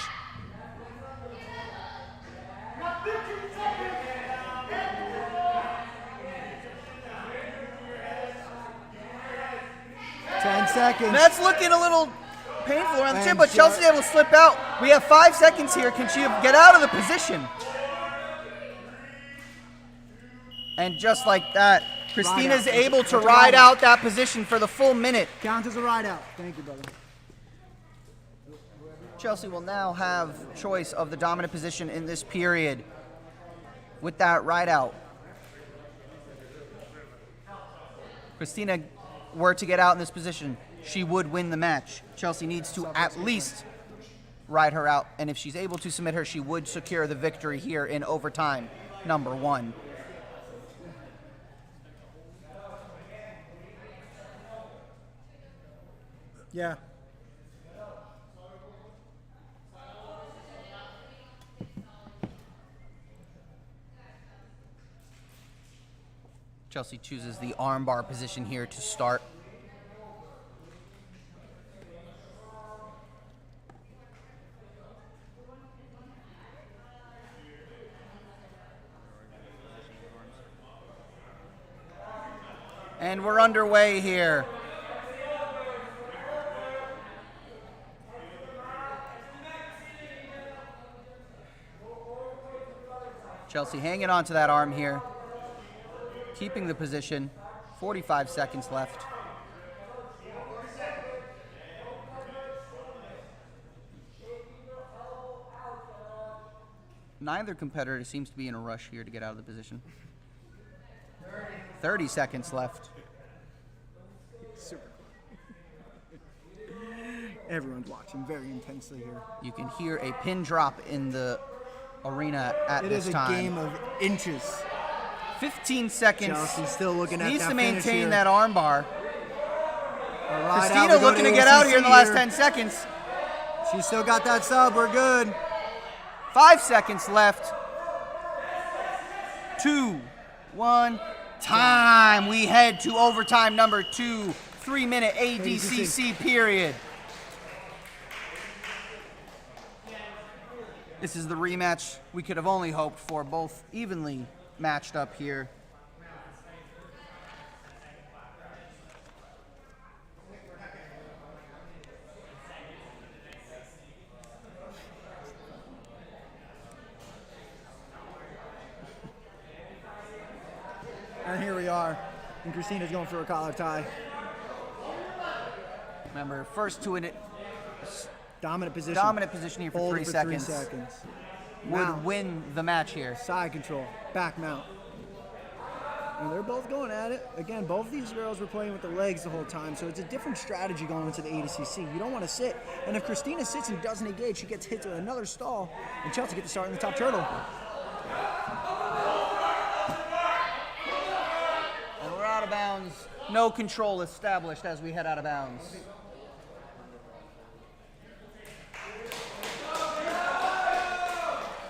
Seconds. That's looking a little painful around the chin, And but Chelsea's able to slip out. We have 5 seconds here. Can she get out of the position? And just like that, Christina's Ride out. able to That's a ride ride out that position for the full minute. Count as a ride out. Thank you, brother. Chelsea will now have choice of the dominant position in this period with that ride out. Christina were to get out in this position, she would win the match. Chelsea needs to at least ride her out, and if she's able to submit her, she would secure the victory here in overtime number 1. Yeah. Chelsea chooses the armbar position here to start. And we're underway here. Chelsea hanging on to that arm here, keeping the position. 45 seconds left. Neither competitor seems to be in a rush here to get out of the position. 30 seconds left. Super cool. Everyone's watching very intensely here. You can hear a pin drop in the arena at It this is a time. game of inches. 15 seconds. Chelsea's still looking at Needs that to finish maintain here. that armbar. A ride out. Christina We go looking to get out here in the ACC last 10 seconds. She's still got that sub. We're good. 5 seconds left. 2, 1, time. We head to overtime number 2, 3-minute ADCC period. This is the rematch we could have only hoped for, both evenly matched up here. And here we are. And Christina's going for a collar tie. Remember, first to it, Dominant position. dominant position here for Hold 3 it for seconds. 3 seconds. Would Mount. win the match here. Side control. Back mount. And they're both going at it. Again, both of these girls were playing with the legs the whole time, so it's a different strategy going into the ADCC. You don't want to sit. And if Christina sits and doesn't engage, she gets hit with another stall, and Chelsea gets to start in the top turtle. And we're out of bounds. No control established as we head out of bounds.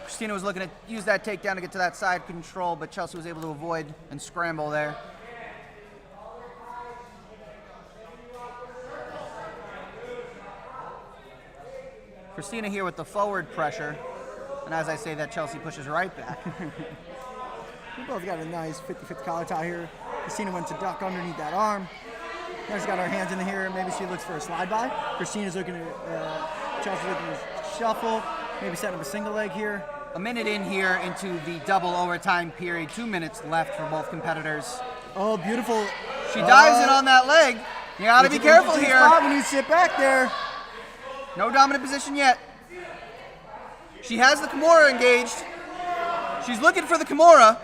Christina was looking to use that takedown to get to that side control, but Chelsea was able to avoid and scramble there. Christina here with the forward pressure, and as I say that, Chelsea pushes right back. We both got a nice 50-50 collar tie here. Christina went to duck underneath that arm. She's got her hands in the here. Maybe she looks for a slide by. Christina's looking to, Chelsea's looking to shuffle. Maybe setting up a single leg here. A minute in here into the double overtime period. 2 minutes left for both competitors. Oh, beautiful. She dives in on that leg. You gotta be careful It's a here. spot when you sit back there. No dominant position yet. She has the Kimura engaged. She's looking for the Kimura.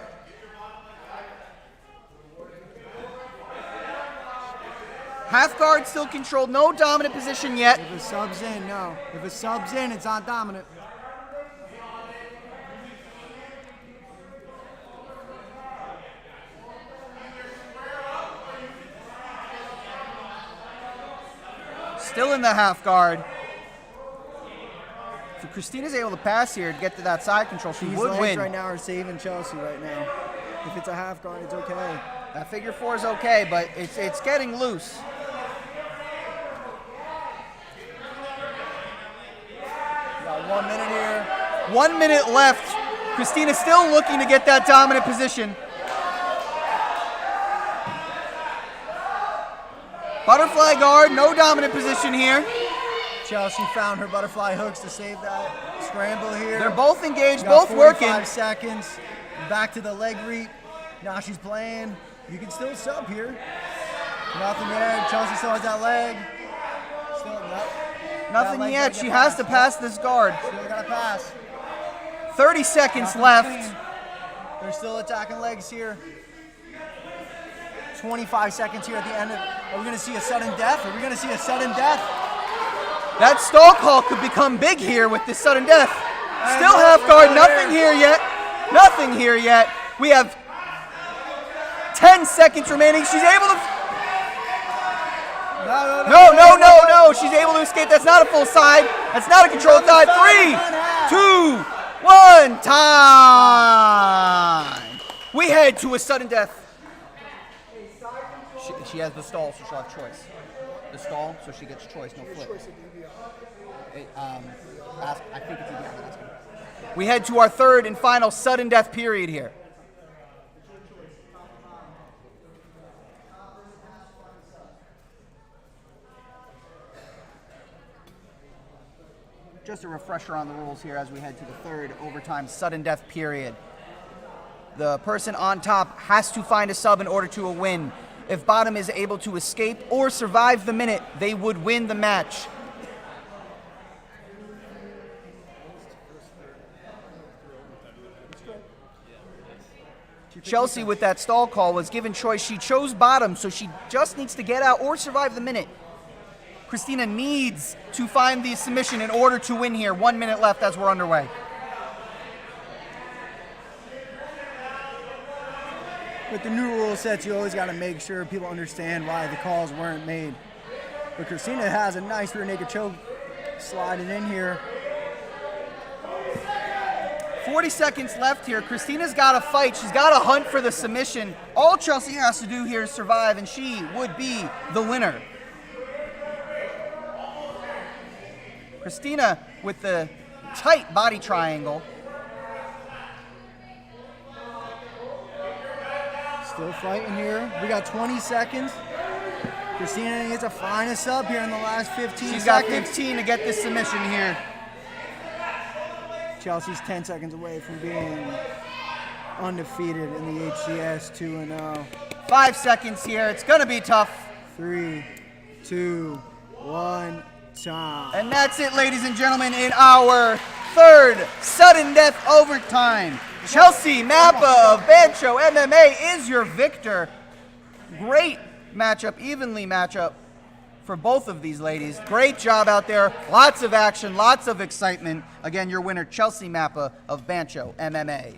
Half guard still controlled. No dominant position yet. If a sub's in, no. If a sub's in, it's not dominant. Still in the half guard. So Christina's able to pass here to get to that side control. She These would legs win. right now are saving Chelsea right now. If it's a half guard, it's okay. That figure four is okay, but it's getting loose. Got 1 minute here. 1 minute left. Christina's still looking to get that dominant position. Butterfly guard, no dominant position here. Chelsea found her butterfly hooks to save that scramble here. They're both engaged, Got both working. 45 seconds. Back to the leg reap. Now she's playing. You can still sub here. Nothing there. Chelsea still has that leg. Still Nothing leg yet. gotta She get has past. to pass this guard. Still got to pass. 30 seconds Nothing left. clean. They're still attacking legs here. 25 seconds here at the end. Are we going to see a sudden death? Are we going to see a sudden death? That stall call could become big here with this sudden death. Still half guard. Nothing here yet. Nothing here yet. We have 10 seconds remaining. She's able to... No. She's able to escape. That's not a full side. That's not a controlled side. 3, 2, 1, time. We head to a sudden death. She has the stall, so she'll have choice. The stall, so she gets choice, no flip. I think it's EBR. We head to our third and final sudden death period here. Just a refresher on the rules here as we head to the third overtime sudden death period. The person on top has to find a sub in order to win. If bottom is able to escape or survive the minute, they would win the match. Chelsea, with that stall call, was given choice. She chose bottom, so she just needs to get out or survive the minute. Christina needs to find the submission in order to win here. 1 minute left as we're underway. With the new rule sets, you always got to make sure people understand why the calls weren't made. But Christina has a nice rear naked choke sliding in here. 40 seconds left here. Christina's got to fight. She's got to hunt for the submission. All Chelsea has to do here is survive, and she would be the winner. Christina with the tight body triangle. Still fighting here. We got 20 seconds. Christina needs to find us up here in the last 15 She's seconds. got 15 to get this submission here. Chelsea's 10 seconds away from being undefeated in the HCS 2-0. 5 seconds here. It's going to be tough. 3, 2, 1, time. And that's it, ladies and gentlemen, in our third sudden death overtime. Chelsea Mapa of Bancho MMA is your victor. Great matchup, evenly matchup for both of these ladies. Great job out there. Lots of action, lots of excitement. Again, your winner, Chelsea Mapa of Bancho MMA.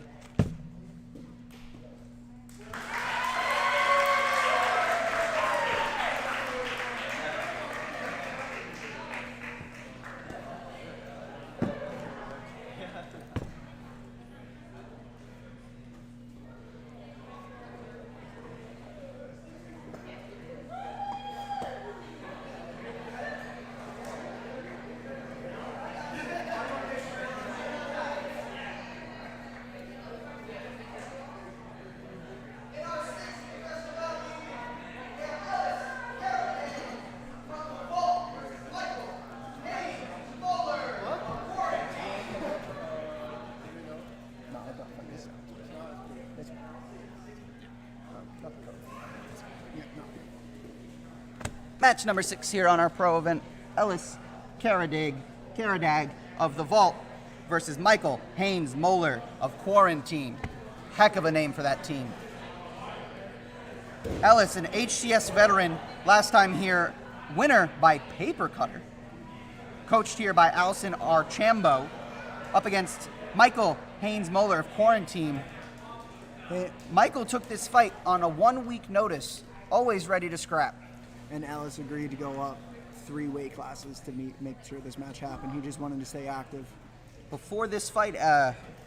Match number 6 here on our pro event. Ellis Karadag of The Vault versus Michael Haynes-Moller of Quarantine. Heck of a name for that team. Ellis, an HCS veteran, last time here, winner by paper cutter. Coached here by Allison Archambault, up against Michael Haynes-Moller of Quarantine. Michael took this fight on a 1-week notice, always ready to scrap. And Ellis agreed to go up 3 weight classes to make sure this match happened. He just wanted to stay active. Before this fight,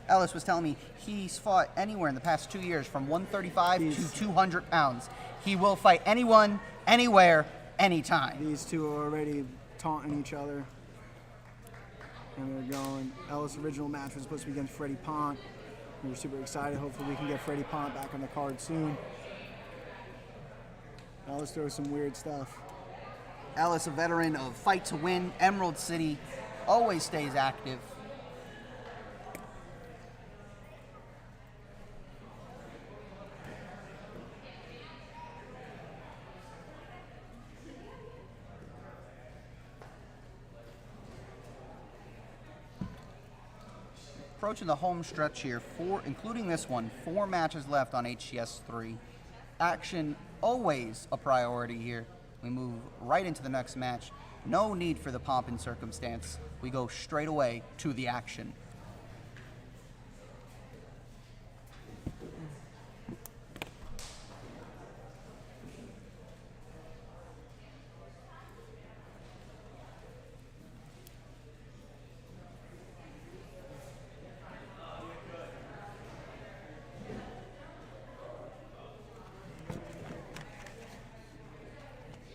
Ellis was telling me he's fought anywhere in the past 2 years from 135 to 200 pounds. He will fight anyone, anywhere, anytime. These two are already taunting each other. And they're going. Ellis' original match was supposed to be against Freddie Pont. We were super excited. Hopefully we can get Freddie Pont back on the card soon. Ellis throws some weird stuff. Ellis, a veteran of Fight to Win, Emerald City, always stays active. Approaching the home stretch here, including this one, 4 matches left on HCS 3. Action always a priority here. We move right into the next match. No need for the pomp and circumstance. We go straight away to the action.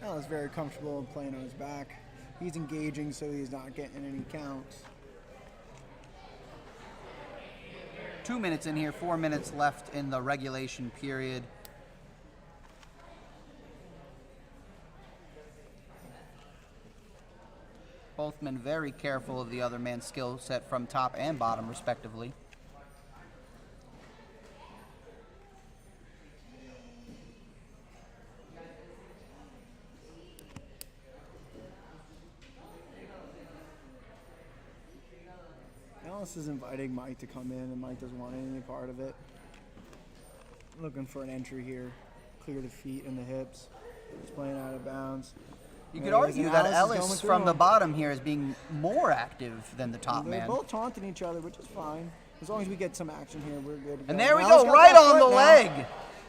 Ellis very comfortable in playing on his back. He's engaging, so he's not getting any counts. 2 minutes in here, 4 minutes left in the regulation period. Both men very careful of the other man's skill set from top and bottom, respectively. Ellis is inviting Mike to come in, and Mike doesn't want any part of it. Looking for an entry here. Clear the feet and the hips. He's playing out of bounds. You could argue that Ellis from the bottom here is being more active than the top man. They're both taunting each other, which is fine. As long as we get some action here, we're good to go. And there we go, right on the leg.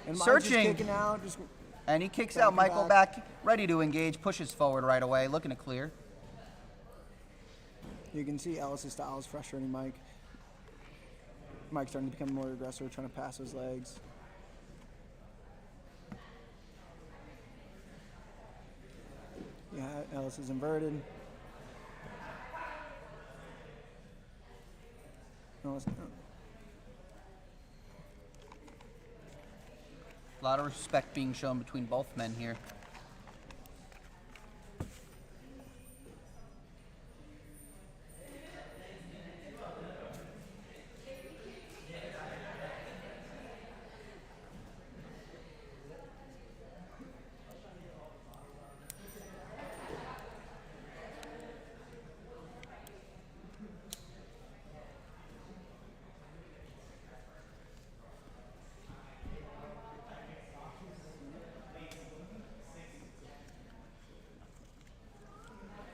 And Mike's Searching. just kicking out. And he kicks out Michael back, ready to engage, pushes forward right away, looking to clear. You can see Ellis' style is frustrating Mike. Mike's starting to become more aggressive, trying to pass his legs. Yeah, Ellis is inverted. A lot of respect being shown between both men here.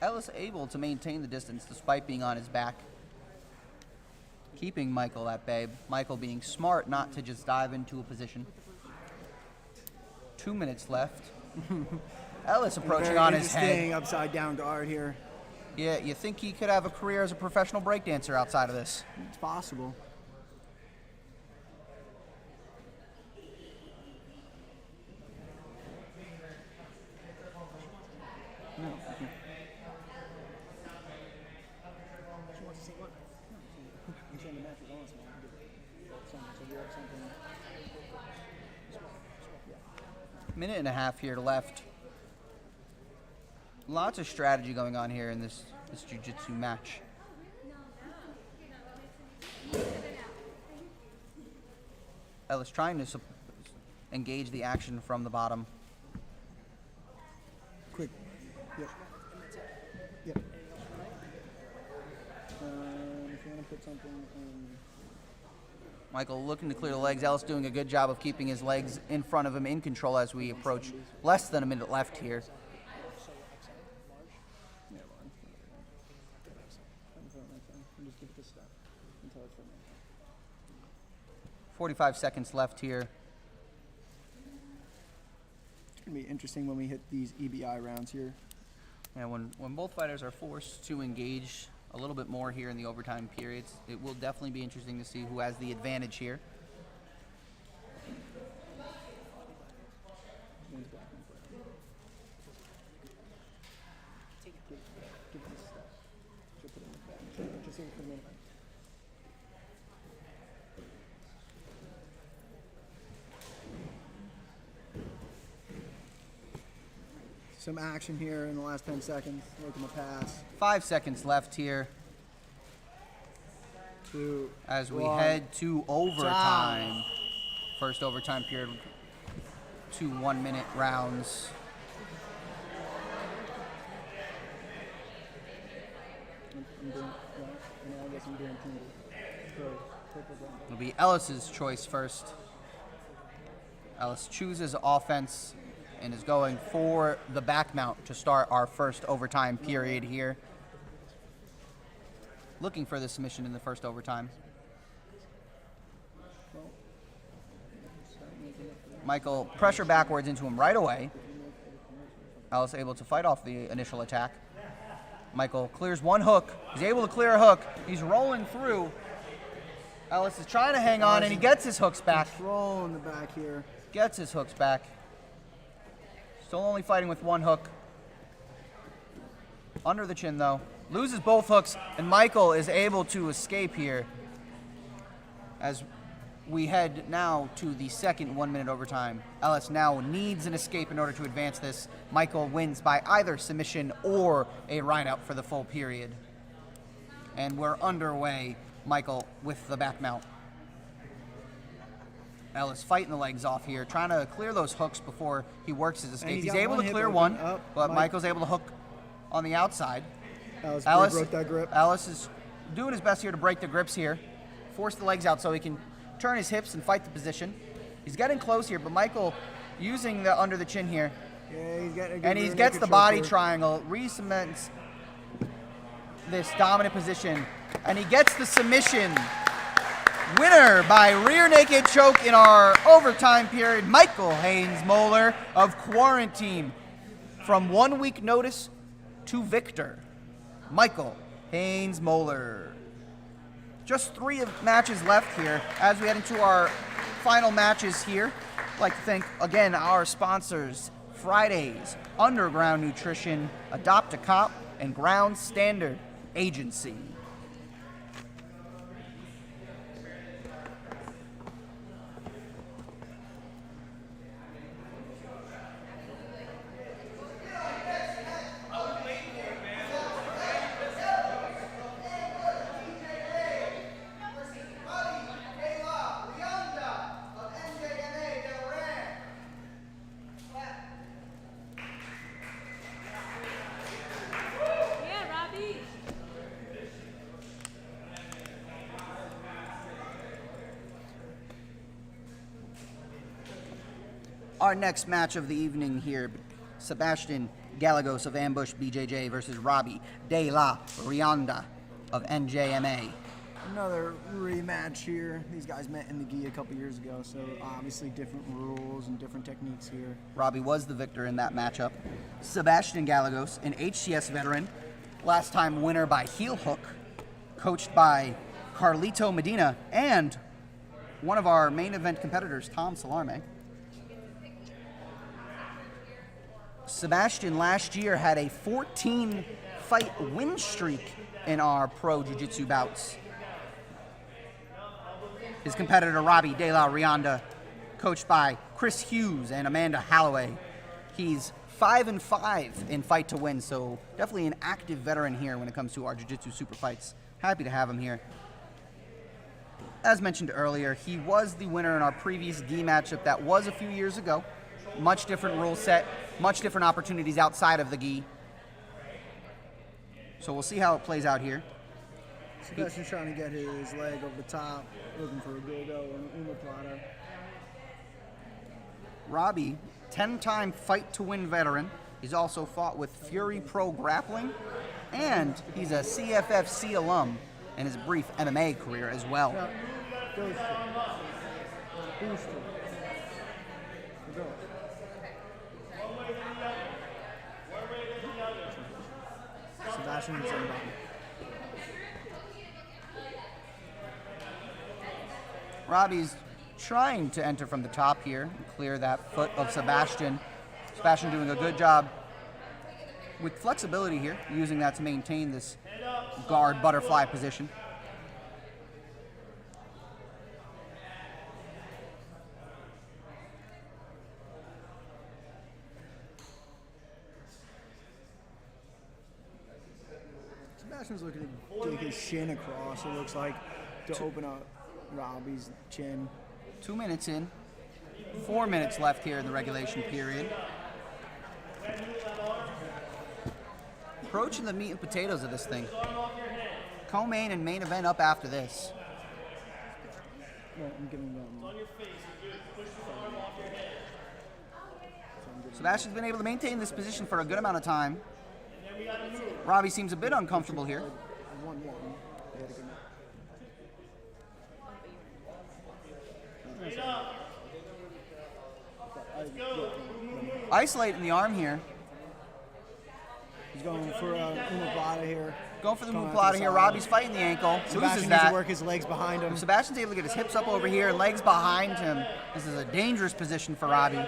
Ellis able to maintain the distance despite being on his back, keeping Michael at bay. Michael being smart not to just dive into a position. 2 minutes left. Ellis approaching on his head. Interesting upside down guard here. Yeah, you think he could have a career as a professional breakdancer outside of this? It's possible. Minute and a half here left. Lots of strategy going on here in this jiu-jitsu match. Ellis trying to engage the action from the bottom. Quick. Yep. Yep. If you want to put something in. Michael looking to clear the legs. Ellis doing a good job of keeping his legs in front of him in control as we approach less than a minute left here. Yeah, just give it this stuff until it's 45 seconds left here. It's going to be interesting when we hit these EBI rounds here. And when both fighters are forced to engage a little bit more here in the overtime periods, it will definitely be interesting to see who has the advantage here. Some action here in the last 10 seconds. Looking to pass. 5 seconds left here 2, as we 1. head to overtime. First overtime period, 2 1-minute rounds. It'll be Ellis's choice first. Ellis chooses offense and is going for the back mount to start our first overtime period here. Looking for the submission in the first overtime. Michael pressure backwards into him right away. Ellis able to fight off the initial attack. Michael clears one hook. He's able to clear a hook. He's rolling through. Ellis is trying to hang on, and he gets his hooks back. Control in the back here. Gets his hooks back. Still only fighting with one hook. Under the chin, though. Loses both hooks, and Michael is able to escape here as we head now to the second 1-minute overtime. Ellis now needs an escape in order to advance this. Michael wins by either submission or a ride-out for the full period. And we're underway. Michael with the back mount. Ellis fighting the legs off here, trying to clear those hooks before he works his escape. He's able to clear one, but Michael's able to hook on the outside. Ellis broke that grip. Ellis is doing his best here to break the grips here, force the legs out so he can turn his hips and fight the position. He's getting close here, but Michael using the under the chin here. Yeah, he's getting a good and he gets the body triangle, re-cements this dominant position, and he gets the submission. Winner by rear naked choke in our overtime period, Michael Haynes-Moller of Quarantine. From 1 week notice to victor, Michael Haynes-Moller. Just 3 matches left here as we head into our final matches here. I'd like to thank again our sponsors, Fridays, Underground Nutrition, Adopt a Cop, and Ground Standard Agency. Our next match of the evening here, Sebastian Gallegos of Ambush BJJ versus Robbie De La Rianda of NJMA. Another rematch here. These guys met in the gi a couple years ago, so obviously different rules and different techniques here. Robbie was the victor in that matchup. Sebastian Gallegos, an HCS veteran, last time winner by heel hook, coached by Carlito Medina and one of our main event competitors, Tom Salarme. Sebastian last year had a 14-fight win streak in our pro jiu-jitsu bouts. His competitor, Robbie De La Rianda, coached by Chris Hughes and Amanda Holloway. He's 5-5 in fight to win, so definitely an active veteran here when it comes to our jiu-jitsu super fights. Happy to have him here. As mentioned earlier, he was the winner in our previous gi matchup that was a few years ago. Much different rule set, much different opportunities outside of the gi. So we'll see how it plays out here. Sebastian's trying to get his leg over the top, looking for a go-go or an omoplata. Robbie, 10-time fight-to-win veteran. He's also fought with Fury Pro Grappling, and he's a CFFC alum in his brief MMA career as well. Booster. Go. Sebastian's on the bottom. Robbie's trying to enter from the top here and clear that foot of Sebastian. Sebastian doing a good job with flexibility here, using that to maintain this guard butterfly position. Sebastian's looking to take his shin across, it looks like, to open up Robbie's chin. 2 minutes in, 4 minutes left here in the regulation period. Approaching the meat and potatoes of this thing. Co-main and main event up after this. Yeah, I'm giving them. Sebastian's been able to maintain this position for a good amount of time. Robbie seems a bit uncomfortable here. 1-1. Isolating the arm here. He's going for a omoplata here. Going for the Coming out omoplata the here. side. Robbie's fighting the ankle. Sebastian Loses needs that. to work his legs behind him. Sebastian's able to get his hips up over here, legs behind him. This is a dangerous position for Robbie.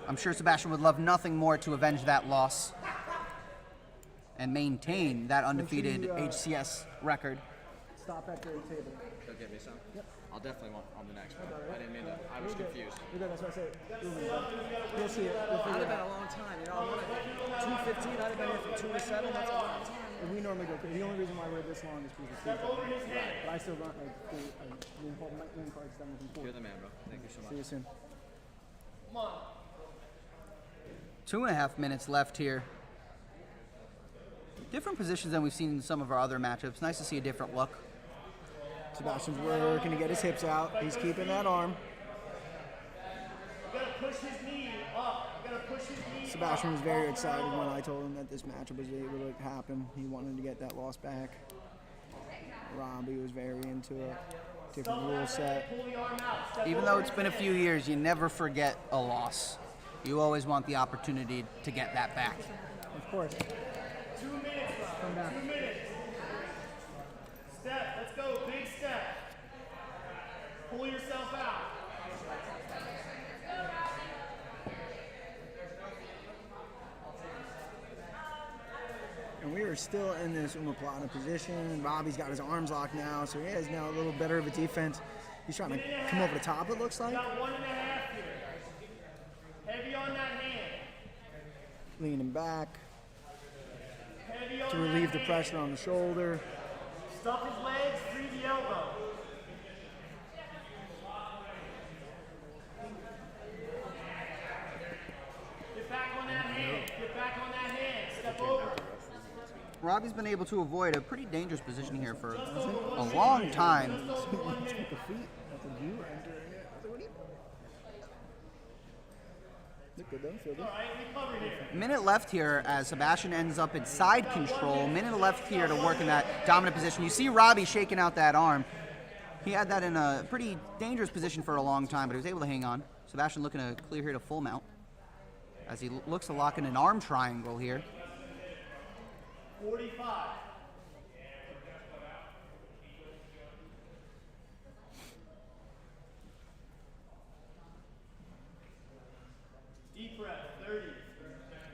I'm sure Sebastian would love nothing more to avenge that loss and maintain that undefeated HCS record. Stop at the table. Go get me some? Yep. I'll definitely want on the next one. I didn't mean to. I was confused. You're good, that's what I said. You'll see it. You'll I'd figure have it been out. a long time. You know, I wanted 2:15. I'd have been here from 2 to 7. That's a long time. And we normally go, the only reason why we're this long is because we're but I still run, like, the win cards done with You're the man, bro. Thank you so much. See you soon. 2.5 minutes left here. Different positions than we've seen in some of our other matchups. Nice to see a different look. Sebastian's working to get his hips out. He's keeping that arm. Sebastian was very excited when I told him that this matchup was able to happen. He wanted to get that loss back. Robbie was very into it. Different rule set. Even though it's been a few years, you never forget a loss. You always want the opportunity to get that back. Of course. 2 minutes left. Come back. 2 minutes. Step. Let's go. Big step. Pull yourself out. And we are still in this omoplata position. Robbie's got his arms locked now, so he has now a little better of a defense. He's trying to come over the top, it looks like. Got 1.5 here. Heavy on that hand. Leaning back Heavy on to that relieve the hand. pressure on the shoulder. Stuff his legs, free the elbow. Get back on that hand. Get back on that hand. Step over. Robbie's been able to avoid a pretty dangerous position here for a long time. Look good though, feel good. Minute left here as Sebastian ends up in side control. Minute left here to work in that dominant position. You see Robbie shaking out that arm. He had that in a pretty dangerous position for a long time, but he was able to hang on. Sebastian looking to clear here to full mount as he looks to lock in an arm triangle here. 45. Deep breath, 30.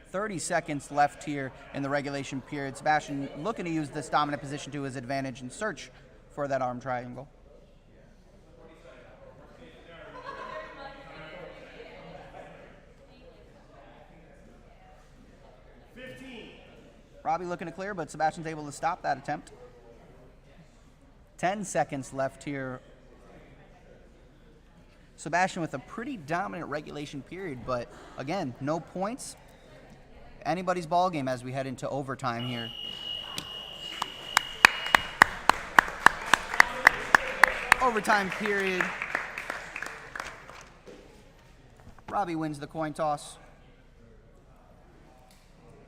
30 seconds left here in the regulation period. Sebastian looking to use this dominant position to his advantage and search for that arm triangle. Robbie looking to clear, but Sebastian's able to stop that attempt. 10 seconds left here. Sebastian with a pretty dominant regulation period, but again, no points. Anybody's ball game as we head into overtime here. Overtime period. Robbie wins the coin toss.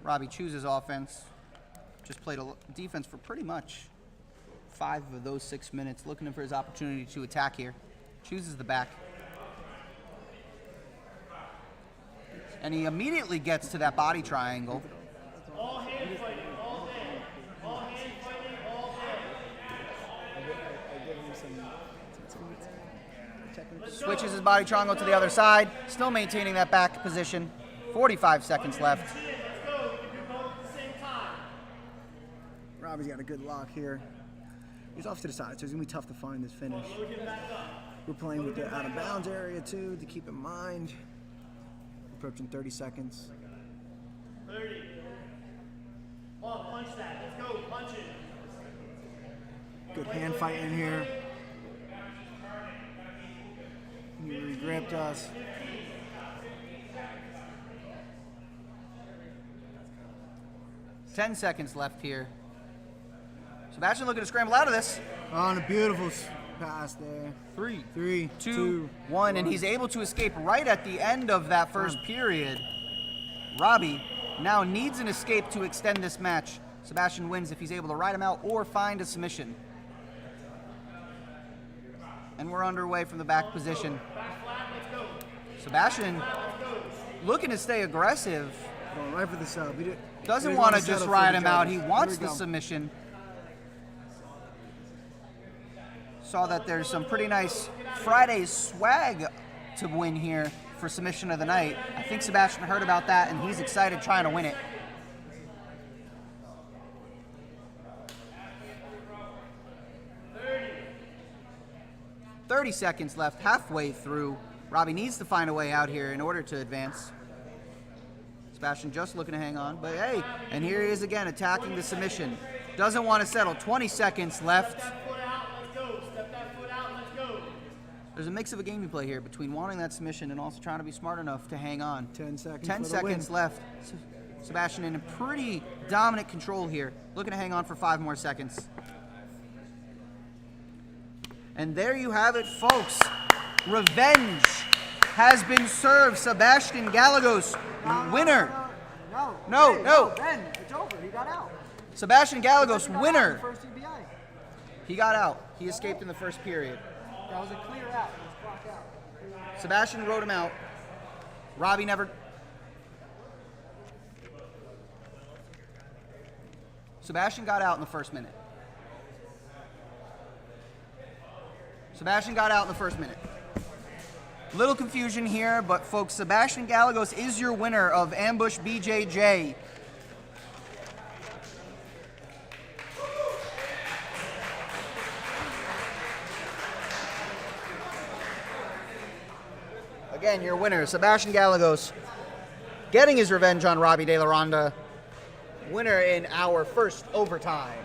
Robbie chooses offense. Just played a defense for pretty much 5 of those 6 minutes, looking for his opportunity to attack here. Chooses the back. And he immediately gets to that body triangle. All hand fighting, all day. All hand fighting, all day. I give him some technical. Switches his body triangle to the other side, still maintaining that back position. 45 seconds left. Robbie's got a good lock here. He's off to the side, so it's going to be tough to find this finish. We're playing with the out of bounds area, too, to keep in mind. Approaching 30 seconds. 30. Oh, punch that. Let's go. Punch it. Good hand fight in here. He regripped us. Ten seconds left here. Sebastian looking to scramble out of this. On a beautiful pass there. 3, 2, 1, and he's able to escape right at the end of that first period. Robbie now needs an escape to extend this match. Sebastian wins if he's able to ride him out or find a submission. And we're underway from the back position. Sebastian looking to stay aggressive. Going right for the sub. Doesn't want to just ride him out. He wants the submission. Saw that there's some pretty nice Friday swag to win here for submission of the night. I think Sebastian heard about that, and he's excited trying to win it. "30 seconds left, halfway through. Robbie needs to find a way out here in order to advance. Sebastian just looking to hang on, but hey, and here he is again attacking the submission. Doesn't want to settle. 20 seconds left. There's a mix of a game you play here between wanting that submission and also trying to be smart enough to hang on. 10 seconds. 10 seconds left. Sebastian in a pretty dominant control here. Looking to hang on for 5 more seconds. And there you have it, folks. Revenge has been served. Sebastian Gallegos, winner. No. Ben, it's over. He got out. Sebastian Gallegos, winner. First EBI. He got out. He escaped in the first period. That was a clear out. It was clock out. Sebastian rode him out. Robbie never. Sebastian got out in the first minute. Sebastian got out in the first minute. Little confusion here, but folks, Sebastian Gallegos is your winner of Ambush BJJ. Again, your winner, Sebastian Gallegos, getting his revenge on Robbie De La Ronda. Winner in our first overtime.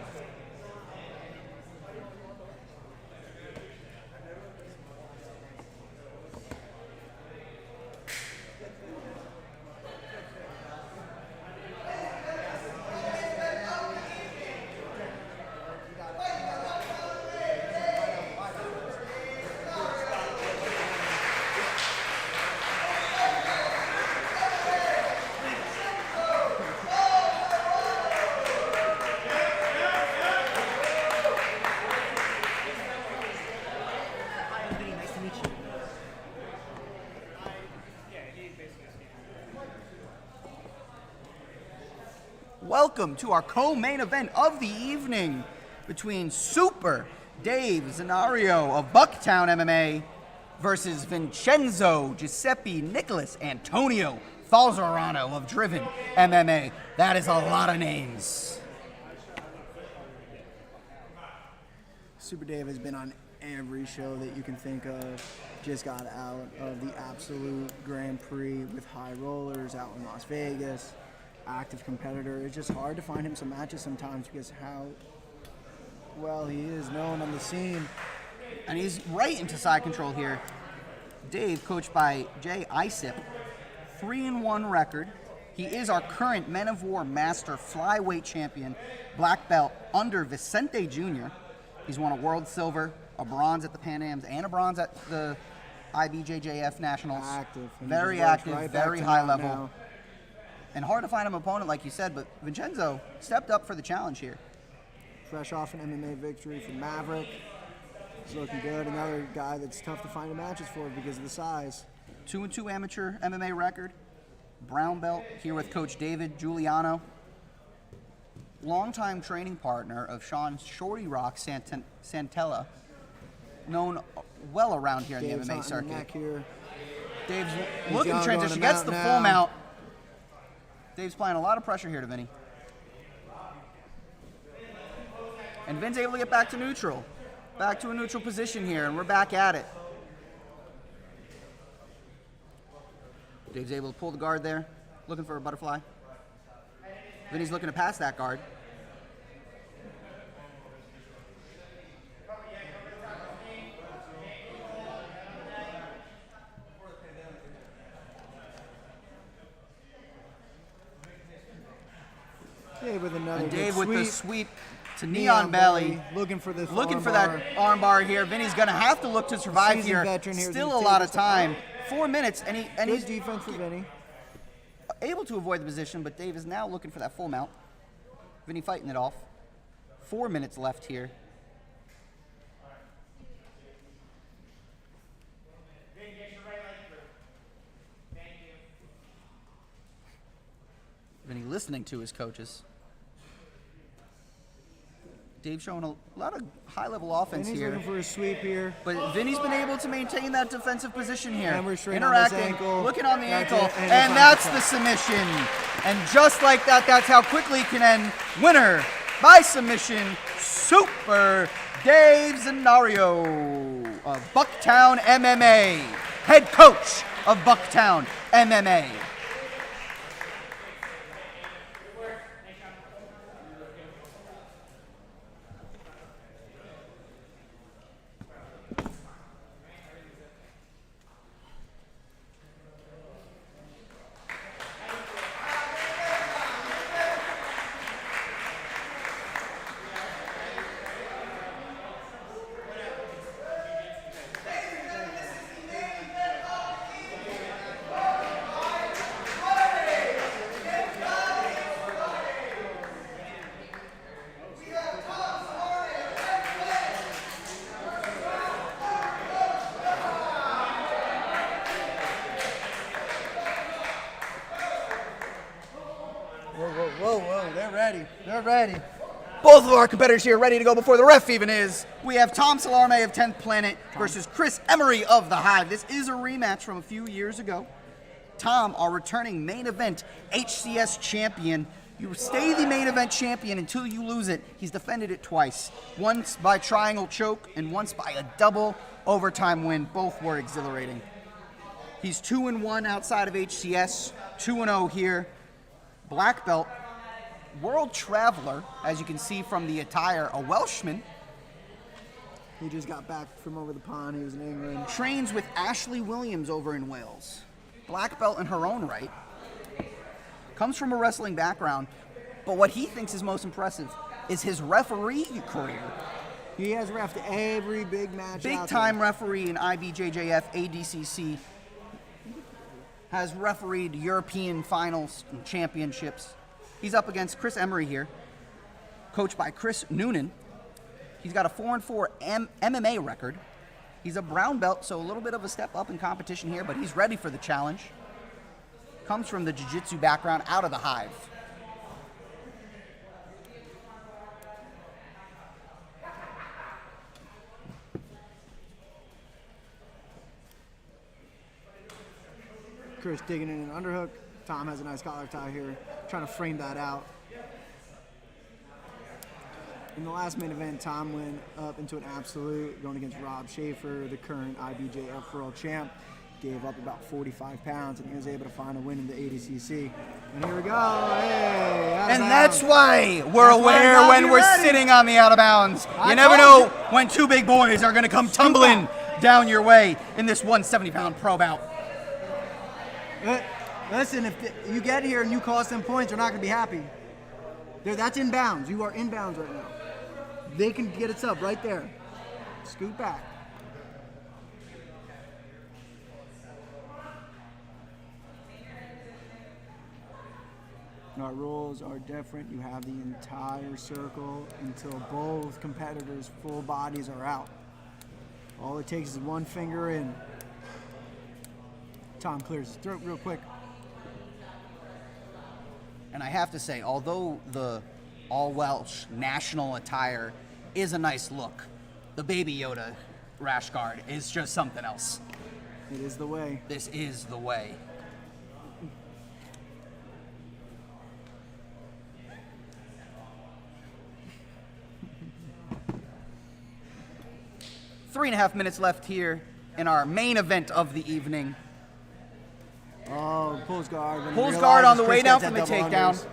welcome to our co-main event of the evening between Super Dave Zanario of Buctown MMA versus Vincenzo Giuseppe Nicholas Antonio Falzarano of Driven MMA. That is a lot of names. Super Dave has been on every show that you can think of. Just got out of the absolute Grand Prix with high rollers out in Las Vegas. Active competitor. It's just hard to find him some matches sometimes because how well he is known on the scene. And he's right into side control here. Dave, coached by Jay Isip, 3-1 record. He is our current Men of War Master Flyweight Champion, black belt under Vicente Jr. He's won a world silver, a bronze at the Pan Ams, and a bronze at the IBJJF Nationals. Active. Very active, very high level. Now. And hard to find an opponent, like you said, but Vincenzo stepped up for the challenge here. Fresh off an MMA victory from Maverick. He's looking good. Another guy that's tough to find matches for because of the size. 2-2 amateur MMA record. Brown belt here with Coach David Giuliano. Longtime training partner of Sean Shorty Rock Santella. Known well around here in Dave's the MMA circuit. Here. Dave's looking to transition, gets the full mount. Dave's applying a lot of pressure here to Vinny. And Vin's able to get back to neutral. Back to a neutral position here, and we're back at it. Dave's able to pull the guard there, looking for a butterfly. Vinny's looking to pass that guard. Dave with another And Dave with the sweep to Neon Belly. Looking for that arm bar here. Vinny's going to have to look to survive here. Still a lot of time. 4 minutes, and he's defense for Vinny. Able to avoid the position, but Dave is now looking for that full mount. Vinny fighting it off. 4 minutes left here. Vinny listening to his coaches. Dave showing a lot of high-level offense Vinny's here. Looking for a sweep here. But Vinny's been able to maintain that defensive position here. And we're straight interacting, on his ankle. looking on the That's ankle, it, and that's the submission. And just like that, that's how quickly it can end. Winner by submission, Super Dave Zanario of Buctown MMA, head coach of Buctown MMA. Whoa, they're ready. They're ready. Both of our competitors here ready to go before the ref even is. We have Tom Salomon of 10th Planet versus Chris Emery of The Hive. This is a rematch from a few years ago. Tom, our returning main event HCS champion. You stay the main event champion until you lose it. He's defended it twice. Once by triangle choke and once by a double overtime win. Both were exhilarating. He's 2-1 outside of HCS, 2-0 here. Black belt, world traveler, as you can see from the attire, a Welshman. He just got back from over the pond. He was in England. Trains with Ashley Williams over in Wales. Black belt in her own right. Comes from a wrestling background, but what he thinks is most impressive is his referee career. He has reffed every big match. Big time referee in IBJJF, ADCC. Has refereed European finals and championships. He's up against Chris Emery here, coached by Chris Noonan. He's got a 4-4 MMA record. He's a brown belt, so a little bit of a step up in competition here, but he's ready for the challenge. Comes from the jiu-jitsu background out of the Hive. Chris digging in an underhook. Tom has a nice collar tie here, trying to frame that out. In the last main event, Tom went up into an absolute, going against Rob Schaefer, the current IBJF World Champ. Gave up about 45 pounds, and he was able to find a win in the ADCC. And here we go. Hey, and that's why we're aware when we're sitting on the out of bounds. You never know when two big boys are going to come tumbling down your way in this 170-pound pro bout. Listen, if you get here and you cost them points, they're not going to be happy. That's inbounds. You are inbounds right now. They can get it up right there. Scoot back. Our rules are different. You have the entire circle until both competitors' full bodies are out. All it takes is one finger in. Tom clears his throat real quick. And I have to say, although the all-Welsh national attire is a nice look, the Baby Yoda rash guard is just something else. It is the way. This is the way. 3.5 minutes left here in our main event of the evening. Oh, pulls guard. Pulls guard on the way down from the takedown. Unders.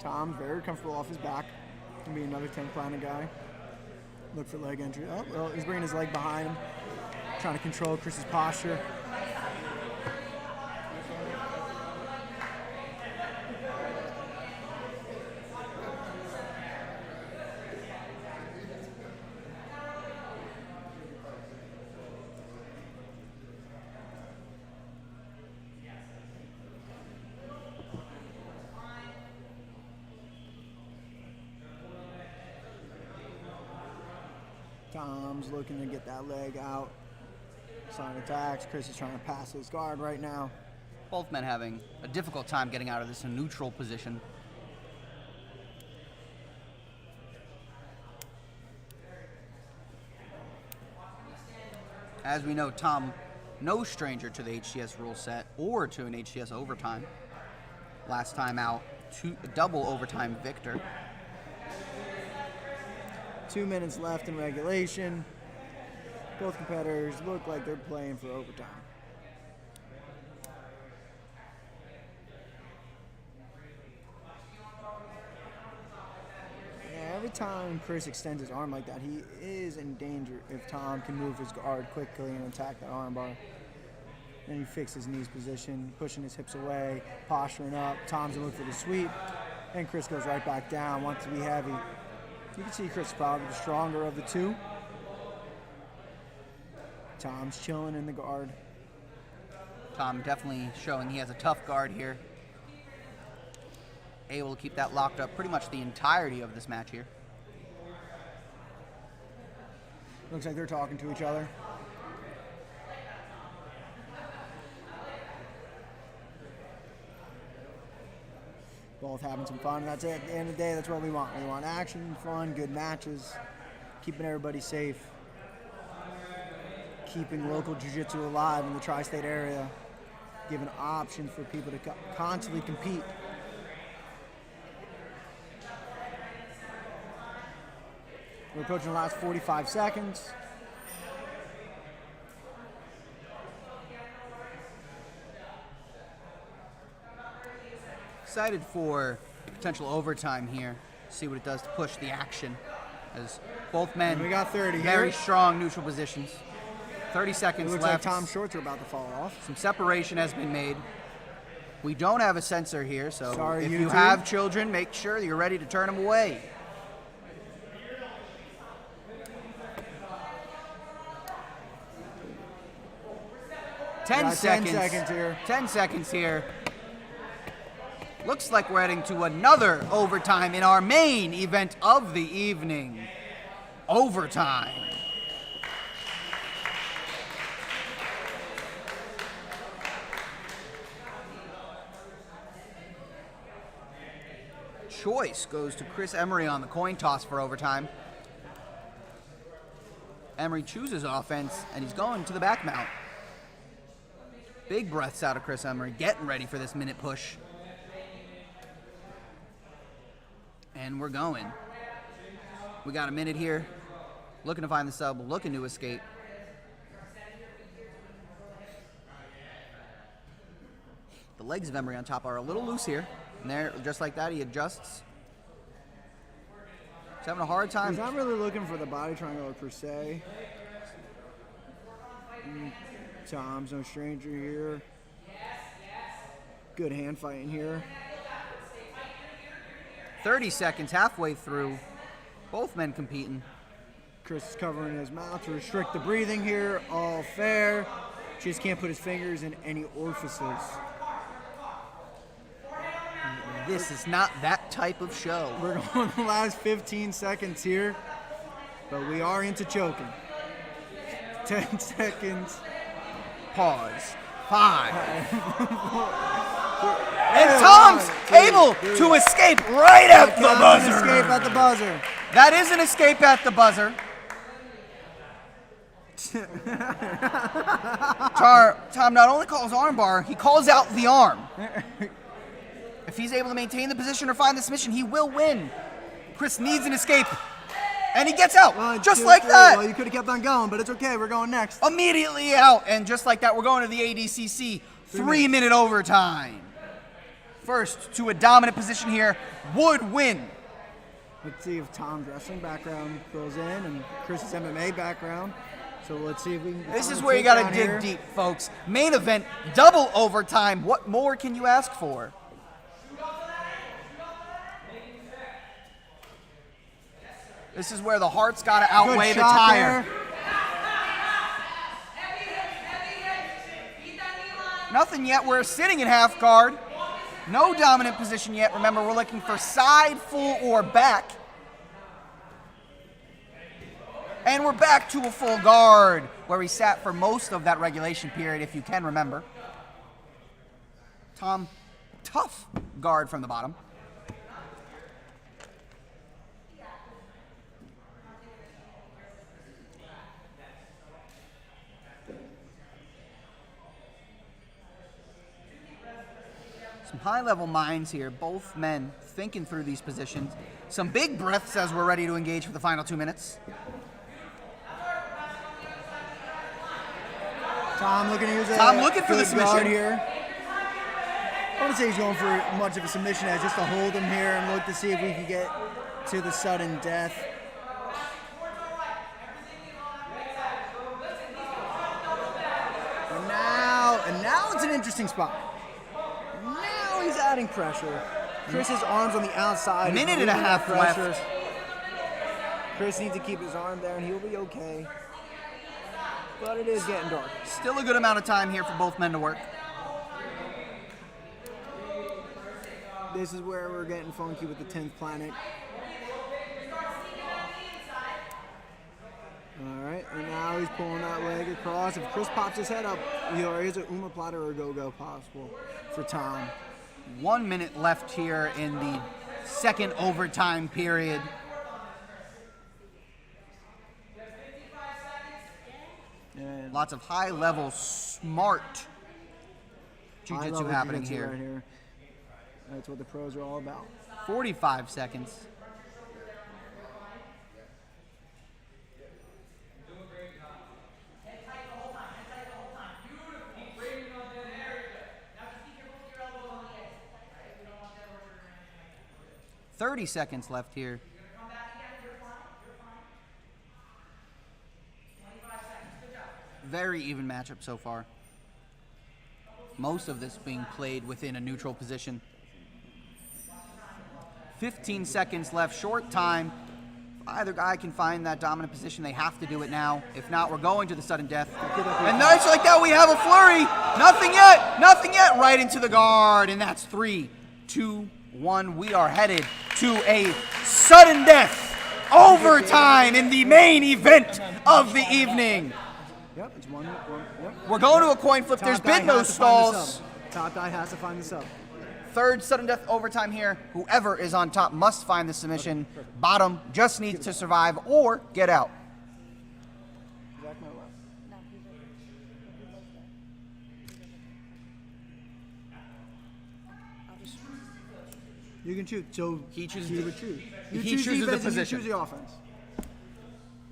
Tom, very comfortable off his back. Gonna be another 10 planet guy. Look for leg entry. Oh, well, he's bringing his leg behind him. Trying to control Chris's posture. Tom's looking to get that leg out. Sign attacks. Chris is trying to pass his guard right now. Both men having a difficult time getting out of this neutral position. As we know, Tom, no stranger to the HCS rule set or to an HCS overtime. Last time out, double overtime victor. 2 minutes left in regulation. Both competitors look like they're playing for overtime. Yeah, every time Chris extends his arm like that, he is in danger if Tom can move his guard quickly and attack that arm bar. Then he fixes his knees position, pushing his hips away, posturing up. Tom's gonna look for the sweep, and Chris goes right back down, wants to be heavy. You can see Chris is probably the stronger of the two. Tom's chilling in the guard. Tom definitely showing he has a tough guard here. Able to keep that locked up pretty much the entirety of this match here. Looks like they're talking to each other. Both having some fun. That's it. At the end of the day, that's what we want. We want action, fun, good matches, keeping everybody safe, keeping local jiu-jitsu alive in the tri-state area, giving options for people to constantly compete. We're approaching the last 45 seconds. Excited for potential overtime here. See what it does to push the action. As both men, and we got 30 very here. strong neutral positions. 30 seconds It looks left. like Tom's shorts are about to fall off. Some separation has been made. We don't have a sensor here, so Sorry, if YouTube. you have children, make sure you're ready to turn them away. Got 10 seconds here. 10 seconds here. Looks like we're heading to another overtime in our main event of the evening. Overtime. choice goes to Chris Emery on the coin toss for overtime. Emery chooses offense, and he's going to the back mount. Big breaths out of Chris Emery, getting ready for this minute push. And we're going. We got a minute here. Looking to find the sub, looking to escape. The legs of Emery on top are a little loose here. And there, just like that, he adjusts. He's having a hard time. He's not really looking for the body triangle per se. Tom's no stranger here. Good hand fighting here. 30 seconds, halfway through. Both men competing. Chris is covering his mouth to restrict the breathing here. All fair. Just can't put his fingers in any orifices. This is not that type of show. We're going the last 15 seconds here, but we are into choking. 10 seconds. Pause. 5. And Tom's able to escape right at the buzzer. Escape at the buzzer. That is an escape at the buzzer. Tom not only calls armbar, he calls out the arm. If he's able to maintain the position or find the submission, he will win. Chris needs an escape. And he gets out, just like that. Well, you could have kept on going, but it's okay. We're going next. Immediately out, and just like that, we're going to the ADCC 3-minute overtime. First to a dominant position here would win. Let's see if Tom's wrestling background goes in and Chris's MMA background. So let's see if we can. This is where you got to dig deep, folks. Main event, double overtime. What more can you ask for? This is where the heart's got to outweigh the tire. Nothing yet. We're sitting in half guard. No dominant position yet. Remember, we're looking for side, full, or back. And we're back to a full guard, where we sat for most of that regulation period, if you can remember. Tom, tough guard from the bottom. Some high-level minds here, both men thinking through these positions. Some big breaths as we're ready to engage for the final 2 minutes. Tom looking to use for the submission here. I wouldn't say he's going for much of a submission as just to hold him here and look to see if we can get to the sudden death. And now it's an interesting spot. Now he's adding pressure. Chris's arms on the outside. Minute and a half left. Chris needs to keep his arm there and he'll be okay. But it is getting dark. Still a good amount of time here for both men to work. This is where we're getting funky with the 10th planet. All right, and now he's pulling that leg across. If Chris pops his head up, there is an omoplata or a go-go possible for Tom. 1 minute left here in the second overtime period. And lots of high-level, smart jiu-jitsu happening here. Right here. That's what the pros are all about. 45 seconds. $30 seconds left here. Very even matchup so far. Most of this being played within a neutral position. 15 seconds left, short time. If either guy can find that dominant position, they have to do it now. If not, we're going to the sudden death. And nice like that, we have a flurry. Nothing yet, right into the guard. And that's 3, 2, 1. We are headed to a sudden death overtime in the main event of the evening. Yep, it's one. Yep. We're going to a coin flip. There's been no stalls. Top guy has to find the sub. Third sudden death overtime here. Whoever is on top must find the submission. Bottom just needs to survive or get out. Zach might left. No, he's right. I'll just You can choose. So He chooses he the- would choose. he You choose chooses the defense and position. You choose the offense.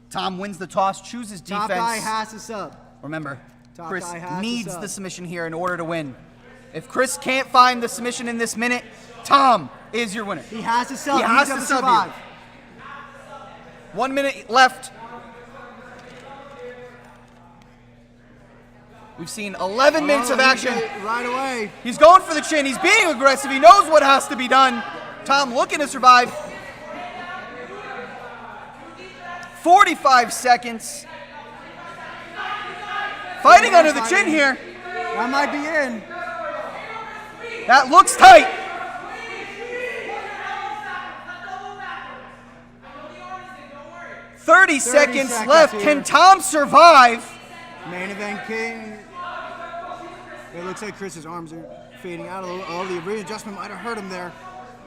Tom wins the toss, chooses defense. Top guy has to sub. Remember, Top Chris guy has to needs sub. the submission here in order to win. If Chris can't find the submission in this minute, Tom is your winner. He has to sub. He has He's to gotta sub you. 1 minute left. We've seen 11 minutes of Oh, action. right away. He's going for the chin. He's being aggressive. He knows what has to be done. Tom looking to survive. 45 seconds. Fighting under the chin here. That might be in. That looks tight. 30 seconds seconds left. here. Can Tom survive? Main event king. It looks like Chris's arms are fading out a little. Oh, the readjustment might have hurt him there.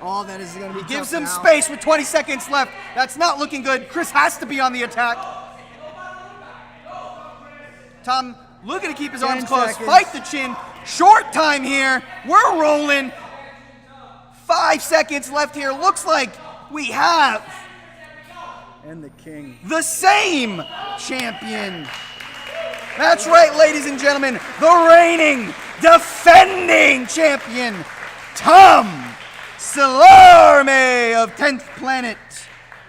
All that is going to be Gives tough him now. space with 20 seconds left. That's not looking good. Chris has to be on the attack. Tom looking to keep his 10 arms closed. seconds. Fight the chin. Short time here. We're rolling. 5 seconds left here. Looks like we have And the king. the same champion. That's right, ladies and gentlemen. The reigning, defending champion, Tom Salomon of 10th Planet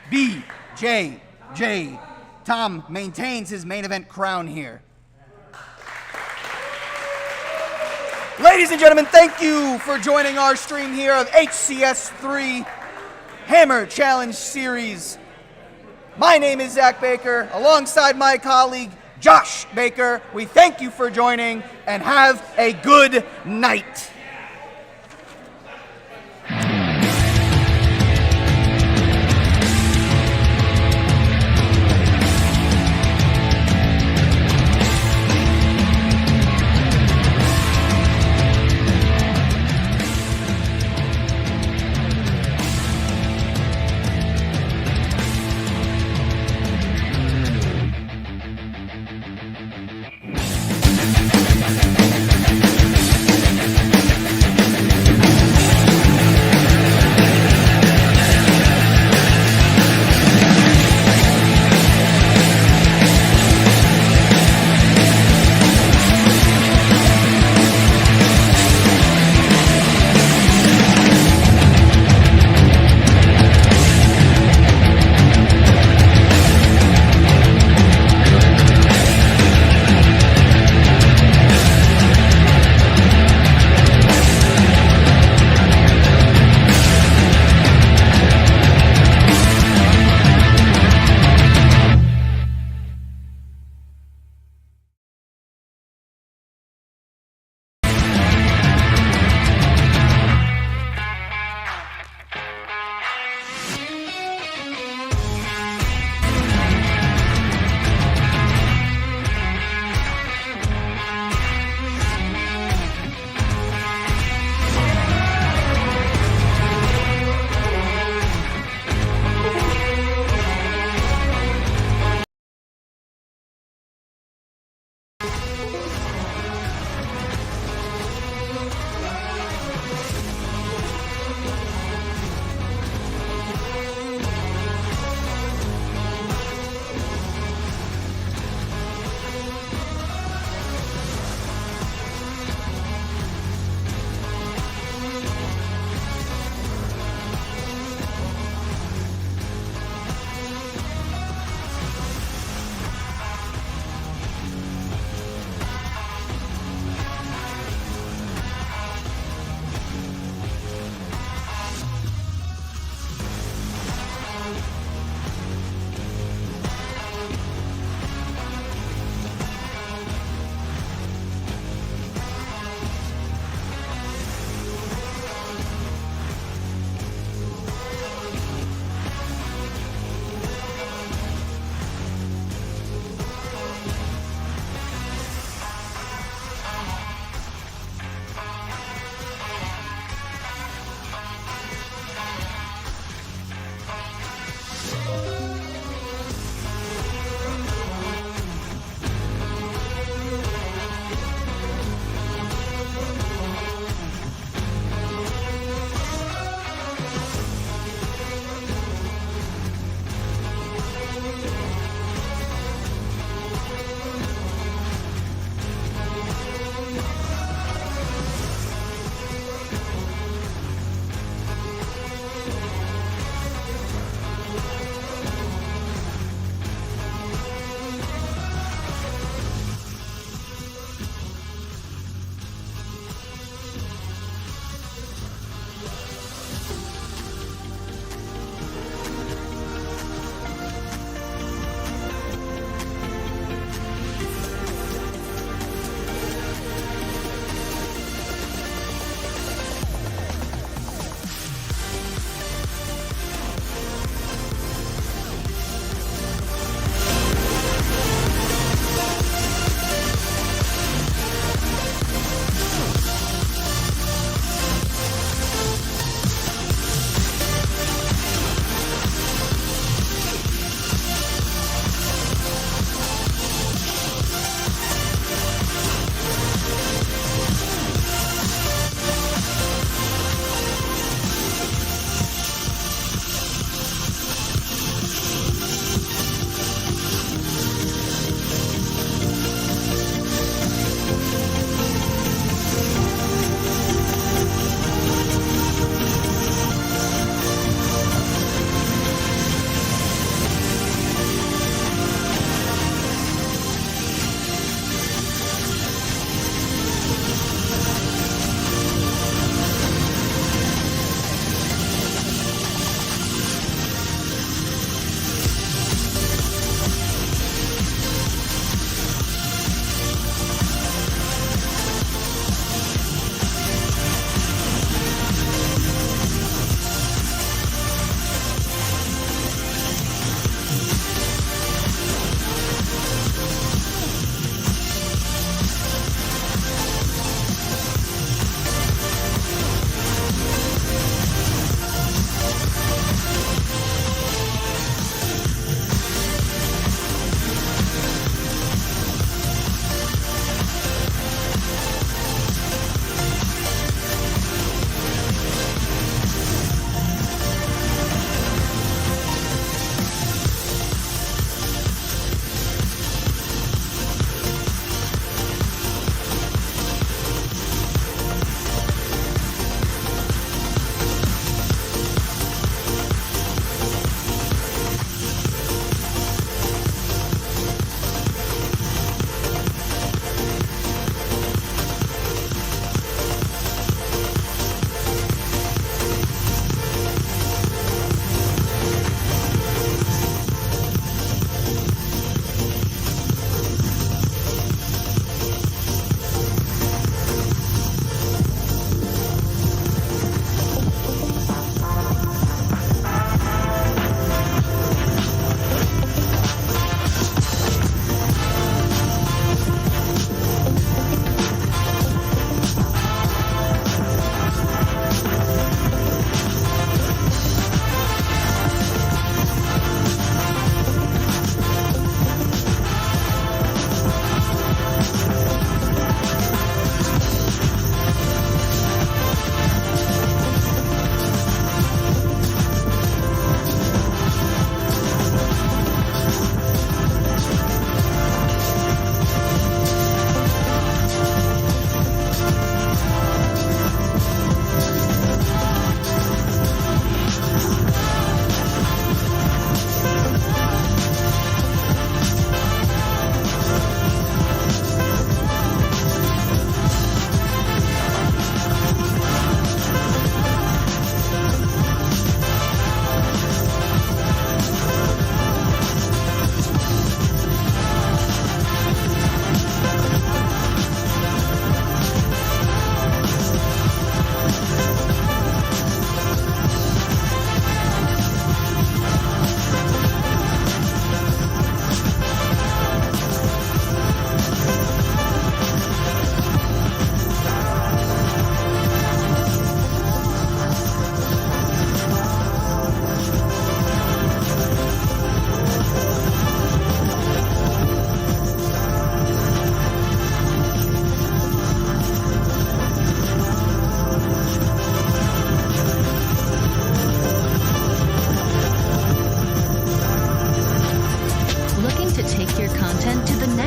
BJJ. Tom maintains his main event crown here. Ladies and gentlemen, thank you for joining our stream here of HCS 3 Hammer Challenge Series. My name is Zach Baker, alongside my colleague Josh Baker. We thank you for joining and have a good night.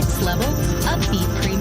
next level, upbeat